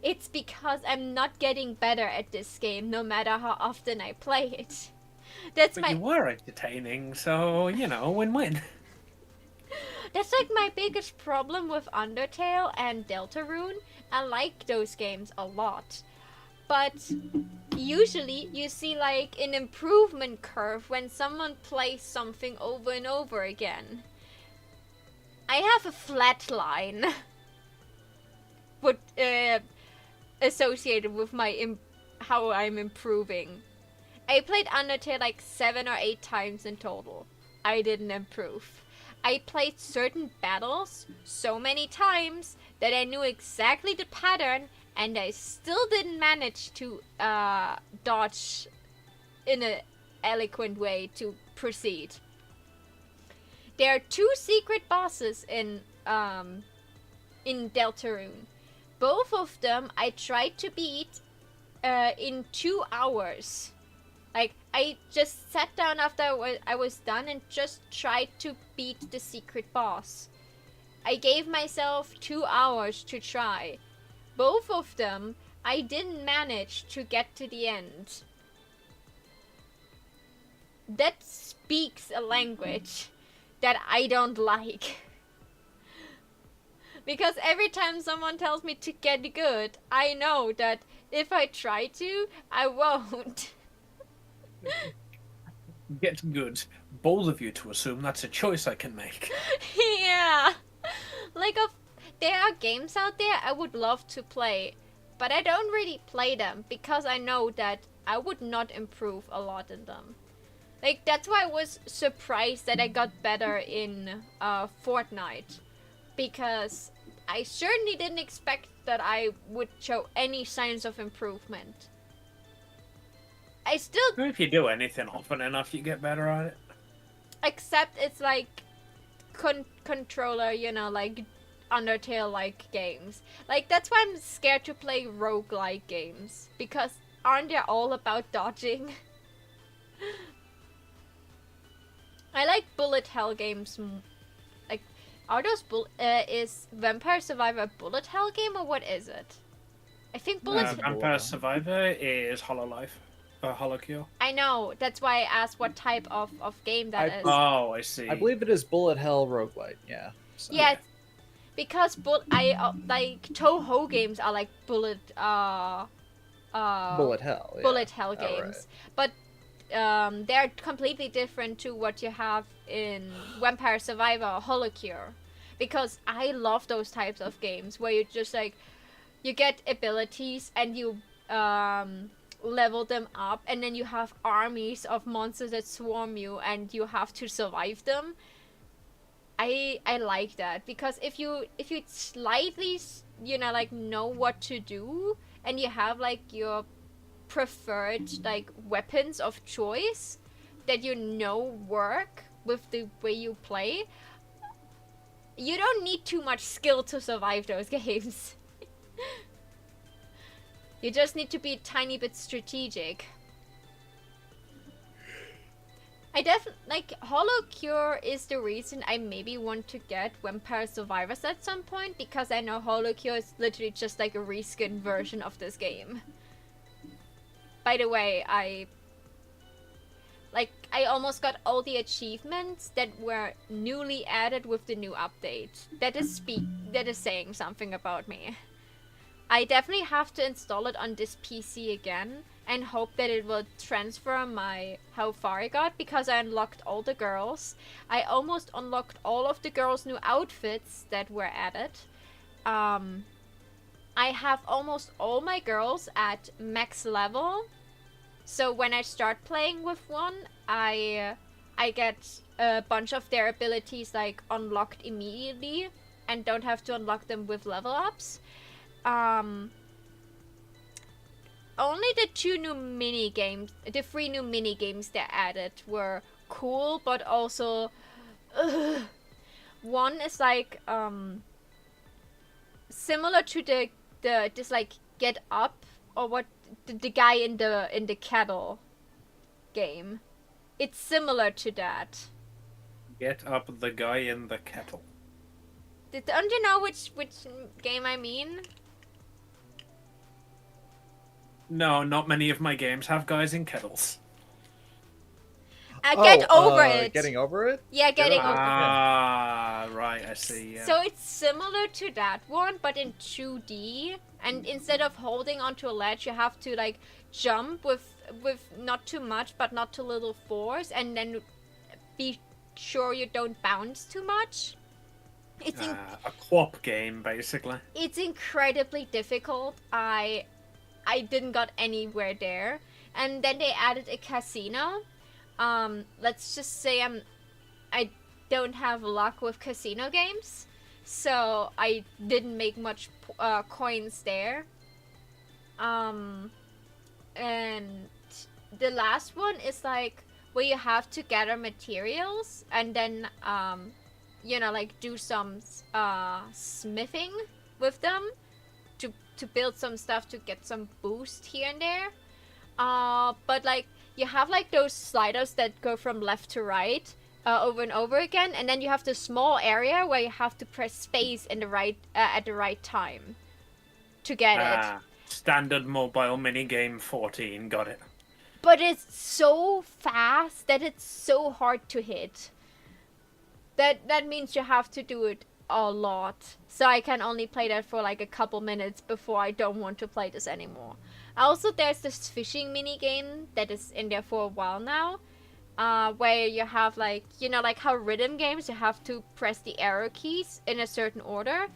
It's because I'm not getting better at this game, no matter how often I play it. But you were entertaining, so, you know, win-win. That's like my biggest problem with Undertale and Deltarune. I like those games a lot. But usually you see like an improvement curve when someone plays something over and over again. I have a flat line. would associate it with my how I'm improving. I played Undertale like 7 or 8 times in total. I didn't improve. I played certain battles so many times that I knew exactly the pattern, and I still didn't manage to dodge in an eloquent way to proceed. There are 2 secret bosses in Deltarune. Both of them I tried to beat in 2 hours. Like, I just sat down after I was done and just tried to beat the secret boss. I gave myself 2 hours to try. Both of them, I didn't manage to get to the end. That speaks a language that I don't like. Because every time someone tells me to get good, I know that if I try to, I won't. Get good. Bold of you to assume that's a choice I can make. Yeah. Like, there are games out there I would love to play, but I don't really play them because I know that I would not improve a lot in them. Like, that's why I was surprised that I got better in Fortnite, because I certainly didn't expect that I would show any signs of improvement. I still... If you do anything often enough, you get better at it. Except it's like controller, you know, like Undertale-like games. Like, that's why I'm scared to play roguelike games, because aren't they all about dodging? I like bullet hell games. Like, are those is Vampire Survivor a bullet hell game, or what is it? I think bullet. Vampire Survivor is Hololive. Holocure. I know. That's why I asked what type of game that is. Oh, I see. I believe it is bullet hell roguelite. Yeah. So. Yeah, because like Toho games are like bullet hell. Yeah. Bullet hell games, but they're completely different to what you have in Vampire Survivor or Holocure, because I love those types of games where you just like you get abilities and you level them up, and then you have armies of monsters that swarm you and you have to survive them. I like that, because if you slightly, you know, like know what to do, and you have like your preferred like weapons of choice that you know work with the way you play, you don't need too much skill to survive those games. You just need to be a tiny bit strategic. I definitely like Holocure is the reason I maybe want to get Vampire Survivors at some point, because I know Holocure is literally just like a reskin version of this game. By the way, I almost got all the achievements that were newly added with the new update. That is saying something about me. I definitely have to install it on this PC again and hope that it will transfer how far I got, because I unlocked all the girls. I almost unlocked all of the girls' new outfits that were added. I have almost all my girls at max level, so when I start playing with one, I get a bunch of their abilities like unlocked immediately and don't have to unlock them with level ups. Only the 3 new mini games they added were cool, but also one is like similar to this like Get Up, or what the guy in the kettle game. It's similar to that. Get Up, the guy in the kettle. Don't you know which game I mean? No, not many of my games have guys in kettles. Get over it. Getting over it? Yeah, getting over it. Ah, right, I see. Yeah. So it's similar to that one, but in 2D. And instead of holding onto a ledge, you have to like jump with not too much, but not too little force, and then be sure you don't bounce too much. It's a swap game, basically. It's incredibly difficult. I didn't got anywhere there. And then they added a casino. Let's just say I don't have luck with casino games, so I didn't make much coins there. And the last one is like where you have to gather materials and then like do some smithing with them to build some stuff to get some boost here and there. But like you have like those sliders that go from left to right over and over again, and then you have the small area where you have to press space in the right at the right time to get it. Standard mobile minigame 14, got it. But it's so fast that it's so hard to hit. That means you have to do it a lot. So I can only play that for like a couple minutes before I don't want to play this anymore. Also, there's this fishing mini game that is in there for a while now, where you have like like how rhythm games, you have to press the arrow keys in a certain order.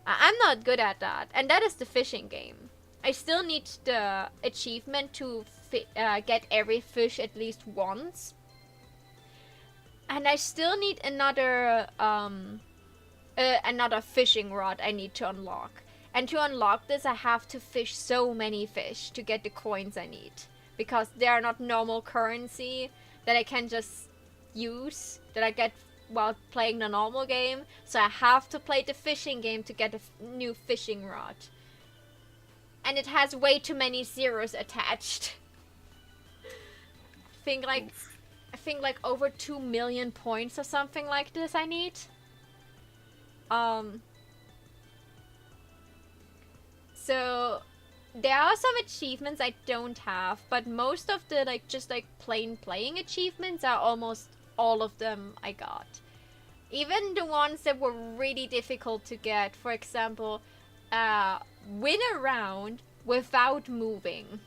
I'm not good at that, and that is the fishing game. I still need the achievement to get every fish at least once, and I still need another fishing rod I need to unlock. And to unlock this, I have to fish so many fish to get the coins I need. Because they are not normal currency that I can just use, that I get while playing the normal game. So I have to play the fishing game to get a new fishing rod. And it has way too many zeros attached. I think like over 2 million points or something like this I need. So there are some achievements I don't have, but most of the just plain playing achievements are almost all of them I got. Even the ones that were really difficult to get, for example, win a round without moving.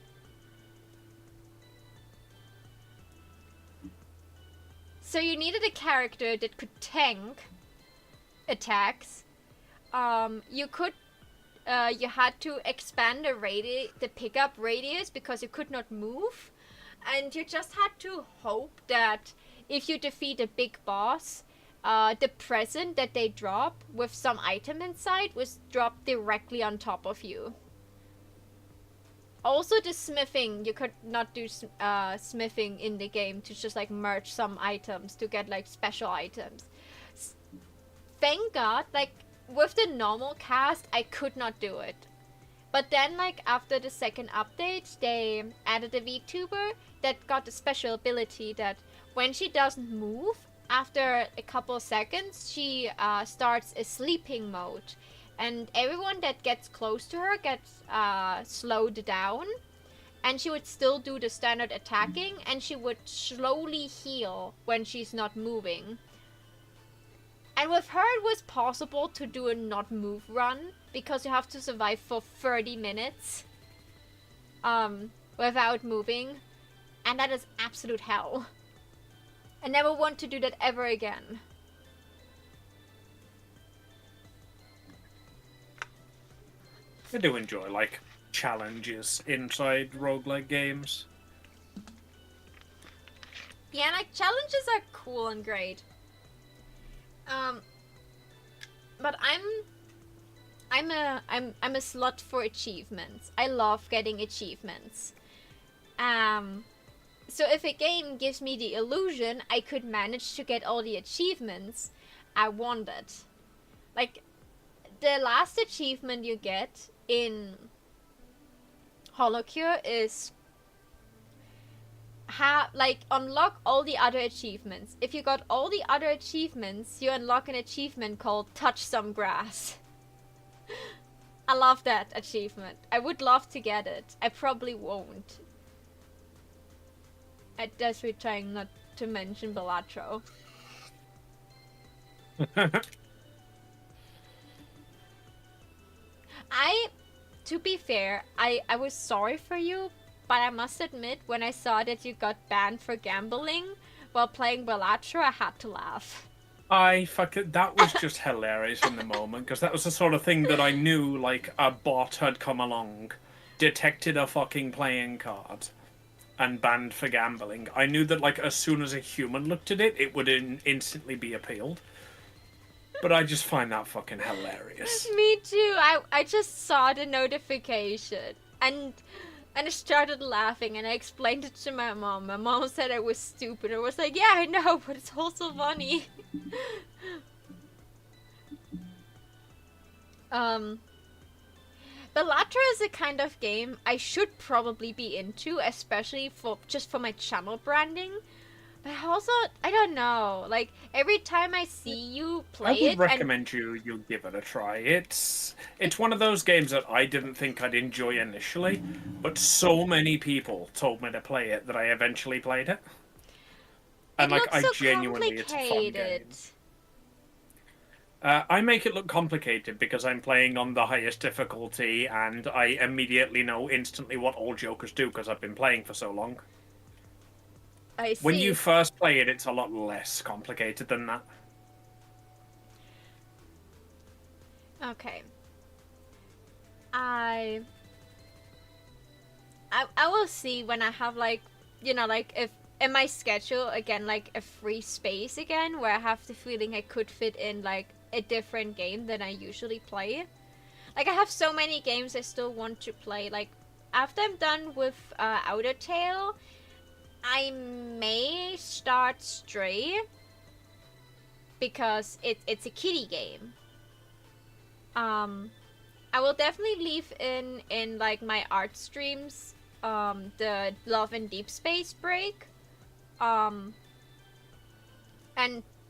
So you needed a character that could tank attacks. You had to expand the pickup radius because you could not move, and you just had to hope that if you defeat a big boss, the present that they drop with some item inside was dropped directly on top of you. Also, the smithing, you could not do smithing in the game to just merge some items to get special items. Thank God, with the normal cast, I could not do it. But then, after the second update, they added a VTuber that got a special ability that when she doesn't move, after a couple seconds, she starts a sleeping mode. And everyone that gets close to her gets slowed down. And she would still do the standard attacking, and she would slowly heal when she's not moving. And with her, it was possible to do a not move run, because you have to survive for 30 minutes without moving. And that is absolute hell. I never want to do that ever again. I do enjoy, challenges inside roguelike games. Yeah, challenges are cool and great. But I'm a slut for achievements. I love getting achievements. So if a game gives me the illusion I could manage to get all the achievements, I want it. The last achievement you get in Holocure is unlock all the other achievements. If you got all the other achievements, you unlock an achievement called Touch Some Grass. I love that achievement. I would love to get it. I probably won't. I'm desperately trying not to mention Balatro. To be fair, I was sorry for you, but I must admit, when I saw that you got banned for gambling while playing Balatro, I had to laugh. That was just hilarious in the moment, because that was the sort of thing that I knew, like, a bot had come along, detected a fucking playing card, and banned for gambling. I knew that, like, as soon as a human looked at it, it would instantly be appealed. But I just find that fucking hilarious. Me too. I just saw the notification and I started laughing and I explained it to my mom. My mom said I was stupid. I was like, yeah, I know, but it's also funny. Balatro is a kind of game I should probably be into, especially for my channel branding. But also, I don't know. Like every time I see you play I would it, recommend you give it a try. It's one of those games that I didn't think I'd enjoy initially, but so many people told me to play it that I eventually played it. And it like, looks I so genuinely, it's a fun game. complicated. I make it look complicated because I'm playing on the highest difficulty, and I immediately know instantly what all jokers do because I've been playing for so long. I see. When you first play it, it's a lot less complicated than that. Okay. I will see when I have like, like if in my schedule again, like a free space again where I have the feeling I could fit in like a different game than I usually play. Like I have so many games I still want to play. Like after I'm done with Outer Tale, I may start Stray because it's a kiddie game. I will definitely leave in like my art streams the Love and Deep Space break. And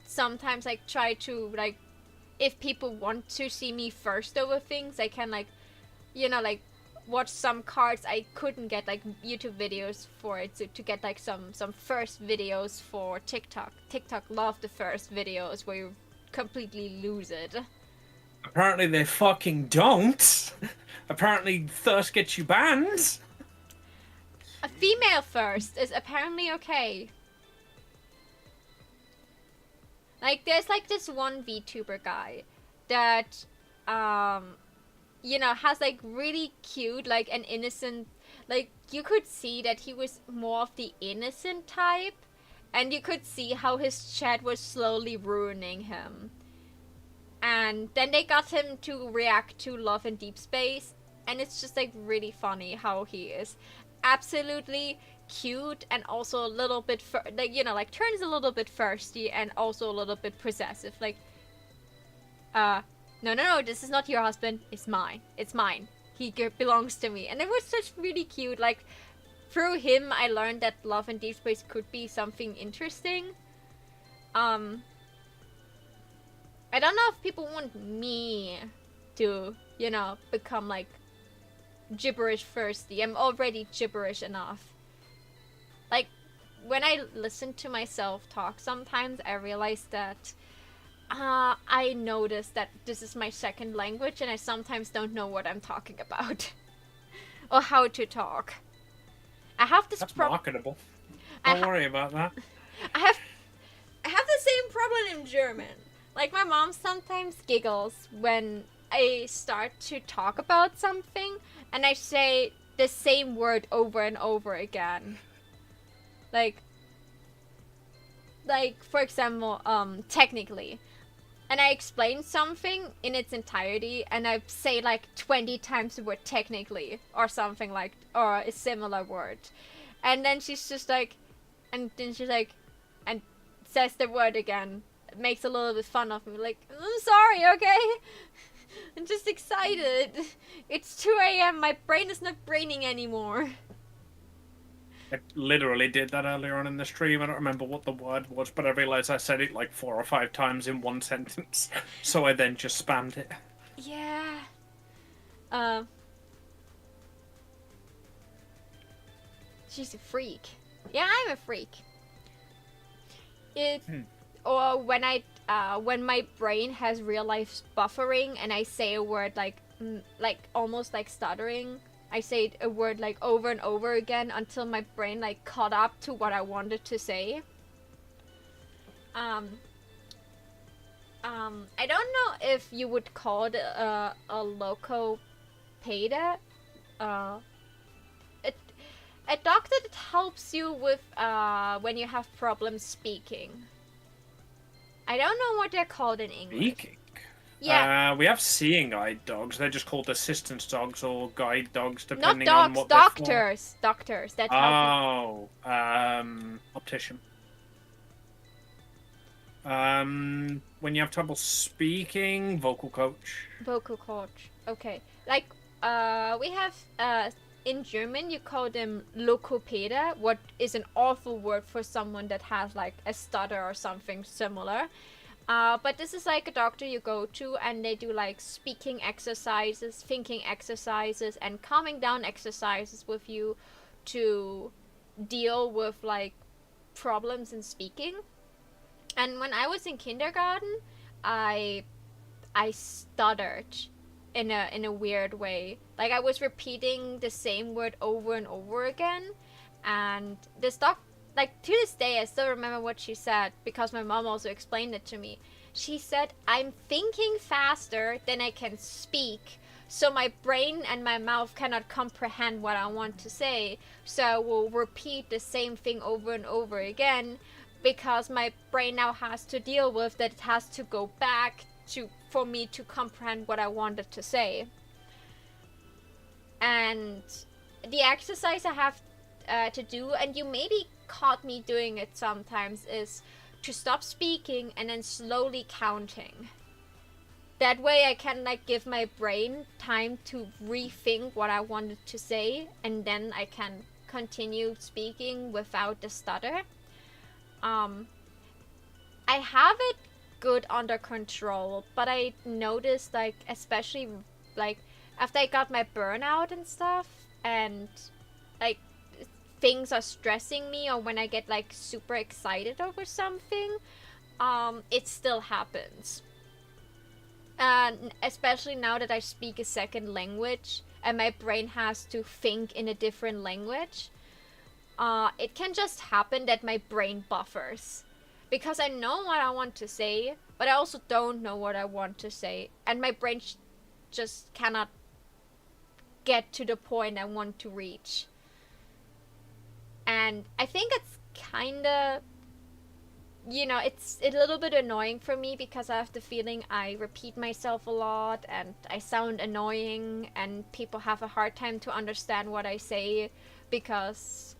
sometimes like try to like if people want to see me first over things, I can like like watch some cards I couldn't get like YouTube videos for it to get like some first videos for TikTok. TikTok love the first videos where you completely lose it. Apparently they fucking don't. Apparently thirst gets you banned. A female first is apparently okay. Like there's like this one VTuber guy that has like really cute, like an innocent, like you could see that he was more of the innocent type, and you could see how his chat was slowly ruining him. And then they got him to react to Love and Deep Space, and it's just like really funny how he is absolutely cute and also a little bit like turns a little bit thirsty and also a little bit possessive, like no, this is not your husband, it's mine, he belongs to me. And it was just really cute. Like through him I learned that Love and Deep Space could be something interesting. I don't know if people want me to become like gibberish thirsty. I'm already gibberish enough. Like when I listen to myself talk sometimes I realize that I notice that this is my second language and I sometimes don't know what I'm talking about or how to talk. I have this That's marketable. Don't worry about that. I have the same problem in German. Like my mom sometimes giggles when I start to talk about something and I say the same word over and over again. Like for example, technically. And I explain something in its entirety and I say like 20 times the word technically or something like, or a similar word. And then she's just like, and says the word again. It makes a little bit fun of me. Like, I'm sorry, okay? I'm just excited. It's 2 a.m. My brain is not braining anymore. I literally did that earlier on in the stream. I don't remember what the word was, but I realized I said it like 4 or 5 times in one sentence. So I then just spammed it. Yeah. She's a freak. Yeah, I'm a freak. Or when my brain has real life buffering and I say a word like almost like stuttering. I say a word like over and over again until my brain like caught up to what I wanted to say. I don't know if you would call it a locopeda. It, a doctor that helps you with when you have problems speaking. I don't know what they're called in English. Speaking? Yeah. We have seeing guide dogs. They're just called assistance dogs or guide dogs, Not depending dogs, on what doctors. Doctors that help you. Optician. When you have trouble speaking, vocal coach. Vocal coach. Okay. Like, we have, in German, you call them Lokopäde, what is an awful word for someone that has, like, a stutter or something similar. But this is like a doctor you go to, and they do, like, speaking exercises, thinking exercises, and calming down exercises with you to deal with, like, problems in speaking. And when I was in kindergarten, I stuttered in a weird way. Like, I was repeating the same word over and over again, and this like, to this day I still remember what she said, because my mom also explained it to me. She said, I'm thinking faster than I can speak, so my brain and my mouth cannot comprehend what I want to say, so I will repeat the same thing over and over again, because my brain now has to deal with that it has to go back for me to comprehend what I wanted to say. And the exercise I have to do, and you maybe caught me doing it sometimes, is to stop speaking and then slowly counting. That way I can, like, give my brain time to rethink what I wanted to say, and then I can continue speaking without the stutter. I have it good under control, but I noticed, like, especially, like, after I got my burnout and stuff, and, like, things are stressing me, or when I get, like, super excited over something, it still happens. And especially now that I speak a second language, and my brain has to think in a different language, it can just happen that my brain buffers. Because I know what I want to say, but I also don't know what I want to say. And my brain just cannot get to the point I want to reach. And I think it's kinda, it's a little bit annoying for me, because I have the feeling I repeat myself a lot, and I sound annoying, and people have a hard time to understand what I say, because,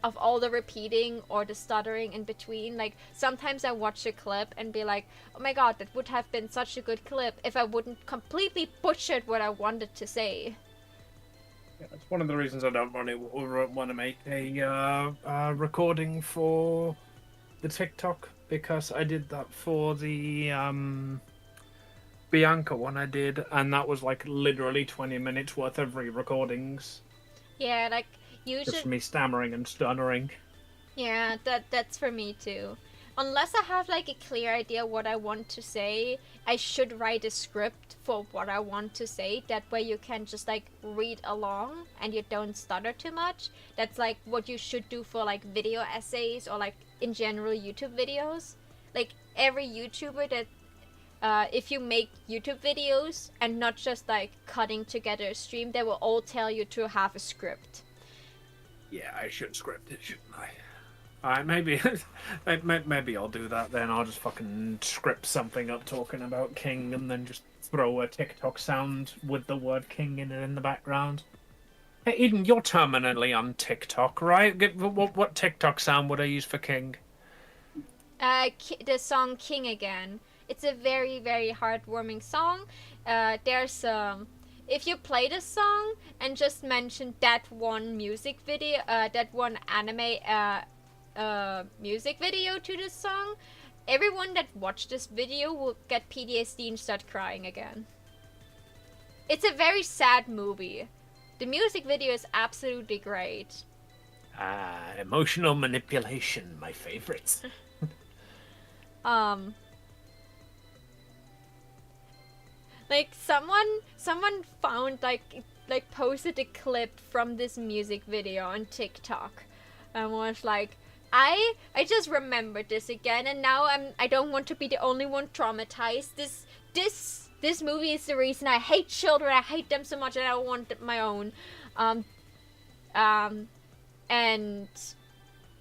of all the repeating or the stuttering in between. Like, sometimes I watch a clip and be like, oh my god, that would have been such a good clip if I wouldn't completely butcher what I wanted to say. Yeah, that's one of the reasons I don't want to make a recording for the TikTok, because I did that for the Bianca one I did, and that was like literally 20 minutes worth of re-recordings. Yeah, like, Just for me stammering and stuttering. Yeah, that's for me too. Unless I have, like, a clear idea what I want to say, I should write a script for what I want to say. That way you can just, like, read along and you don't stutter too much. That's, like, what you should do for, like, video essays, or, like, in general YouTube videos. Like, every YouTuber that, if you make YouTube videos and not just, like, cutting together a stream, they will all tell you to have a script. Yeah, I should script it, shouldn't I? Alright, maybe I'll do that then. I'll just fucking script something up talking about King, and then just throw a TikTok sound with the word King in it in the background. Hey, Eden, you're terminally on TikTok, right? What TikTok sound would I use for King? The song King Again. It's a very, very heartwarming song. There's if you play this song and just mention that one music video, that one anime music video to this song, everyone that watched this video will get PTSD and start crying again. It's a very sad movie. The music video is absolutely great. Emotional manipulation, my favorites. Like, someone found, posted a clip from this music video on TikTok, and was like, I just remembered this again, and now I don't want to be the only one traumatized. This movie is the reason I hate children. I hate them so much, and I want my own. Um, and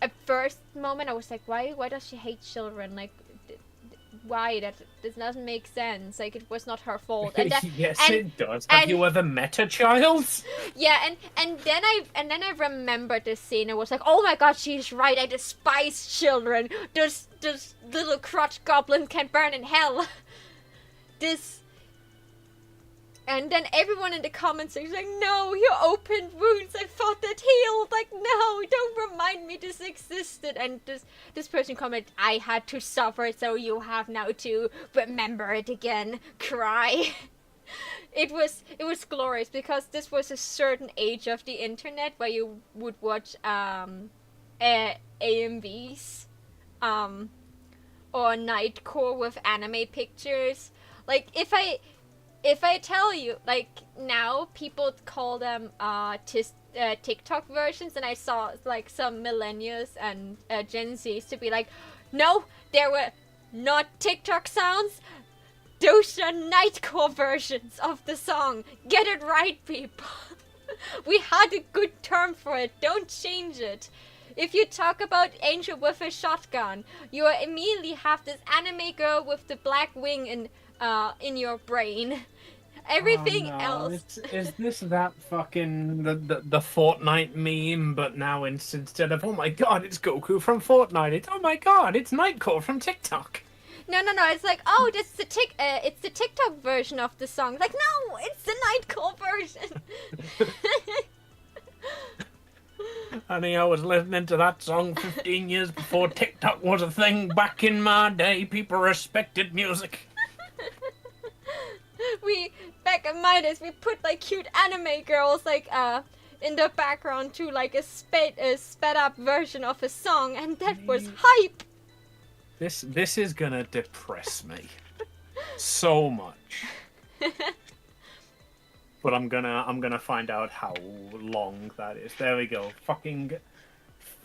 at first moment I was like, why does she hate children? Like, why? This doesn't make sense. Like, it was not her fault. And yes, it does. Have you ever met a child? Yeah, and then I remembered this scene. I was like, oh my god, she's right. I despise children. This little crotch goblin can burn in hell. And then everyone in the comments is like, no, you opened wounds I thought that healed. Like, no, don't remind me this existed. And this person commented, I had to suffer, so you have now to remember it again. Cry. It was glorious, because this was a certain age of the internet where you would watch AMVs or Nightcore with anime pictures. Like, if I tell you, like, now people call them TikTok versions, and I saw like some millennials and Gen Zs to be like, no, there were not TikTok sounds. Those are Nightcore versions of the song. Get it right, people. We had a good term for it. Don't change it. If you talk about Angel with a shotgun, you immediately have this anime girl with the black wing in your brain. Everything else. Is this that fucking the Fortnite meme? But now instead of, oh my god, it's Goku from Fortnite, it's, oh my god, it's Nightcore from TikTok. No. It's like, oh, it's the TikTok version of the song. Like, no, it's the Nightcore version. Honey, I was listening to that song 15 years before TikTok was a thing. Back in my day, people respected music. Back in my days, we put like cute anime girls like in the background to like a sped up version of a song, and that was hype. This is gonna depress me so much. But I'm gonna find out how long that is. There we go. Fucking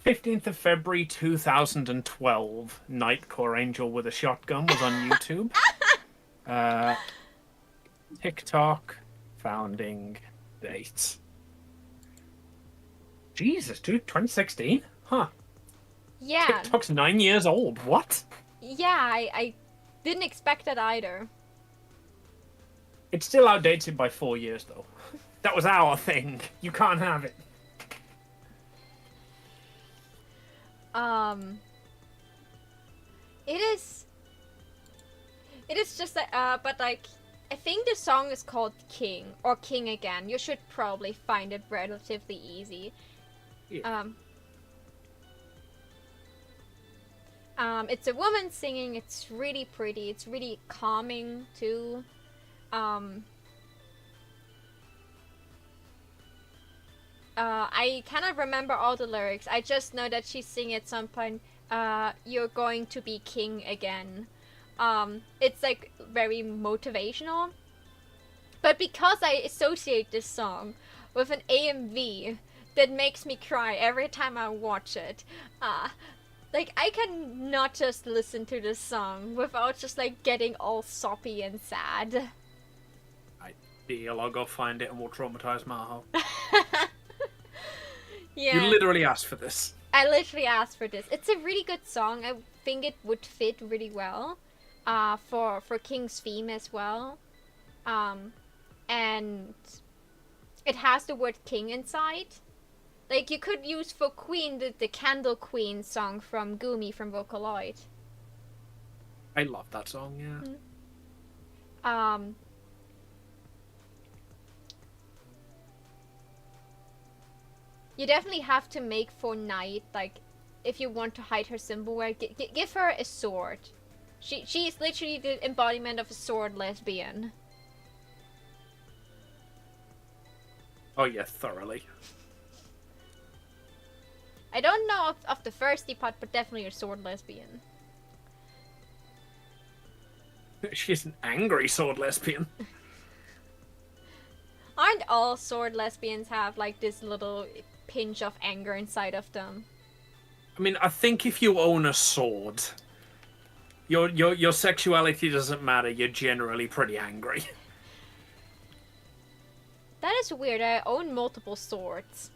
15th of February 2012. Nightcore Angel with a Shotgun was on YouTube. TikTok founding date. Jesus, dude, 2016? Huh. Yeah. TikTok's 9 years old. What? Yeah, I didn't expect that either. It's still outdated by 4 years, though. That was our thing. You can't have it. It is just that, but like, I think the song is called King, or King Again. You should probably find it relatively easy. Yeah. It's a woman singing. It's really pretty. It's really calming too. I cannot remember all the lyrics. I just know that she's singing at some point, you're going to be king again. It's like very motivational. But because I associate this song with an AMV that makes me cry every time I watch it, like, I can not just listen to this song without just like getting all soppy and sad. I'll go find it and we'll traumatize Maho. Yeah. You literally asked for this. I literally asked for this. It's a really good song. I think it would fit really well for King's theme as well. And it has the word king inside. Like, you could use for Queen the Candle Queen song from Gumi from Vocaloid. I love that song, yeah. Mm-hmm. You definitely have to make for Night, like, if you want to hide her symbolware, give her a sword. She is literally the embodiment of a sword lesbian. Oh yeah, thoroughly. I don't know of the thirsty part, but definitely a sword lesbian. She's an angry sword lesbian. Aren't all sword lesbians have like this little pinch of anger inside of them? I mean, I think if you own a sword, your sexuality doesn't matter. You're generally pretty angry. That is weird. I own multiple swords.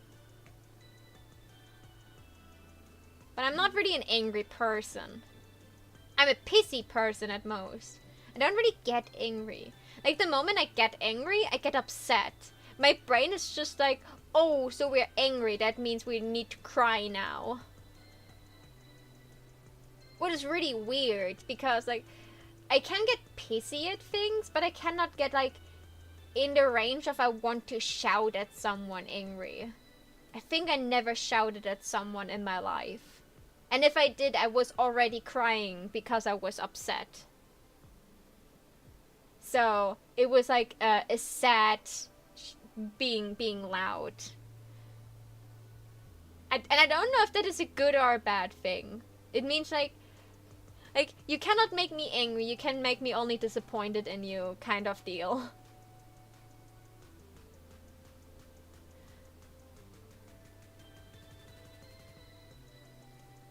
But I'm not really an angry person. I'm a pissy person at most. I don't really get angry. Like, the moment I get angry, I get upset. My brain is just like, oh, so we're angry. That means we need to cry now. What is really weird, because, like, I can get pissy at things, but I cannot get, like, in the range of I want to shout at someone angry. I think I never shouted at someone in my life. And if I did, I was already crying because I was upset. So it was like a sad being loud. And I don't know if that is a good or a bad thing. It means like you cannot make me angry, you can make me only disappointed in you kind of deal.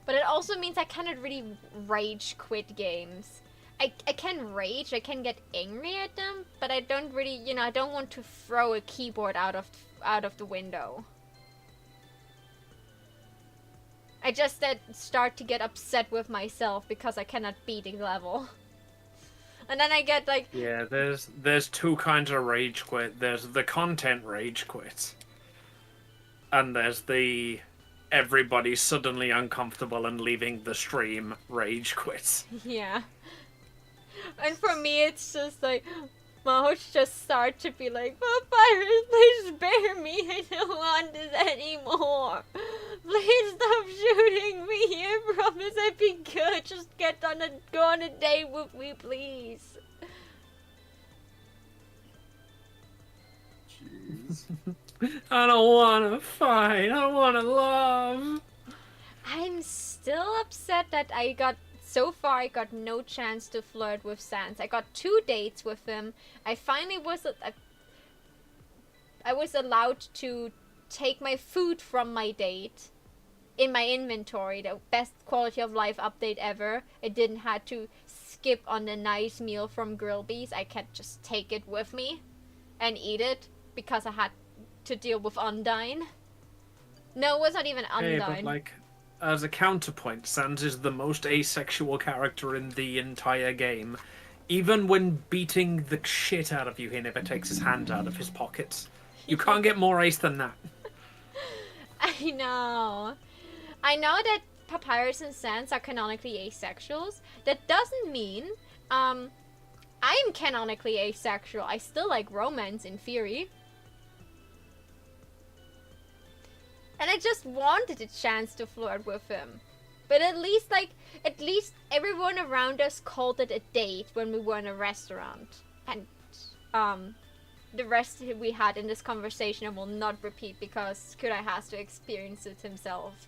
But it also means I cannot really rage quit games. I can rage, I can get angry at them, but I don't really, you know, I don't want to throw a keyboard out of the window. I just start to get upset with myself because I cannot beat a level. And then I get like... Yeah, there's two kinds of rage quit. There's the content rage quit. And there's the everybody suddenly uncomfortable and leaving the stream rage quit. Yeah. And for me, it's just like, my heart just start to be like, Papyrus, please spare me. I don't want this anymore. Please stop shooting me. I promise I'd be good. Just go on a date with me, please. Jeez. I don't want to fight. I want to love. I'm still upset that so far I got no chance to flirt with Sans. I got 2 dates with him. I finally I was allowed to take my food from my date in my inventory. The best quality of life update ever. I didn't have to skip on the nice meal from Grillby's. I can just take it with me and eat it because I had to deal with Undyne. No, it was not even Undyne. Hey, but like, as a counterpoint, Sans is the most asexual character in the entire game. Even when beating the shit out of you, he never takes his hand out of his pockets. You can't get more ace than that. I know. I know that Papyrus and Sans are canonically asexuals. That doesn't mean I am canonically asexual. I still like romance in theory. And I just wanted a chance to flirt with him. But at least everyone around us called it a date when we were in a restaurant. And the rest we had in this conversation I will not repeat because Kurai has to experience it himself.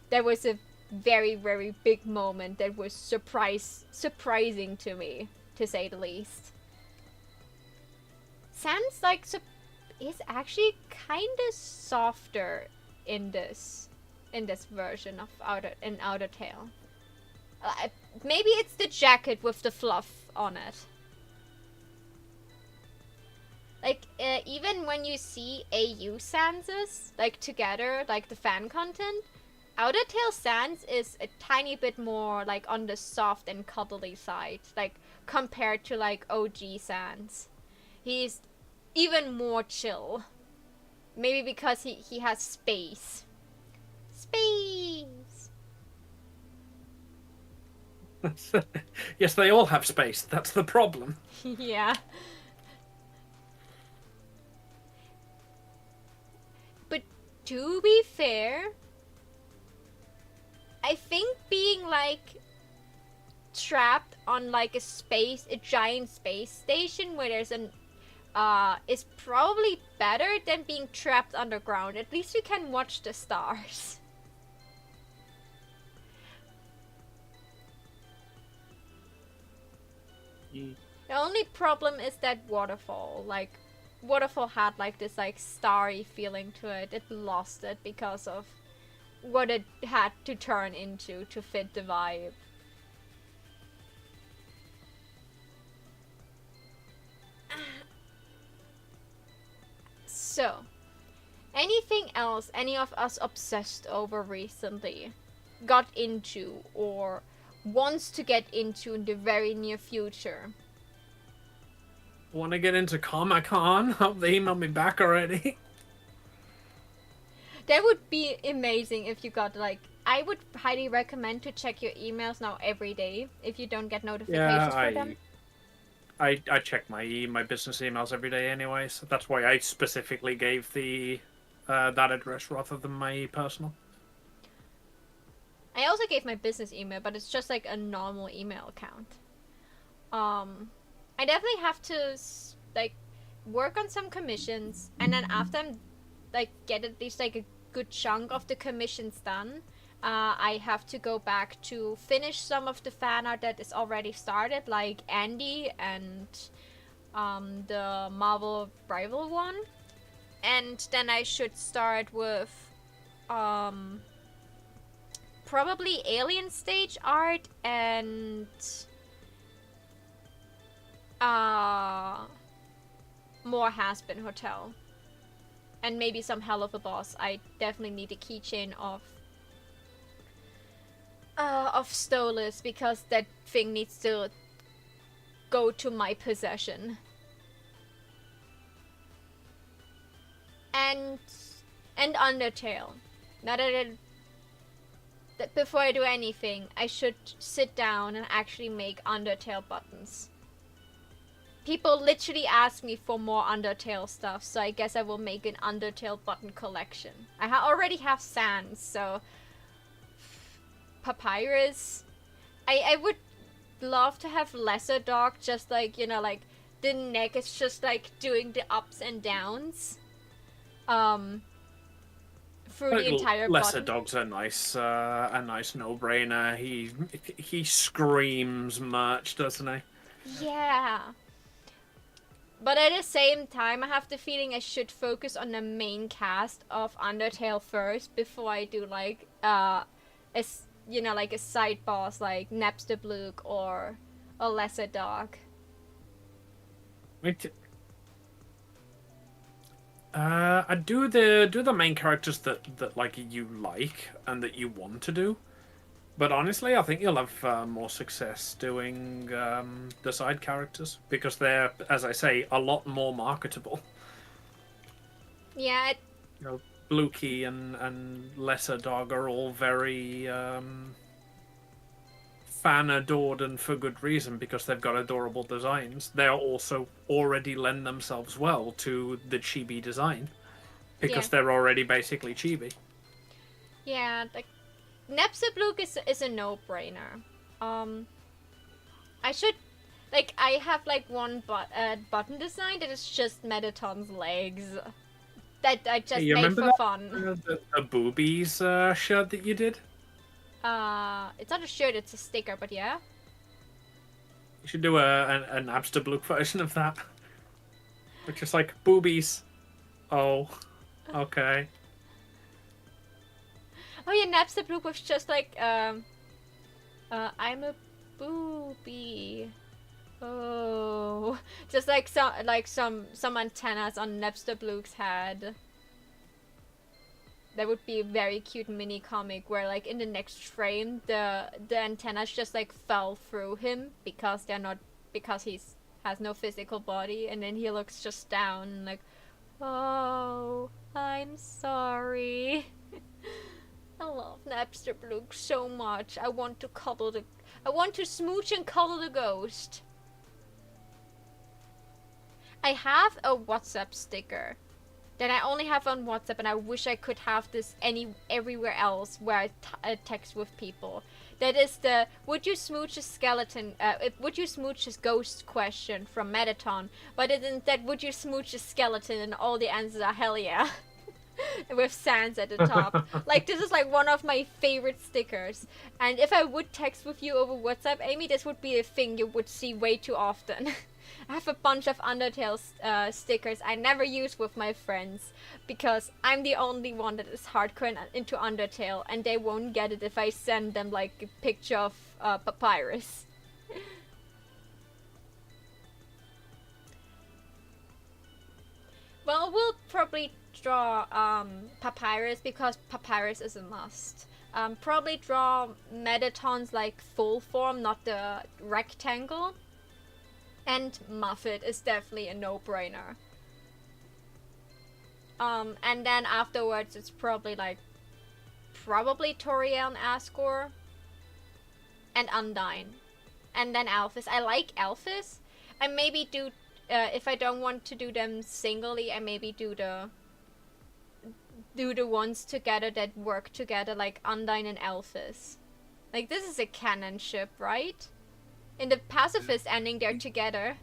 There was a very, very big moment that was surprising to me, to say the least. Sans is actually kind of softer in this version of Outer Tail. Maybe it's the jacket with the fluff on it. Like, even when you see AU Sanses, like, together, like, the fan content, Outer Tail Sans is a tiny bit more, like, on the soft and cuddly side, like, compared to, like, OG Sans. He's even more chill. Maybe because he has space. Space! Yes, they all have space. That's the problem. Yeah. But to be fair, I think being like trapped on like a giant space station where there's an is probably better than being trapped underground. At least you can watch the stars. The only problem is that waterfall. Like, waterfall had like this like starry feeling to it. It lost it because of what it had to turn into to fit the vibe. So, anything else any of us obsessed over recently, got into, or wants to get into in the very near future? Want to get into Comic-Con? Hope they emailed me back already. That would be amazing if you got, like, I would highly recommend to check your emails now every day if you don't get notifications for them. I check my business emails every day anyway, so that's why I specifically gave the that address rather than my personal. I also gave my business email, but it's just like a normal email account. I definitely have to like work on some commissions, and then after I'm like get at least like a good chunk of the commissions done, I have to go back to finish some of the fan art that is already started, like Andy and the Marvel Rival one, and then I should start with probably Alien stage art and more Has-Been Hotel. And maybe some Hell of a Boss. I definitely need a keychain of Stolas, because that thing needs to go to my possession. And Undertale. Now that before I do anything, I should sit down and actually make Undertale buttons. People literally ask me for more Undertale stuff, so I guess I will make an Undertale button collection. I already have Sans, so Papyrus. I would love to have Lesser Dog, just like, you know, like the neck is just like doing the ups and downs. Through the entire Lesser button. Dog's a nice no-brainer. He screams merch, doesn't he? Yeah. But at the same time, I have the feeling I should focus on the main cast of Undertale first before I do like like a side boss like Napstablook or a Lesser Dog. I do the main characters that like you like and that you want to do. But honestly, I think you'll have more success doing the side characters because they're, as I say, a lot more marketable. Yeah. You know, Blukey and Lesser Dog are all very fan adored, and for good reason, because they've got adorable designs. They also already lend themselves well to the chibi design because they're already basically chibi. Yeah, like Napstablook is a no-brainer. I should, like, I have like one button design that is just Mettaton's legs that I just made for fun. The boobies shirt that you did? It's not a shirt, it's a sticker, but yeah. You should do an Napstablook version of that. Which is like, boobies. Oh, okay. Oh yeah, Napstablook was just like, I'm a booby. Oh, just like some antennas on Napstablook's head. That would be a very cute mini comic where, like, in the next frame, the antennas just like fell through him because he has no physical body, and then he looks just down and like, oh, I'm sorry. I love Napstablook so much. I want to smooch and cuddle the ghost. I have a WhatsApp sticker that I only have on WhatsApp, and I wish I could have this everywhere else where I text with people. That is the would you smooch a skeleton? Would you smooch a ghost question from Mettaton? But it isn't that would you smooch a skeleton, and all the answers are hell yeah. With Sans at the top. Like, this is like one of my favorite stickers. And if I would text with you over WhatsApp, Amy, this would be a thing you would see way too often. I have a bunch of Undertale stickers I never use with my friends because I'm the only one that is hardcore into Undertale, and they won't get it if I send them like a picture of Papyrus. Well, we'll probably draw Papyrus because Papyrus is a must. Probably draw Mettaton's like full form, not the rectangle. And Muffet is definitely a no-brainer. And then afterwards it's probably Toriel and Asgore. And Undyne. And then Alphys. I like Alphys. I maybe do, if I don't want to do them singly, I maybe do the ones together that work together, like Undyne and Alphys. Like, this is a canon ship, right? In the pacifist ending, they're together.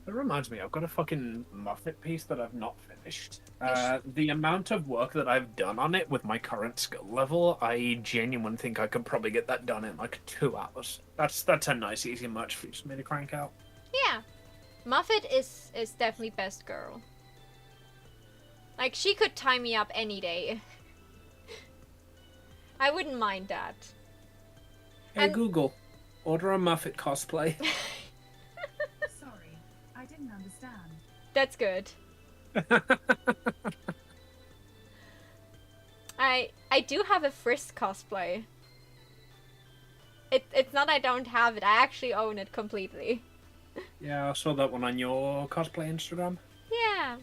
It reminds me, I've got a fucking Muffet piece that I've not finished. The amount of work that I've done on it with my current skill level, I genuinely think I could probably get that done in like 2 hours. That's a nice easy much for me to crank out. Yeah. Muffet is definitely best girl. Like, she could tie me up any day. I wouldn't mind that. Hey, Google, order a Muffet cosplay. Sorry, I didn't understand. That's good. I do have a Frisk cosplay. It's not I don't have it, I actually own it completely. Yeah, I saw that one on your cosplay Instagram. Yeah.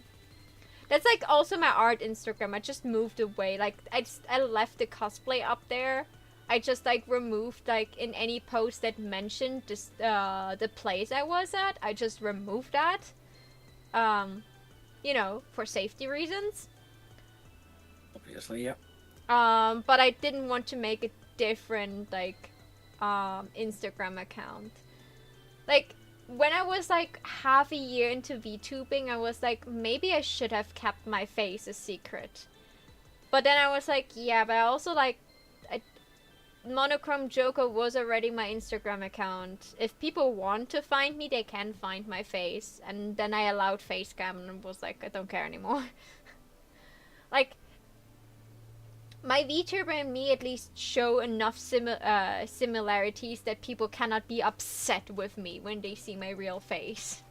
That's like also my art Instagram. I just moved away. Like I left the cosplay up there. I just like removed like in any post that mentioned just the place I was at. I just removed that. You know, for safety reasons. Obviously, yeah. But I didn't want to make a different like Instagram account. Like when I was like half a year into VTubing, I was like, maybe I should have kept my face a secret. But then I was like, yeah, but I also like, Monochrome Joker was already my Instagram account. If people want to find me, they can find my face. And then I allowed facecam and was like, I don't care anymore. Like, my VTuber and me at least show enough similarities that people cannot be upset with me when they see my real face.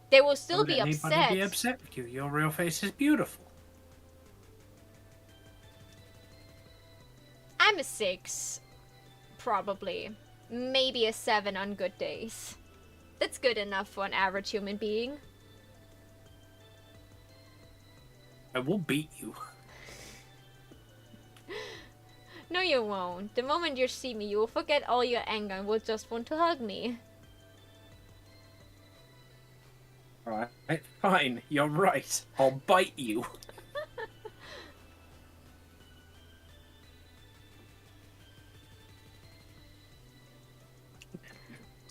They will still be upset. Anybody be upset with you? Your real face is beautiful. I'm a 6. Probably. Maybe a 7 on good days. That's good enough for an average human being. I will beat you. No, you won't. The moment you see me, you will forget all your anger and will just want to hug me. Alright, fine. You're right. I'll bite you.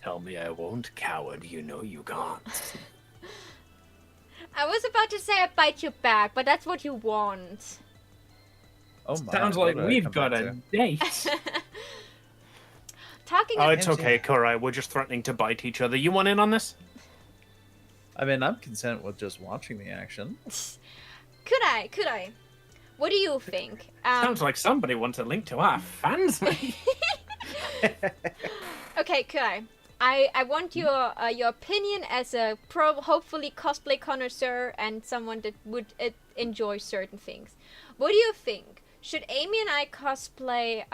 Tell me I won't, coward. You know you can't. I was about to say I bite you back, but that's what you want. Oh my! Sounds what like did I we've come got back a to? date. Talking Oh, of... it's okay, Kurai. We're just threatening to bite each other. You want in on this? I mean, I'm content with just watching the action. Could I? What do you think? Sounds like somebody wants a link to our fans, mate. Okay, could I want your opinion as a hopefully cosplay connoisseur and someone that would enjoy certain things. What do you think? Should Amy and I cosplay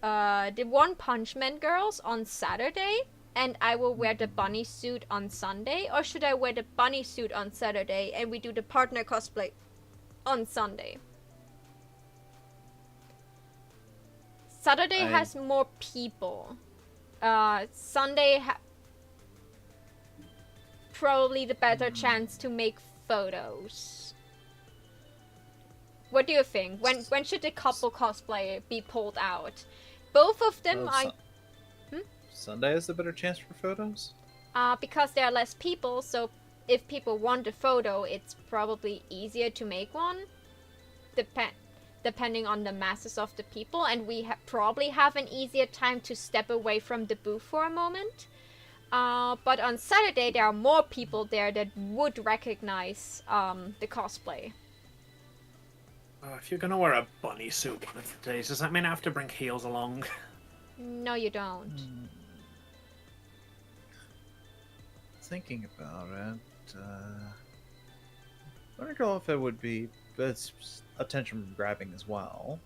the One Punch Man girls on Saturday, and I will wear the bunny suit on Sunday, or should I wear the bunny suit on Saturday and we do the partner cosplay on Sunday? Saturday has more people. Sunday probably the better chance to make photos. What do you think? When should the couple cosplay be pulled out? Both of them are... Sunday has the better chance for photos? Because there are less people, so if people want a photo, it's probably easier to make one. depending on the masses of the people, and we probably have an easier time to step away from the booth for a moment. But on Saturday, there are more people there that would recognize the cosplay. If you're gonna wear a bunny suit one of the days, does that mean I have to bring heels along? No, you don't. Thinking about it, I don't know if it would be attention grabbing as well.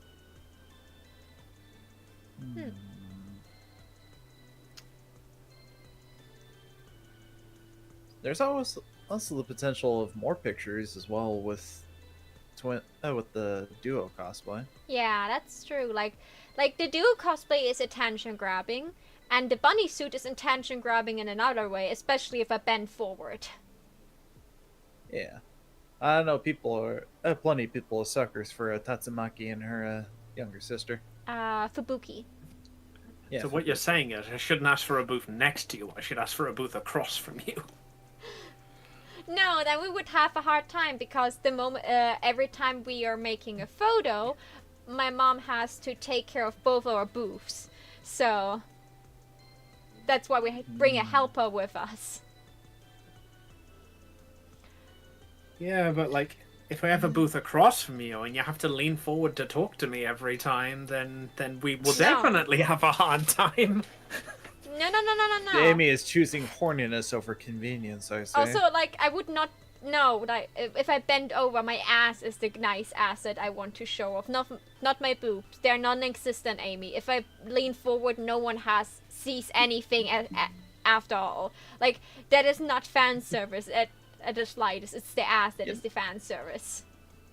There's always also the potential of more pictures as well with the duo cosplay. Yeah, that's true. Like the duo cosplay is attention grabbing, and the bunny suit is attention grabbing in another way, especially if I bend forward. Yeah, I know plenty of people are suckers for Tatsumaki and her younger sister. Fubuki. Yeah, So what you're saying is I shouldn't ask for a booth next to you, I should ask for a booth across from you. No, then we would have a hard time because the moment every time we are making a photo, my mom has to take care of both our booths. So that's why we bring a helper with us. Yeah, but like, if I have a booth across from you and you have to lean forward to talk to me every time, then we will definitely have a hard time. No. Amy is choosing horniness over convenience, I say. Also, like, I would not know, like, if I bend over, my ass is the nice ass that I want to show off, not my boobs. They're non-existent, Amy. If I lean forward, no one sees anything after all. Like, that is not fan service at the slightest. It's the ass that is the fan service.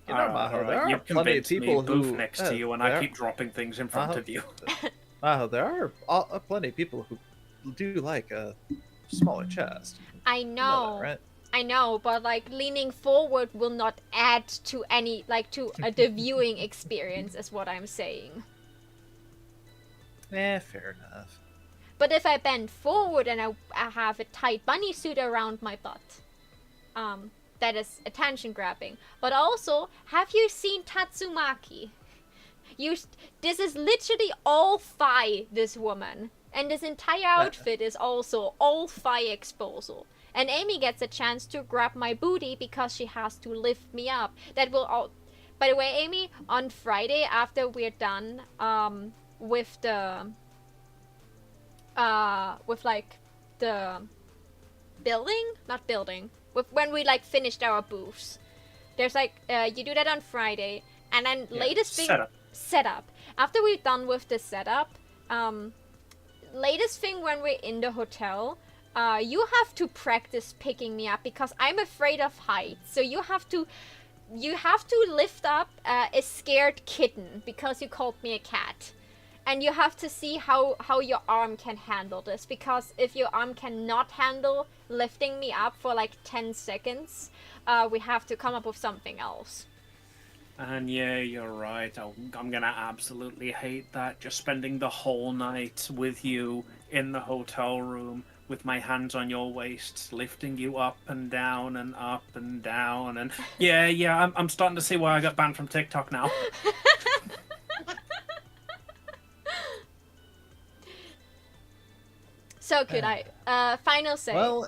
You know, Maho, there are You've plenty of convinced people me, who booth next to you, and I keep dropping things in front of you. Maho, there are plenty of people who do like a smaller chest. I know. You know that, right? I know, but like leaning forward will not add to any the viewing experience, is what I'm saying. Fair enough. But if I bend forward and I have a tight bunny suit around my butt, that is attention grabbing. But also, have you seen Tatsumaki? This is literally all thigh, this woman. And this entire outfit is also all thigh exposure. And Amy gets a chance to grab my booty because she has to lift me up. That will all... By the way, Amy, on Friday after we're done with the... with like the building? Not building. When we like finished our booths. There's like, you do that on Friday. And then latest thing... Setup. After we're done with the setup, latest thing when we're in the hotel, you have to practice picking me up because I'm afraid of heights. So you have to lift up a scared kitten because you called me a cat. And you have to see how your arm can handle this, because if your arm cannot handle lifting me up for like 10 seconds, we have to come up with something else. And yeah, you're right. I'm gonna absolutely hate that. Just spending the whole night with you in the hotel room with my hands on your waist, lifting you up and down and up and down. And yeah, I'm starting to see why I got banned from TikTok now. So could I? Final say. Well,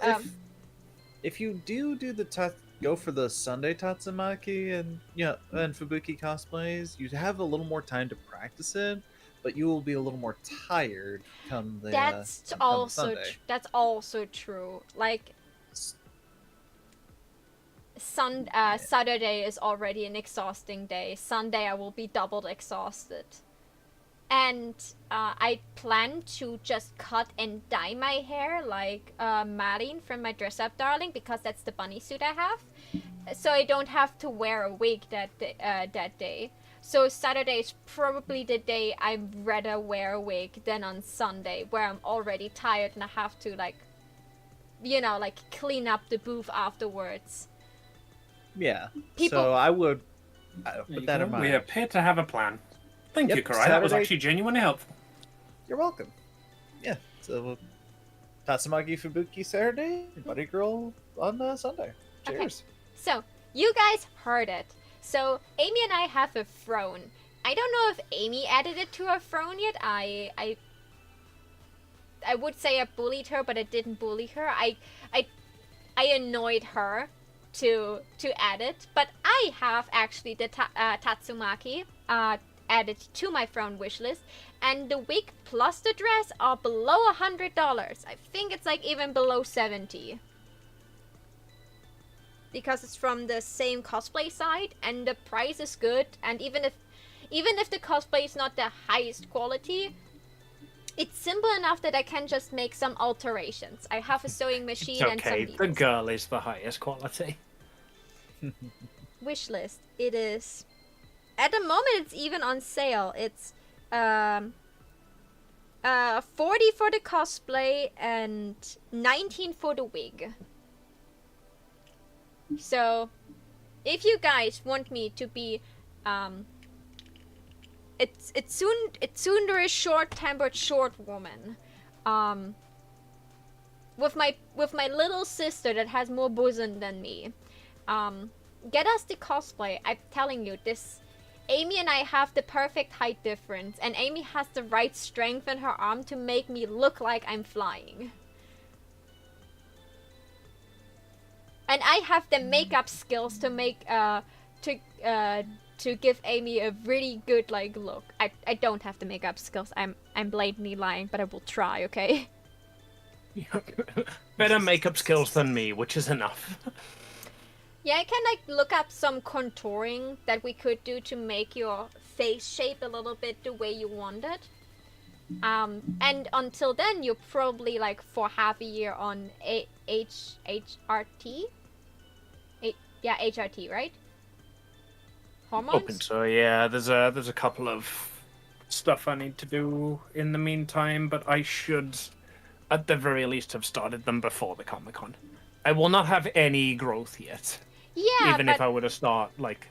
if you do the go for the Sunday Tatsumaki and Fubuki cosplays, you have a little more time to practice it, but you will be a little more tired come the. That's also true. Like Saturday is already an exhausting day. Sunday I will be doubled exhausted. And I plan to just cut and dye my hair like Marin from my Dress Up Darling, because that's the bunny suit I have. So I don't have to wear a wig that day. So Saturday is probably the day I'd rather wear a wig than on Sunday, where I'm already tired and I have to clean up the booth afterwards. Yeah. So I would put that in mind. We appear to have a plan. Thank you, Karai. That was actually genuinely helpful. You're welcome. Yeah, so Tatsumaki Fubuki Saturday, Buddy Girl on Sunday. Cheers. Okay. So, you guys heard it. So, Amy and I have a throne, I don't know if Amy added it to her phone yet. I would say I bullied her, but I didn't bully her. I annoyed her to add it, but I have actually the Tatsumaki added to my phone wish list, and the wig plus the dress are below $100. I think it's like even below 70. Because it's from the same cosplay site, and the price is good, and even if the cosplay is not the highest quality, it's simple enough that I can just make some alterations. I have a sewing machine and some Okay, needles. the girl is the highest quality. Wish list. It is. At the moment, it's even on sale. It's 40 for the cosplay and 19 for the wig. So, if you guys want me to be, it's tsundere short-tempered short woman, with my little sister that has more bosom than me, get us the cosplay. I'm telling you, this Amy and I have the perfect height difference, and Amy has the right strength in her arm to make me look like I'm flying. And I have the makeup skills to make to give Amy a really good like look. I don't have the makeup skills. I'm blatantly lying, but I will try, okay? Better makeup skills than me, which is enough. Yeah, I can like look up some contouring that we could do to make your face shape a little bit the way you want it. And until then, you're probably like for half a year on HRT. Yeah, HRT, right? Hormones? Open, so yeah, there's a couple of stuff I need to do in the meantime, but I should, at the very least, have started them before the Comic-Con. I will not have any growth yet. Yeah, even but if I would have started like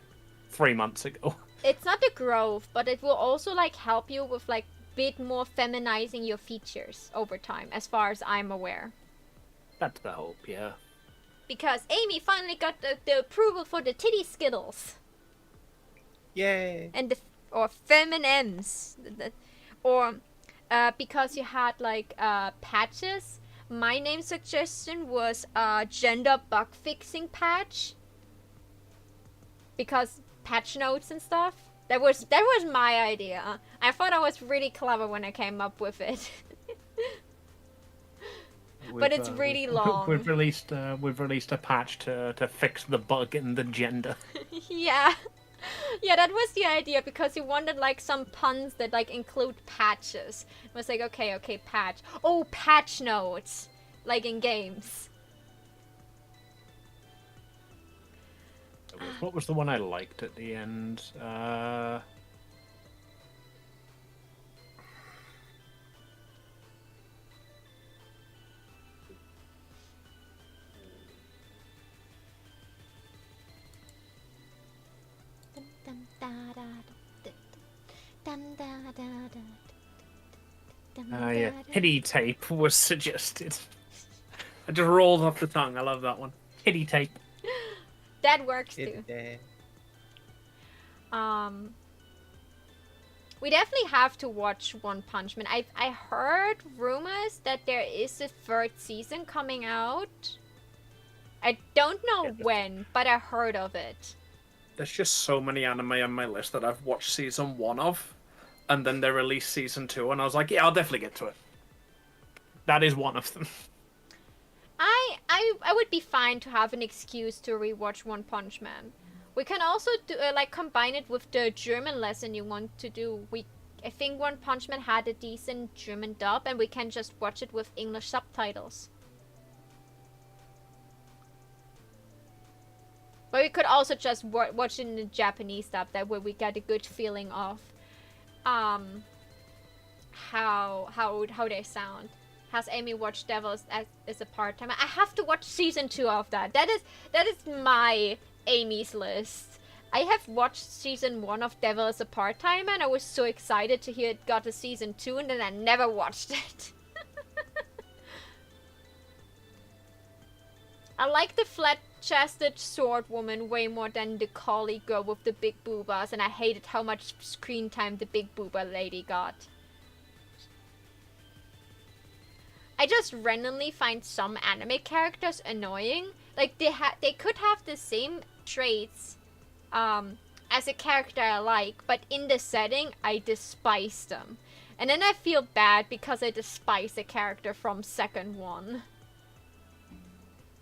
3 months ago. it's not the growth, but it will also like help you with like bit more feminizing your features over time, as far as I'm aware. That's the hope, yeah. Because Amy finally got the approval for the titty skittles. Yay! And or feminems, or because you had like patches. My name suggestion was gender bug fixing patch, because patch notes and stuff. That was my idea. I thought I was really clever when I came up with it. But it's really long. We've released a patch to fix the bug in the gender. Yeah. Yeah, that was the idea, because he wanted like some puns that like include patches. It was like, okay, patch. Oh, patch notes. Like in games. What was the one I liked at the end? Yeah, pity tape was suggested. I just rolled off the tongue. I love that one. Pity tape. That works too. We definitely have to watch One Punch Man. I heard rumors that there is a third season coming out. I don't know when, but I heard of it. There's just so many anime on my list that I've watched season 1 of, and then they released season 2, and I was like, yeah, I'll definitely get to it. That is one of them. I would be fine to have an excuse to rewatch One Punch Man. We can also do like combine it with the German lesson you want to do. I think One Punch Man had a decent German dub, and we can just watch it with English subtitles. But we could also just watch it in the Japanese dub. That way we get a good feeling of how they sound. Has Amy watched Devils as a part-timer? I have to watch season 2 of that. That is my Amy's list. I have watched season 1 of Devil as a part-timer, and I was so excited to hear it got a season 2, and then I never watched it. I like the flat-chested sword woman way more than the collie girl with the big boobas, and I hated how much screen time the big booba lady got. I just randomly find some anime characters annoying. Like, they could have the same traits as a character I like, but in the setting, I despise them. And then I feel bad because I despise a character from second one.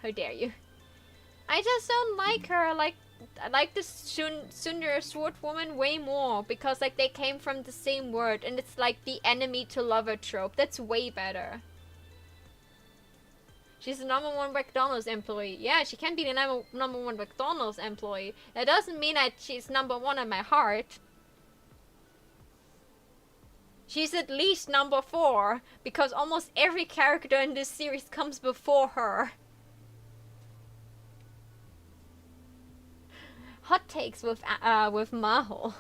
How dare you? I just don't like her. I like the Sundara sword woman way more because like they came from the same word, and it's like the enemy to lover trope. That's way better. She's the #1 McDonald's employee. Yeah, she can be the number one McDonald's employee. That doesn't mean that she's #1 in my heart. She's at least #4 because almost every character in this series comes before her. Hot takes with Maho.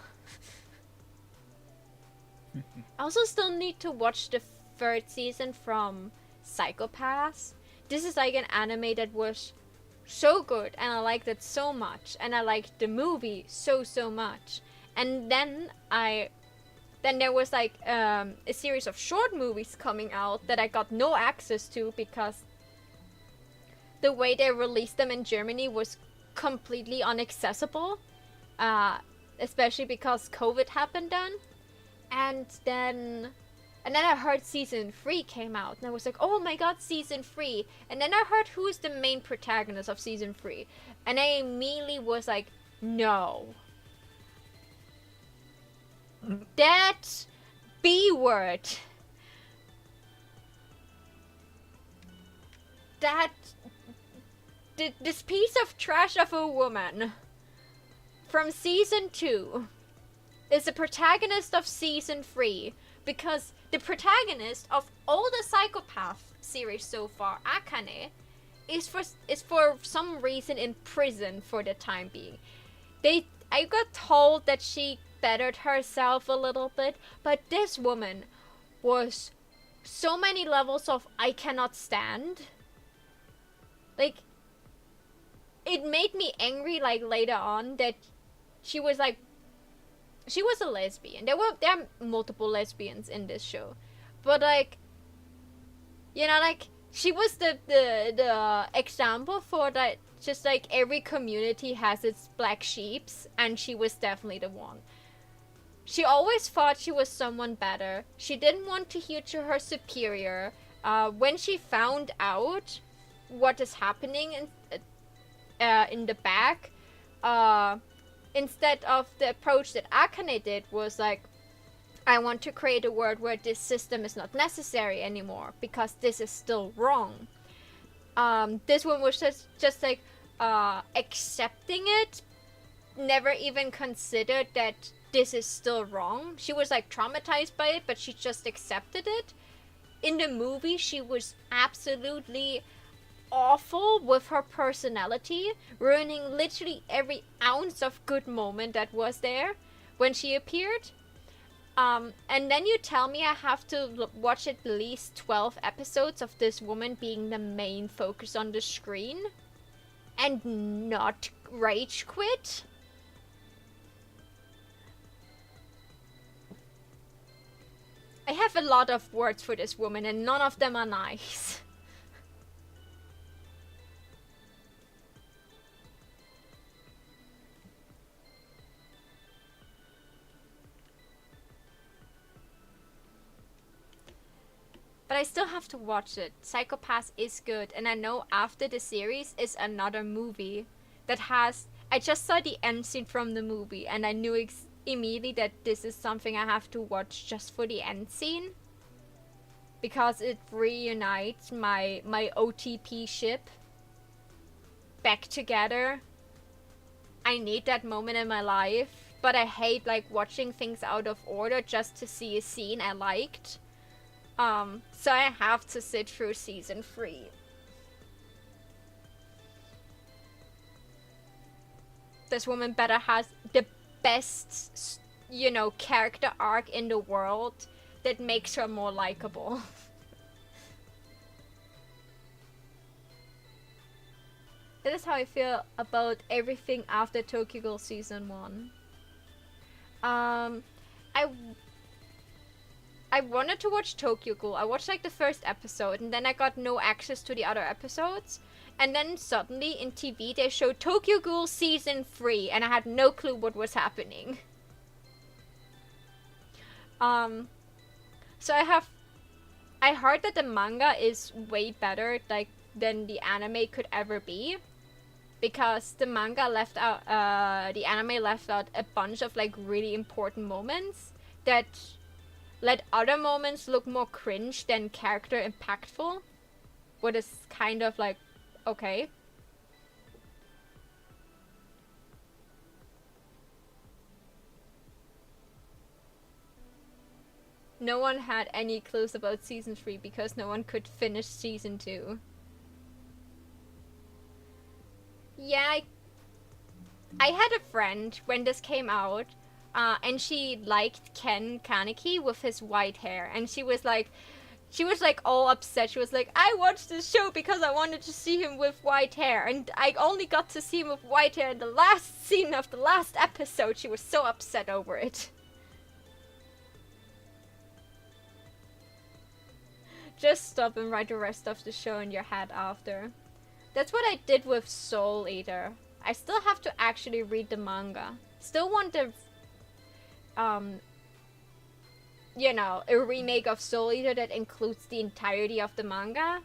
I also still need to watch the 3rd season from Psycho-Pass. This is like an anime that was so good, and I liked it so much, and I liked the movie so much. And then there was like a series of short movies coming out that I got no access to because the way they released them in Germany was completely inaccessible, especially because COVID happened then. And then I heard season 3 came out, and I was like, oh my god, season 3. And then I heard who's the main protagonist of season 3, and I immediately was like, no. That B word. That this piece of trash of a woman from season 2 is the protagonist of season 3, because the protagonist of all the Psychopath series so far, Akane, is for some reason in prison for the time being. I got told that she bettered herself a little bit, but this woman was so many levels of I cannot stand. Like, it made me angry, like, later on, that she was a lesbian. There are multiple lesbians in this show, but like, you know, like, she was the example for that. Just like every community has its black sheeps, and she was definitely the one. She always thought she was someone better. She didn't want to hear to her superior. When she found out what is happening in the back, instead of the approach that Akane did, was like, I want to create a world where this system is not necessary anymore because this is still wrong. This one was just like accepting it, never even considered that this is still wrong. She was like traumatized by it, but she just accepted it. In the movie, she was absolutely awful with her personality, ruining literally every ounce of good moment that was there when she appeared. And then you tell me I have to watch at least 12 episodes of this woman being the main focus on the screen and not rage quit? I have a lot of words for this woman and none of them are nice. But I still have to watch it. Psycho-Pass is good, and I know after the series is another movie that has... I just saw the end scene from the movie, and I knew immediately that this is something I have to watch just for the end scene. Because it reunites my OTP ship back together. I need that moment in my life, but I hate like watching things out of order just to see a scene I liked. So I have to sit through season 3. This woman better has the best, you know, character arc in the world that makes her more likable. That is how I feel about everything after Tokyo Ghoul Season 1. I wanted to watch Tokyo Ghoul. I watched like the first episode and then I got no access to the other episodes. And then suddenly in TV they showed Tokyo Ghoul Season 3 and I had no clue what was happening. So I heard that the manga is way better like than the anime could ever be. Because the manga left out, the anime left out a bunch of like really important moments that let other moments look more cringe than character impactful. What is kind of like, okay. No one had any clues about Season 3 because no one could finish Season 2. Yeah, I had a friend when this came out, and she liked Ken Kaneki with his white hair, and she was like all upset. She was like, I watched this show because I wanted to see him with white hair, and I only got to see him with white hair in the last scene of the last episode. She was so upset over it. Just stop and write the rest of the show in your head after. That's what I did with Soul Eater. I still have to actually read the manga. Still want the, you know, a remake of Soul Eater that includes the entirety of the manga.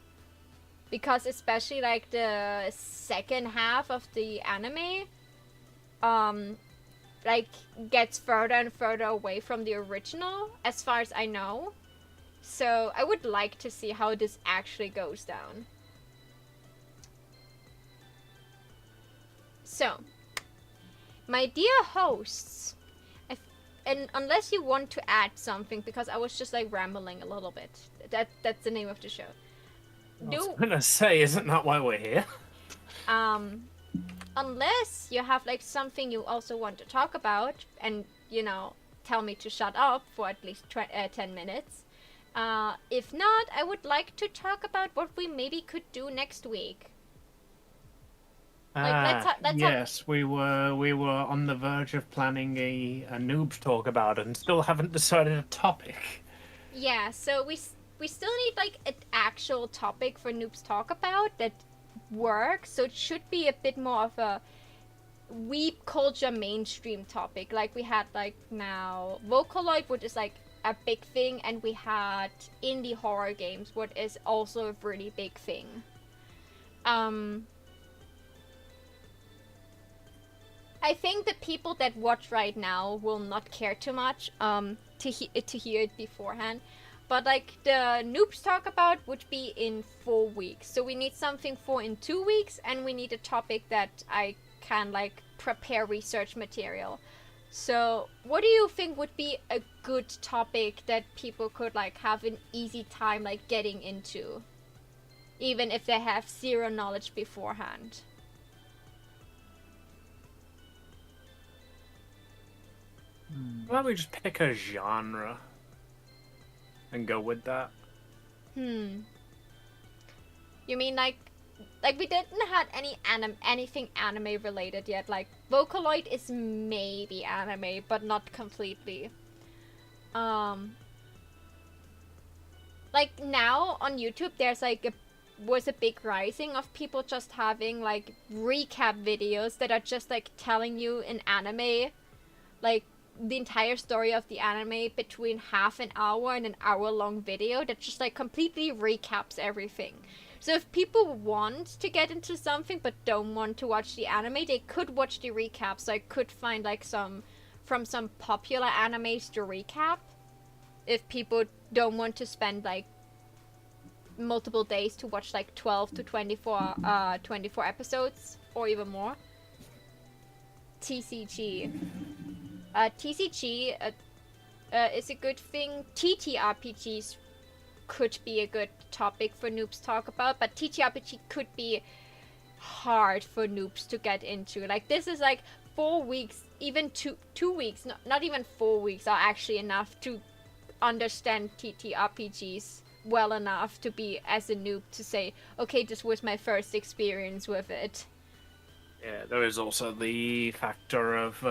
Because especially like the second half of the anime, like gets further and further away from the original, as far as I know. So I would like to see how this actually goes down. So, my dear hosts, and unless you want to add something, because I was just like rambling a little bit. That's the name of the show. I was gonna say, isn't that why we're here? Unless you have like something you also want to talk about, and you know, tell me to shut up for at least 10 minutes. If not, I would like to talk about what we maybe could do next week. Like, yes, we were on the verge of planning a noobs talk about it and still haven't decided a topic. Yeah, so we still need like an actual topic for noobs talk about that works. So it should be a bit more of a weeb culture mainstream topic. Like we had like now Vocaloid, which is like a big thing, and we had indie horror games, what is also a really big thing. I think the people that watch right now will not care too much to hear it beforehand. But like the noobs talk about would be in 4 weeks. So we need something for in 2 weeks, and we need a topic that I can like prepare research material. So what do you think would be a good topic that people could like have an easy time like getting into, even if they have zero knowledge beforehand? Why don't we just pick a genre and go with that? You mean like we didn't have anything anime related yet. Like Vocaloid is maybe anime, but not completely. Like now on YouTube, there's like was a big rising of people just having like recap videos that are just like telling you an anime, like the entire story of the anime between half an hour and an hour long video that just like completely recaps everything. So if people want to get into something but don't want to watch the anime, they could watch the recap. So I could find like some popular animes to recap if people don't want to spend like multiple days to watch like 12 to 24 episodes or even more. TCG. TCG is a good thing. TTRPGs could be a good topic for noobs to talk about, but TTRPG could be hard for noobs to get into. Like this is like 4 weeks, even 2 weeks, not even 4 weeks are actually enough to understand TTRPGs well enough to be as a noob to say, okay, this was my first experience with it. Yeah, there is also the factor of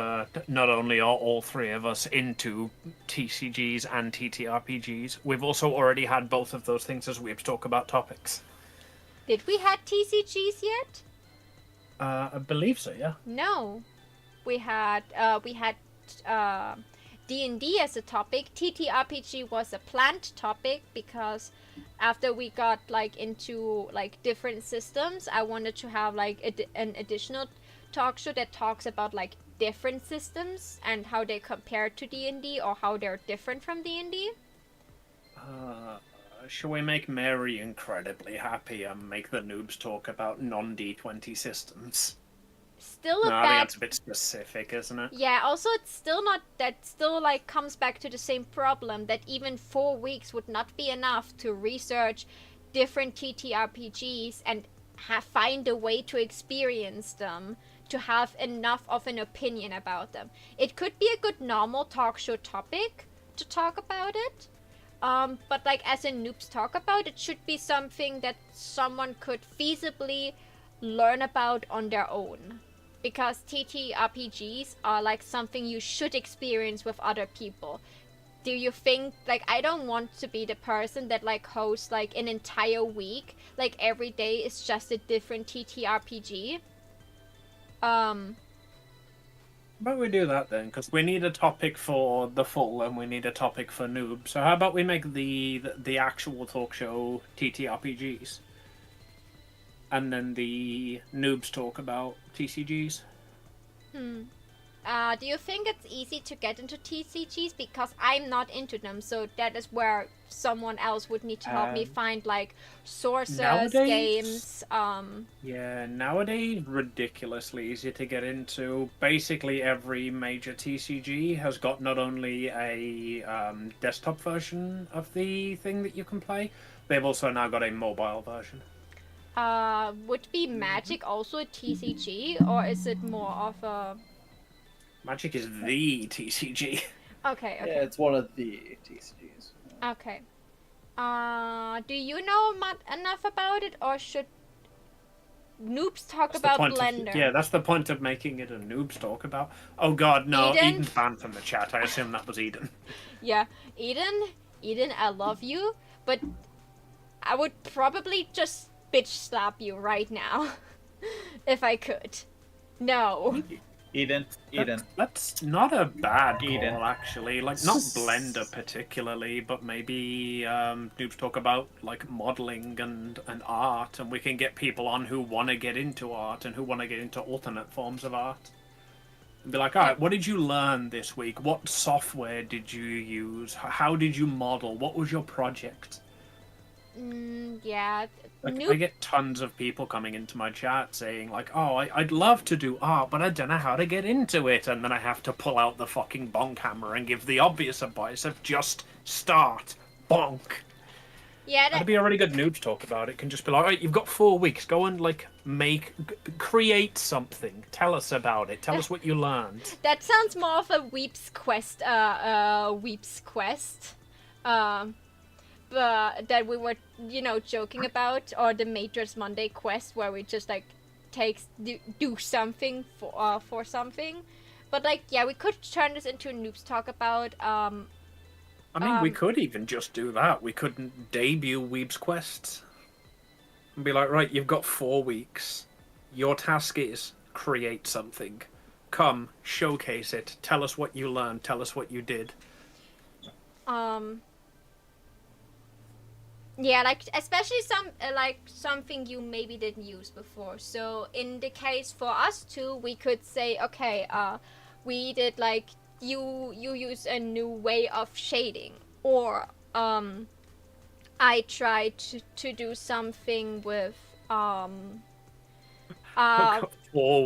not only are all three of us into TCGs and TTRPGs, we've also already had both of those things as Weebs talk about topics. Did we had TCGs yet? I believe so, yeah. No, we had D&D as a topic. TTRPG was a planned topic because after we got like into like different systems, I wanted to have like an additional talk show that talks about like different systems and how they compare to D&D or how they're different from D&D. Shall we make Mary incredibly happy and make the noobs talk about non-D20 systems? Still a No, I think bad. that's a bit specific, isn't it? Yeah, also it's still not that still like comes back to the same problem that even 4 weeks would not be enough to research different TTRPGs and find a way to experience them to have enough of an opinion about them. It could be a good normal talk show topic to talk about it. But like as a noobs talk about, it should be something that someone could feasibly learn about on their own. Because TTRPGs are like something you should experience with other people. Do you think, like, I don't want to be the person that like hosts like an entire week, like every day is just a different TTRPG. But we do that then, because we need a topic for the full and we need a topic for noobs. So how about we make the actual talk show TTRPGs? And then the noobs talk about TCGs. Do you think it's easy to get into TCGs? Because I'm not into them, so that is where someone else would need to help me find like sources, nowadays- games. Yeah, nowadays ridiculously easy to get into. Basically, every major TCG has got not only a desktop version of the thing that you can play, they've also now got a mobile version. Would be Magic also a TCG, or is it more of a? Magic is the TCG. Okay, okay. Yeah, it's one of the TCGs. Okay. Do you know enough about it, or should noobs talk That's the about point Blender? yeah, that's the point of making it a noobs talk about. Oh god, no, Eden? Eden's banned from the chat. I assume that was Eden. Yeah, Eden, I love you, but I would probably just bitch slap you right now, if I could. No. Eden. That's not a bad Eden. call, actually. Like, not Blender particularly, but maybe noobs talk about like modeling and art, and we can get people on who want to get into art and who want to get into alternate forms of art. And be like, all right, what did you learn this week? What software did you use? How did you model? What was your project? Yeah. Like, I get tons of people coming into my chat saying, like, oh, I'd love to do art, but I don't know how to get into it. And then I have to pull out the fucking bonk hammer and give the obvious advice of just start. Bonk. Yeah, That'd be a really good noob talk about it. Can just be like, all right, you've got 4 weeks. Go and, like, create something. Tell us about it. Tell us what you learned. that sounds more of a Weebs quest, Weebs quest. But that we were, joking about, or the Matrix Monday quest where we just like do something for something. But like, yeah, we could turn this into a noobs talk about. I mean, we could even just do that. We couldn't debut Weebs quests and be like, right, you've got 4 weeks. Your task is create something. Come, showcase it. Tell us what you learned. Tell us what you did. Yeah, like especially something you maybe didn't use before. So in the case for us two, we could say, okay, we did like you use a new way of shading, or I tried to do something with 4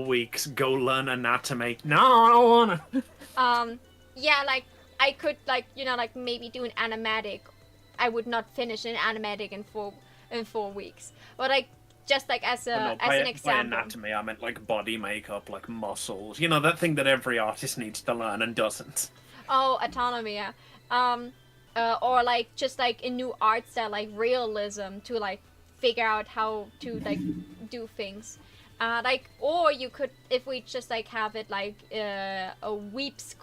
weeks. Go learn anatomy. No, I don't wanna. Yeah, like I could like maybe do an animatic. I would not finish an animatic in 4 weeks, but like just like as an By example. anatomy, I meant like body makeup, like muscles. You know, that thing that every artist needs to learn and doesn't. Oh, autonomy, yeah. Or like just like a new art style, like realism, to like figure out how to like do things. Like, or you could, if we just like have it like a Weebs,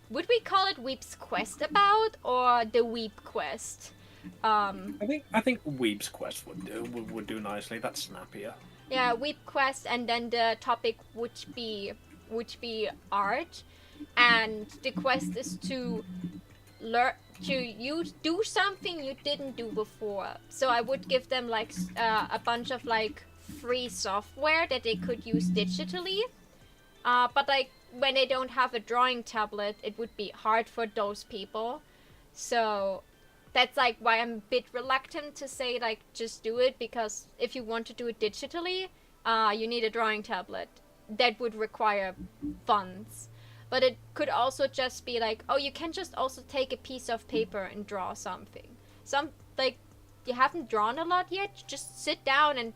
would we call it Weebs Quest about or the Weeb Quest? I think Weeb's Quest would do nicely. That's snappier. Yeah, Weeb Quest, and then the topic would be art, and the quest is to learn you do something you didn't do before. So I would give them like a bunch of like free software that they could use digitally. But like when they don't have a drawing tablet, it would be hard for those people. So that's like why I'm a bit reluctant to say like just do it, because if you want to do it digitally, you need a drawing tablet. That would require funds. But it could also just be like, oh, you can just also take a piece of paper and draw something. Like, you haven't drawn a lot yet, just sit down and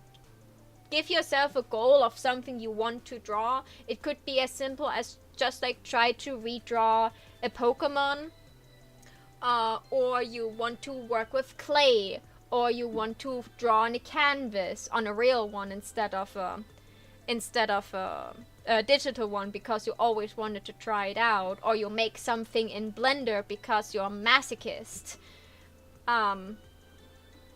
give yourself a goal of something you want to draw. It could be as simple as just like try to redraw a Pokemon, or you want to work with clay, or you want to draw on a canvas, on a real one instead of a digital one because you always wanted to try it out, or you make something in Blender because you're a masochist.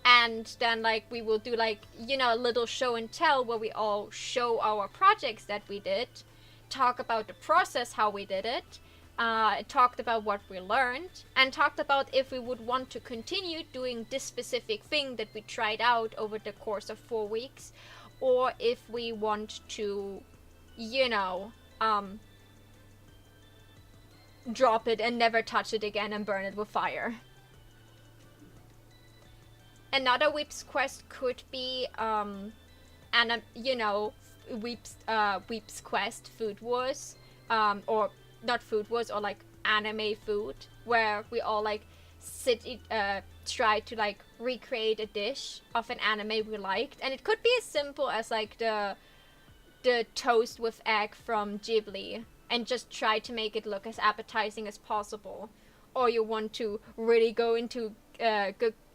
And then like we will do like, you know, a little show and tell where we all show our projects that we did, talk about the process, how we did it, talked about what we learned, and talked about if we would want to continue doing this specific thing that we tried out over the course of 4 weeks, or if we want to, you know, drop it and never touch it again and burn it with fire. Another Weebs Quest could be, you know, Weebs Quest Food Wars, or not Food Wars, or like anime food, where we all like try to like recreate a dish of an anime we liked, and it could be as simple as like the toast with egg from Ghibli, and just try to make it look as appetizing as possible. Or you want to really go into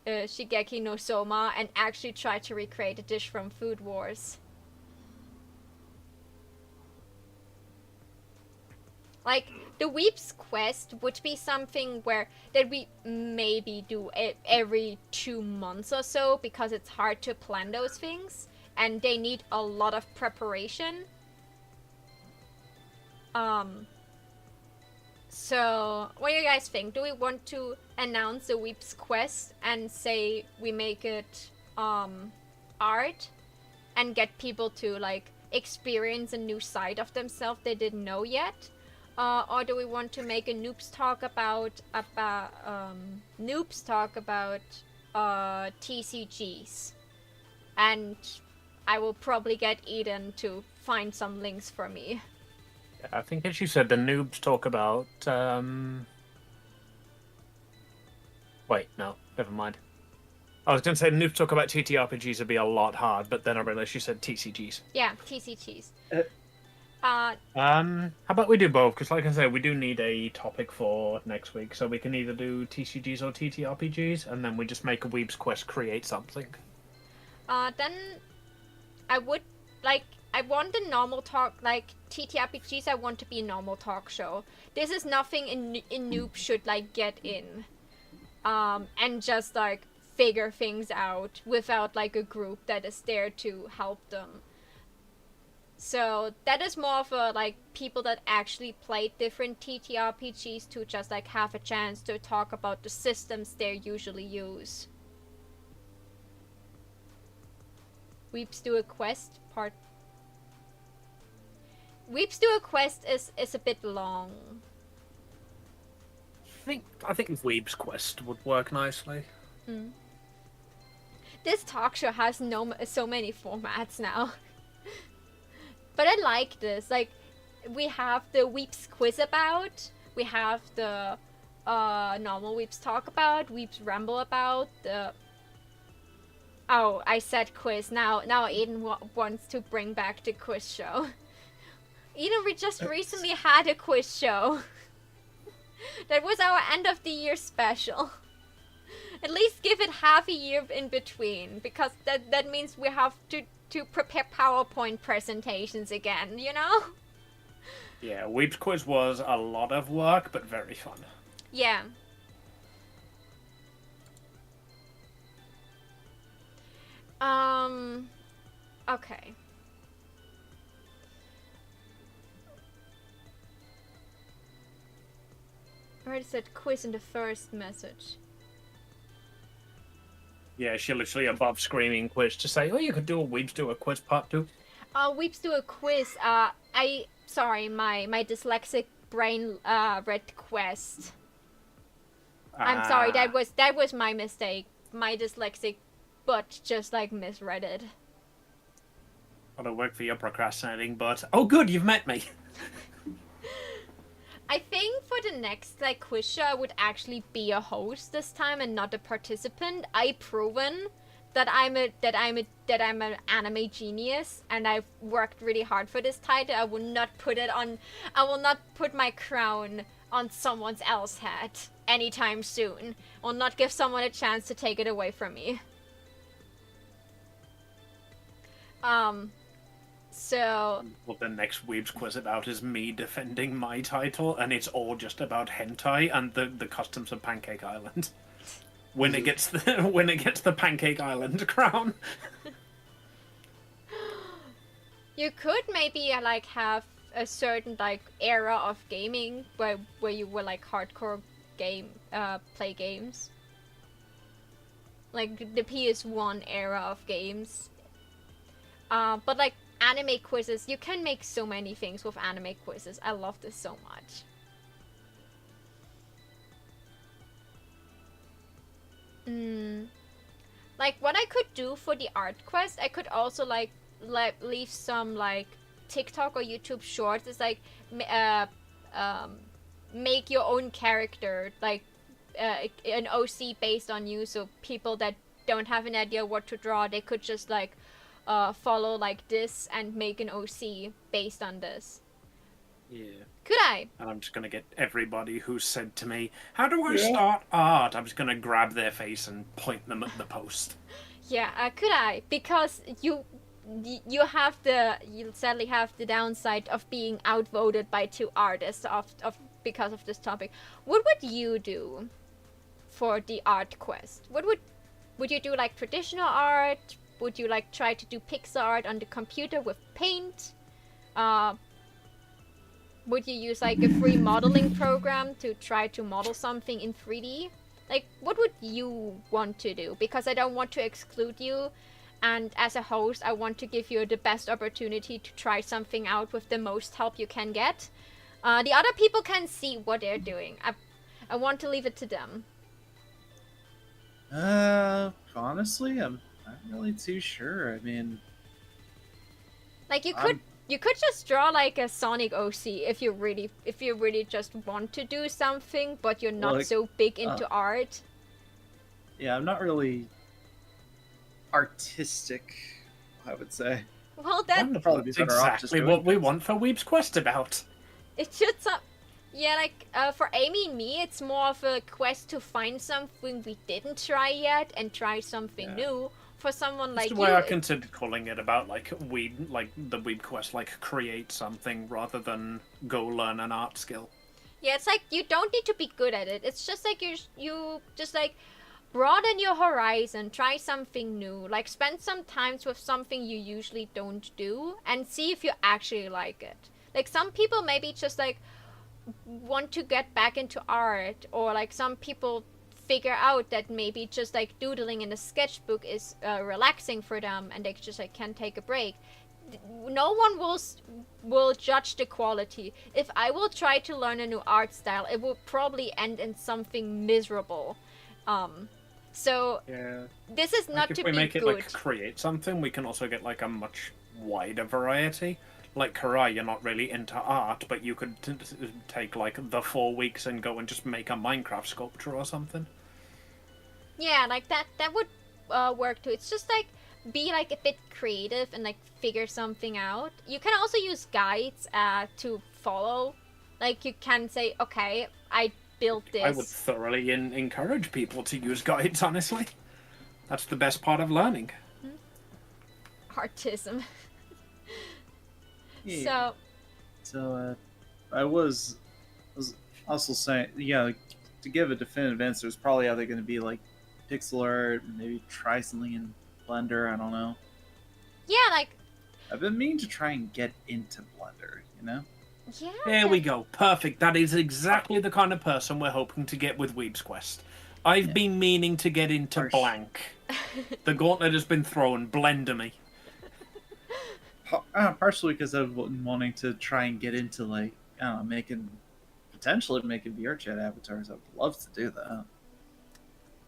Shigeki no Soma and actually try to recreate a dish from Food Wars. Like, the Weebs Quest would be something that we maybe do every 2 months or so, because it's hard to plan those things, and they need a lot of preparation. So, what do you guys think? Do we want to announce the Weebs Quest and say we make it art and get people to like experience a new side of themselves they didn't know yet? Or do we want to make a noobs talk about TCGs? And I will probably get Eden to find some links for me. I think, as you said, the noobs talk about. Wait, no, never mind. I was going to say noobs talk about TTRPGs would be a lot hard, but then I realized you said TCGs. Yeah, TCGs. How about we do both? Because, like I said, we do need a topic for next week, so we can either do TCGs or TTRPGs, and then we just make a Weebs Quest create something. Then I would like. I want the normal talk, like TTRPGs. I want to be a normal talk show. This is nothing in noob should like get in, and just like figure things out without like a group that is there to help them. So that is more of a like people that actually played different TTRPGs to just like have a chance to talk about the systems they usually use. Weebs do a quest part. Weebs do a quest is a bit long. I think Weebs Quest would work nicely. This talk show has so many formats now. But I like this. Like, we have the Weebs quiz about, we have the normal Weebs talk about, Weebs ramble about, the... Oh, I said quiz. Now Aiden wants to bring back the quiz show. Eden, we just recently had a quiz show. That was our end of the year special. At least give it half a year in between, because that means we have to to prepare PowerPoint presentations again, you know? Yeah, Weebs quiz was a lot of work, but very fun. Yeah. Okay. I already said quiz in the first message. Yeah, she literally above screaming quiz to say, oh, you could do a Weebs do a quiz part 2. Weeps do a quiz. Sorry, my dyslexic brain read quest. I'm sorry, that was my mistake. My dyslexic butt just like misread it. Gotta work for your procrastinating butt. Oh, good, you've met me. I think for the next like quiz show, I would actually be a host this time and not a participant. I've proven that I'm an anime genius, and I've worked really hard for this title. I will not put my crown on someone else's head anytime soon. I will not give someone a chance to take it away from me. So... What the next Weebs quiz about is me defending my title, and it's all just about hentai and the customs of Pancake Island. When it gets the Pancake Island crown. You could maybe like have a certain like era of gaming where you were like hardcore play games. Like the PS1 era of games. But like anime quizzes, you can make so many things with anime quizzes. I love this so much. Like what I could do for the art quest, I could also like leave some like TikTok or YouTube shorts. It's like make your own character, like an OC based on you, so people that don't have an idea what to draw, they could just like follow like this and make an OC based on this. Yeah. Could I? And I'm just gonna get everybody who said to me, "How do I start art?" I'm just gonna grab their face and point them at the post. Yeah, could I? Because you sadly have the downside of being outvoted by two artists because of this topic. What would you do for the art quest? Would you do like traditional art? Would you like try to do pixel art on the computer with paint? Would you use like a free modeling program to try to model something in 3D? Like, what would you want to do? Because I don't want to exclude you, and as a host, I want to give you the best opportunity to try something out with the most help you can get. The other people can see what they're doing. I want to leave it to them. Honestly, I'm not really too sure. I mean, like you could just draw like a Sonic OC if you really just want to do something, but you're not so big into art. Yeah, I'm not really artistic, I would say. Well, that's exactly what we want for Weeb's Quest about. It's just yeah, like for Amy and me, it's more of a quest to find something we didn't try yet and try something new. For someone like you, that's the way I considered calling it about like the Weeb Quest, like create something rather than go learn an art skill. Yeah, it's like you don't need to be good at it. It's just like you just like broaden your horizon, try something new, like spend some time with something you usually don't do, and see if you actually like it. Like some people maybe just like want to get back into art, or like some people figure out that maybe just like doodling in a sketchbook is relaxing for them, and they just like can take a break. No one will judge the quality. If I will try to learn a new art style, it will probably end in something miserable. So yeah, this is not like to if we be make good. it like create something, we can also get like a much wider variety. Like Karai, you're not really into art, but you could take like the 4 weeks and go and just make a Minecraft sculpture or something. Yeah, like that would work too. It's just like be like a bit creative and like figure something out. You can also use guides to follow. Like you can say, okay, I built this. I would thoroughly encourage people to use guides, honestly. That's the best part of learning. Artism. Yeah. So, So, I was also saying, yeah, like, to give a definitive answer, it's probably either going to be like pixel art, maybe try something in Blender. I don't know. yeah, like, I've been meaning to try and get into Blender. You know. yeah. There we go. Perfect. That is exactly the kind of person we're hoping to get with Weebs Quest. I've Yeah. been meaning to get into Harsh. blank. The gauntlet has been thrown. Blender me. Partially because I've been wanting to try and get into like I don't know, potentially making VR chat avatars. I'd love to do that.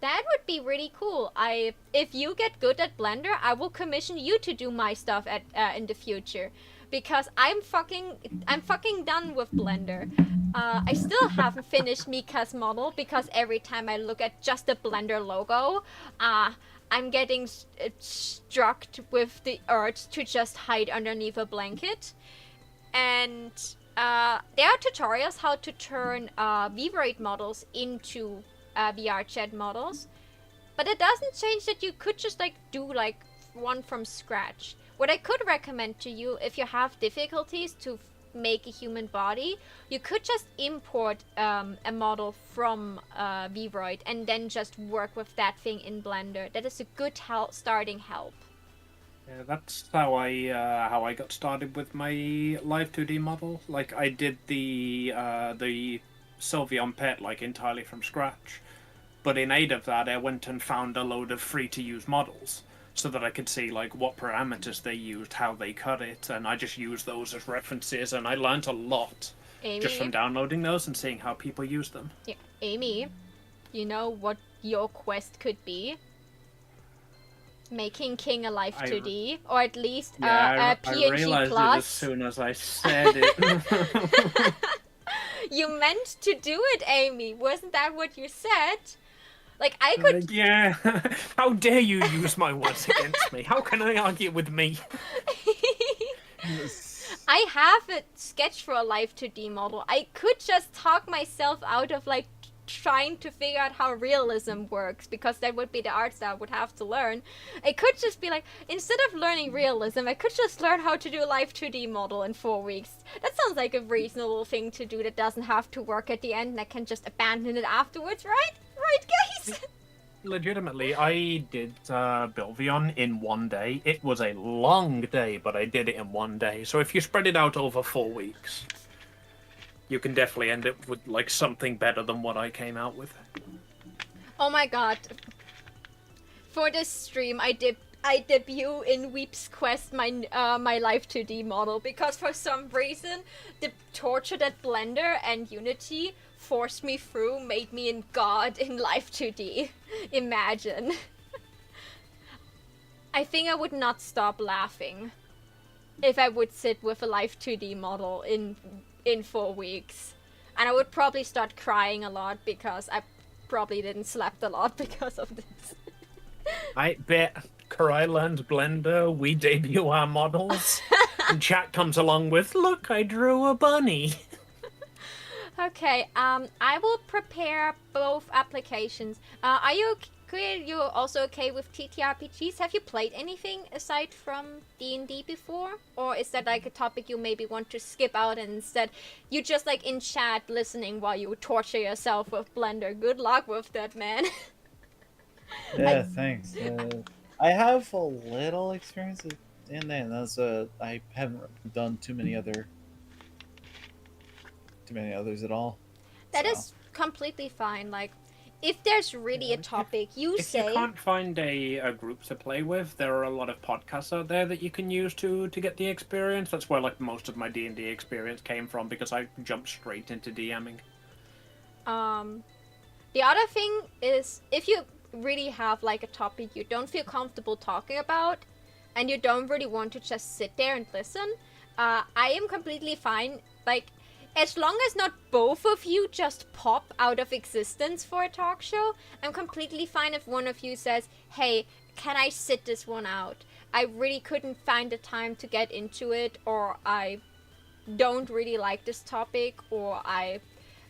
That would be really cool. If you get good at Blender, I will commission you to do my stuff at in the future, because I'm fucking done with Blender. I still haven't finished Mika's model because every time I look at just the Blender logo, I'm getting struck with the urge to just hide underneath a blanket. And there are tutorials how to turn VRate models into VR chat models, but it doesn't change that you could just like do like one from scratch. What I could recommend to you, if you have difficulties to make a human body, you could just import a model from VRoid and then just work with that thing in Blender. That is a good starting help. Yeah, that's how I got started with my live 2D model. Like I did the Sylveon pet like entirely from scratch, but in aid of that, I went and found a load of free-to-use models so that I could see like what parameters they used, how they cut it, and I just used those as references, and I learned a lot just from downloading those and seeing how people use them. Yeah, Amy, you know what your quest could be? Making King Alive 2D, or at least a I PNG realized Plus. it as soon as I said it. You meant to do it, Amy. Wasn't that what you said? Like, I could... Yeah. How dare you use my words against me? How can I argue with me? I have a sketch for a Live 2D model. I could just talk myself out of, like, trying to figure out how realism works, because that would be the art style I would have to learn. I could just be like, instead of learning realism, I could just learn how to do a live 2D model in 4 weeks. That sounds like a reasonable thing to do that doesn't have to work at the end, and I can just abandon it afterwards, right? Right, guys? Legitimately, I did Bilvion in 1 day. It was a long day, but I did it in 1 day. So if you spread it out over 4 weeks, you can definitely end up with like something better than what I came out with. Oh my god. For this stream, I debut in Weebs Quest my Live 2D model, because for some reason the torture that Blender and Unity forced me through made me a god in Live 2D. Imagine. I think I would not stop laughing if I would sit with a Live 2D model in 4 weeks. And I would probably start crying a lot, because I probably didn't sleep a lot because of this. I bet Karai learns Blender, we debut our models, and chat comes along with, look, I drew a bunny. Okay, I will prepare both applications. Are you okay? You're also okay with TTRPGs? Have you played anything aside from D&D before? Or is that like a topic you maybe want to skip out, and instead you just like in chat listening while you torture yourself with Blender? Good luck with that, man. Yeah, thanks. I have a little experience in that, and that's I haven't done too many others at all. That so. is completely fine. Like, if there's really a topic, you If say... you can't find a group to play with, there are a lot of podcasts out there that you can use to get the experience. That's where like most of my D&D experience came from, because I jumped straight into DMing. The other thing is, if you really have like a topic you don't feel comfortable talking about, and you don't really want to just sit there and listen, I am completely fine. Like, as long as not both of you just pop out of existence for a talk show, I'm completely fine if one of you says, hey, can I sit this one out? I really couldn't find the time to get into it, or I don't really like this topic, or I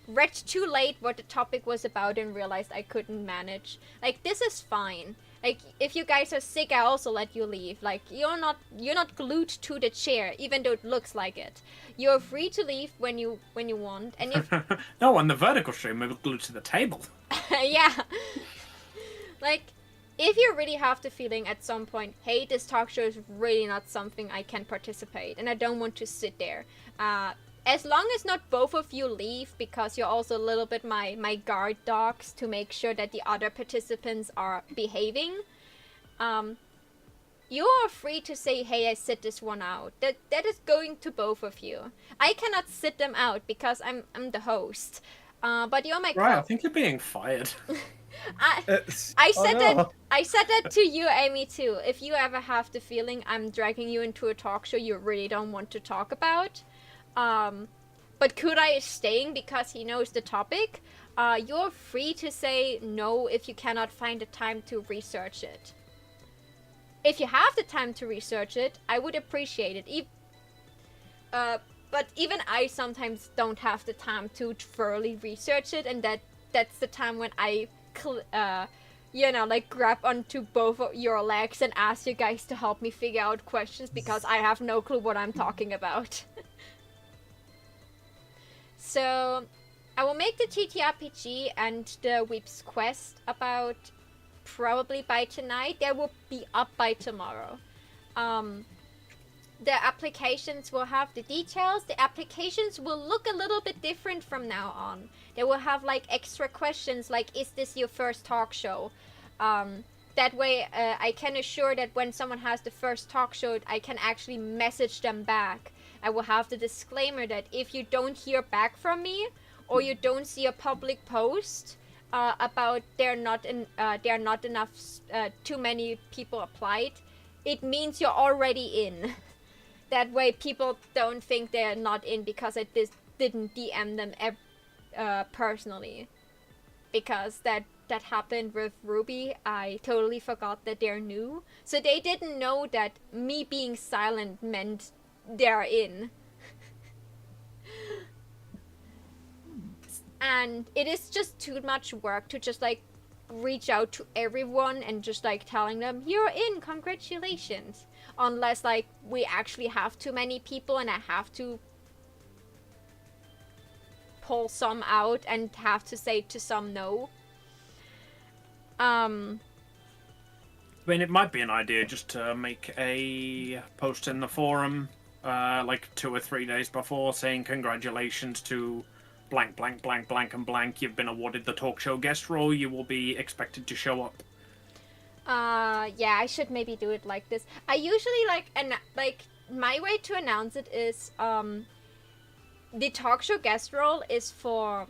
read too late what the topic was about and realized I couldn't manage. Like, this is fine. Like, if you guys are sick, I also let you leave. Like, you're not glued to the chair, even though it looks like it. You're free to leave when you want. And if No, on the vertical stream, we were glued to the table. yeah, like, if you really have the feeling at some point, hey, this talk show is really not something I can participate, and I don't want to sit there. As long as not both of you leave, because you're also a little bit my guard dogs to make sure that the other participants are behaving, you are free to say, hey, I sit this one out. That is going to both of you. I cannot sit them out because I'm the host. But you're my Right, I think you're being fired. I said no. that I said that to you, Amy, too. If you ever have the feeling I'm dragging you into a talk show you really don't want to talk about, but Kudai is staying because he knows the topic, you're free to say no if you cannot find the time to research it. If you have the time to research it, I would appreciate it. But even I sometimes don't have the time to thoroughly research it, and that's the time when I grab onto both of your legs and ask you guys to help me figure out questions because I have no clue what I'm talking about. So, I will make the TTRPG and the Weebs quest about probably by tonight. They will be up by tomorrow. The applications will have the details. The applications will look a little bit different from now on. They will have like extra questions like, is this your first talk show? That way I can assure that when someone has the first talk show, I can actually message them back. I will have the disclaimer that if you don't hear back from me or you don't see a public post about there are not enough, too many people applied, it means you're already in. That way people don't think they're not in because I didn't DM them personally. Because that happened with Ruby. I totally forgot that they're new. So they didn't know that me being silent meant they're in. And it is just too much work to just like reach out to everyone and just like telling them, you're in, congratulations. Unless like we actually have too many people and I have to pull some out and have to say to some no. I mean, it might be an idea just to make a post in the forum, like 2 or 3 days before, saying congratulations to blank, blank, blank, blank, and blank. You've been awarded the talk show guest role. You will be expected to show up. Yeah, I should maybe do it like this. I usually my way to announce it is, the talk show guest role is for,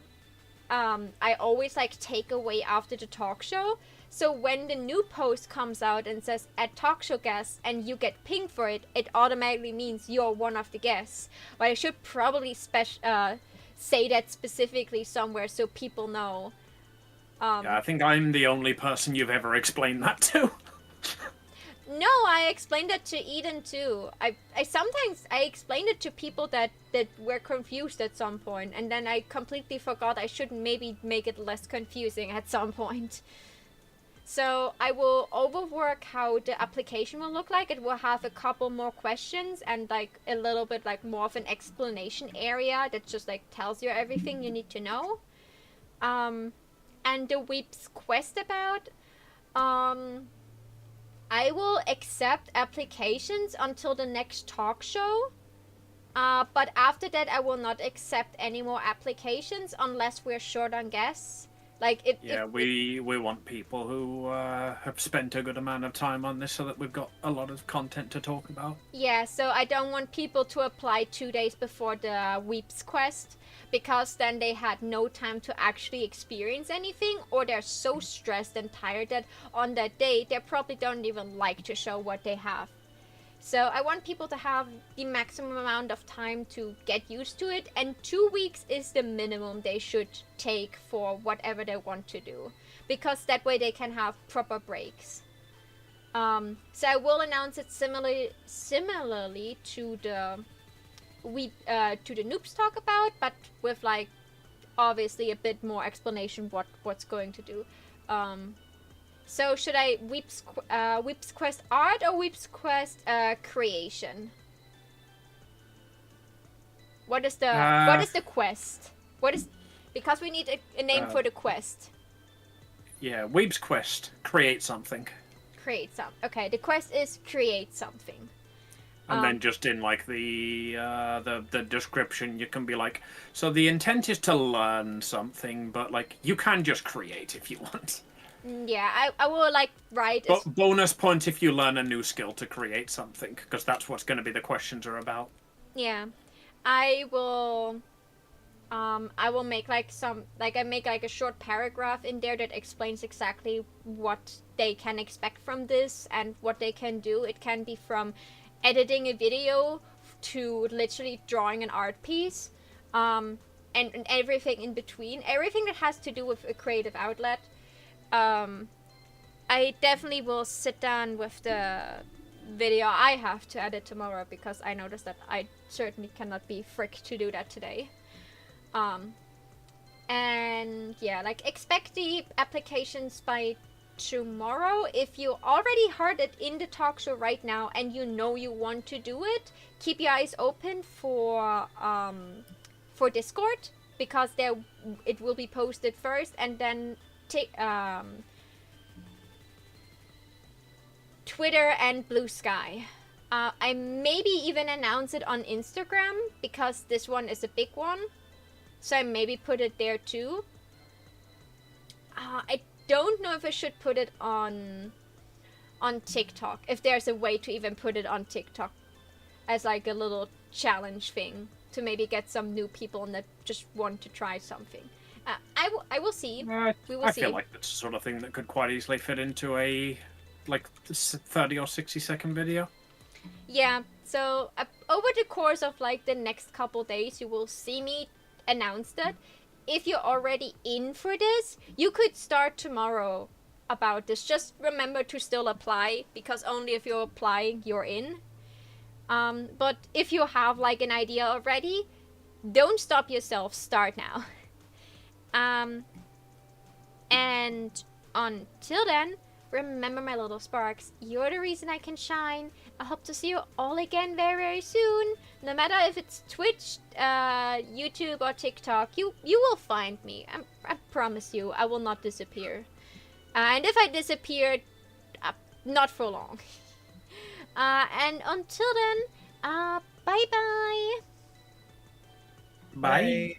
I always like take away after the talk show. So when the new post comes out and says add talk show guests and you get pinged for it, it automatically means you're one of the guests. But I should probably say that specifically somewhere so people know. Yeah, I think I'm the only person you've ever explained that to. No, I explained it to Eden too. I sometimes explained it to people that were confused at some point, and then I completely forgot I should maybe make it less confusing at some point. So I will overwork how the application will look like. It will have a couple more questions and like a little bit like more of an explanation area that just like tells you everything you need to know. And the Weebs quest about, I will accept applications until the next talk show. But after that, I will not accept any more applications unless we're short on guests. Like we want people who have spent a good amount of time on this so that we've got a lot of content to talk about. Yeah, so I don't want people to apply 2 days before the Weebs quest, because then they had no time to actually experience anything, or they're so stressed and tired that on that day they probably don't even like to show what they have. So I want people to have the maximum amount of time to get used to it, and 2 weeks is the minimum they should take for whatever they want to do, because that way they can have proper breaks. So I will announce it similarly to the Noobs Talk About, but with like obviously a bit more explanation what's going to do. So should I Weebs Quest art or Weebs Quest creation? What is the quest? What is, because we need a name for the quest. Yeah, Weeb's Quest. Create something. Create some. Okay, the quest is create something. And then just in like the description, you can be like, so the intent is to learn something, but like you can just create if you want. Yeah, I will like write. But bonus point if you learn a new skill to create something, because that's what's going to be the questions are about. Yeah, I will make like I make like a short paragraph in there that explains exactly what they can expect from this and what they can do. It can be from editing a video to literally drawing an art piece, and everything in between, everything that has to do with a creative outlet. I definitely will sit down with the video I have to edit tomorrow, because I noticed that I certainly cannot be fricked to do that today. And yeah, like expect the applications by tomorrow. If you already heard it in the talk show right now and you know you want to do it, keep your eyes open for Discord, because it will be posted first, and then Twitter and Blue Sky. I maybe even announce it on Instagram, because this one is a big one, so I maybe put it there too. I don't know if I should put it on TikTok, if there's a way to even put it on TikTok as like a little challenge thing to maybe get some new people that just want to try something. I will see. We will see. I feel like that's the sort of thing that could quite easily fit into a like 30 or 60-second video. Yeah, so over the course of like the next couple days, you will see me announce that. If you're already in for this, you could start tomorrow about this. Just remember to still apply, because only if you're applying, you're in. But if you have like an idea already, don't stop yourself, start now. And until then, remember, my little sparks, you're the reason I can shine. I hope to see you all again very, very soon. No matter if it's Twitch, YouTube, or TikTok, you will find me. I promise you, I will not disappear. And if I disappear, not for long. And until then, bye-bye. Bye.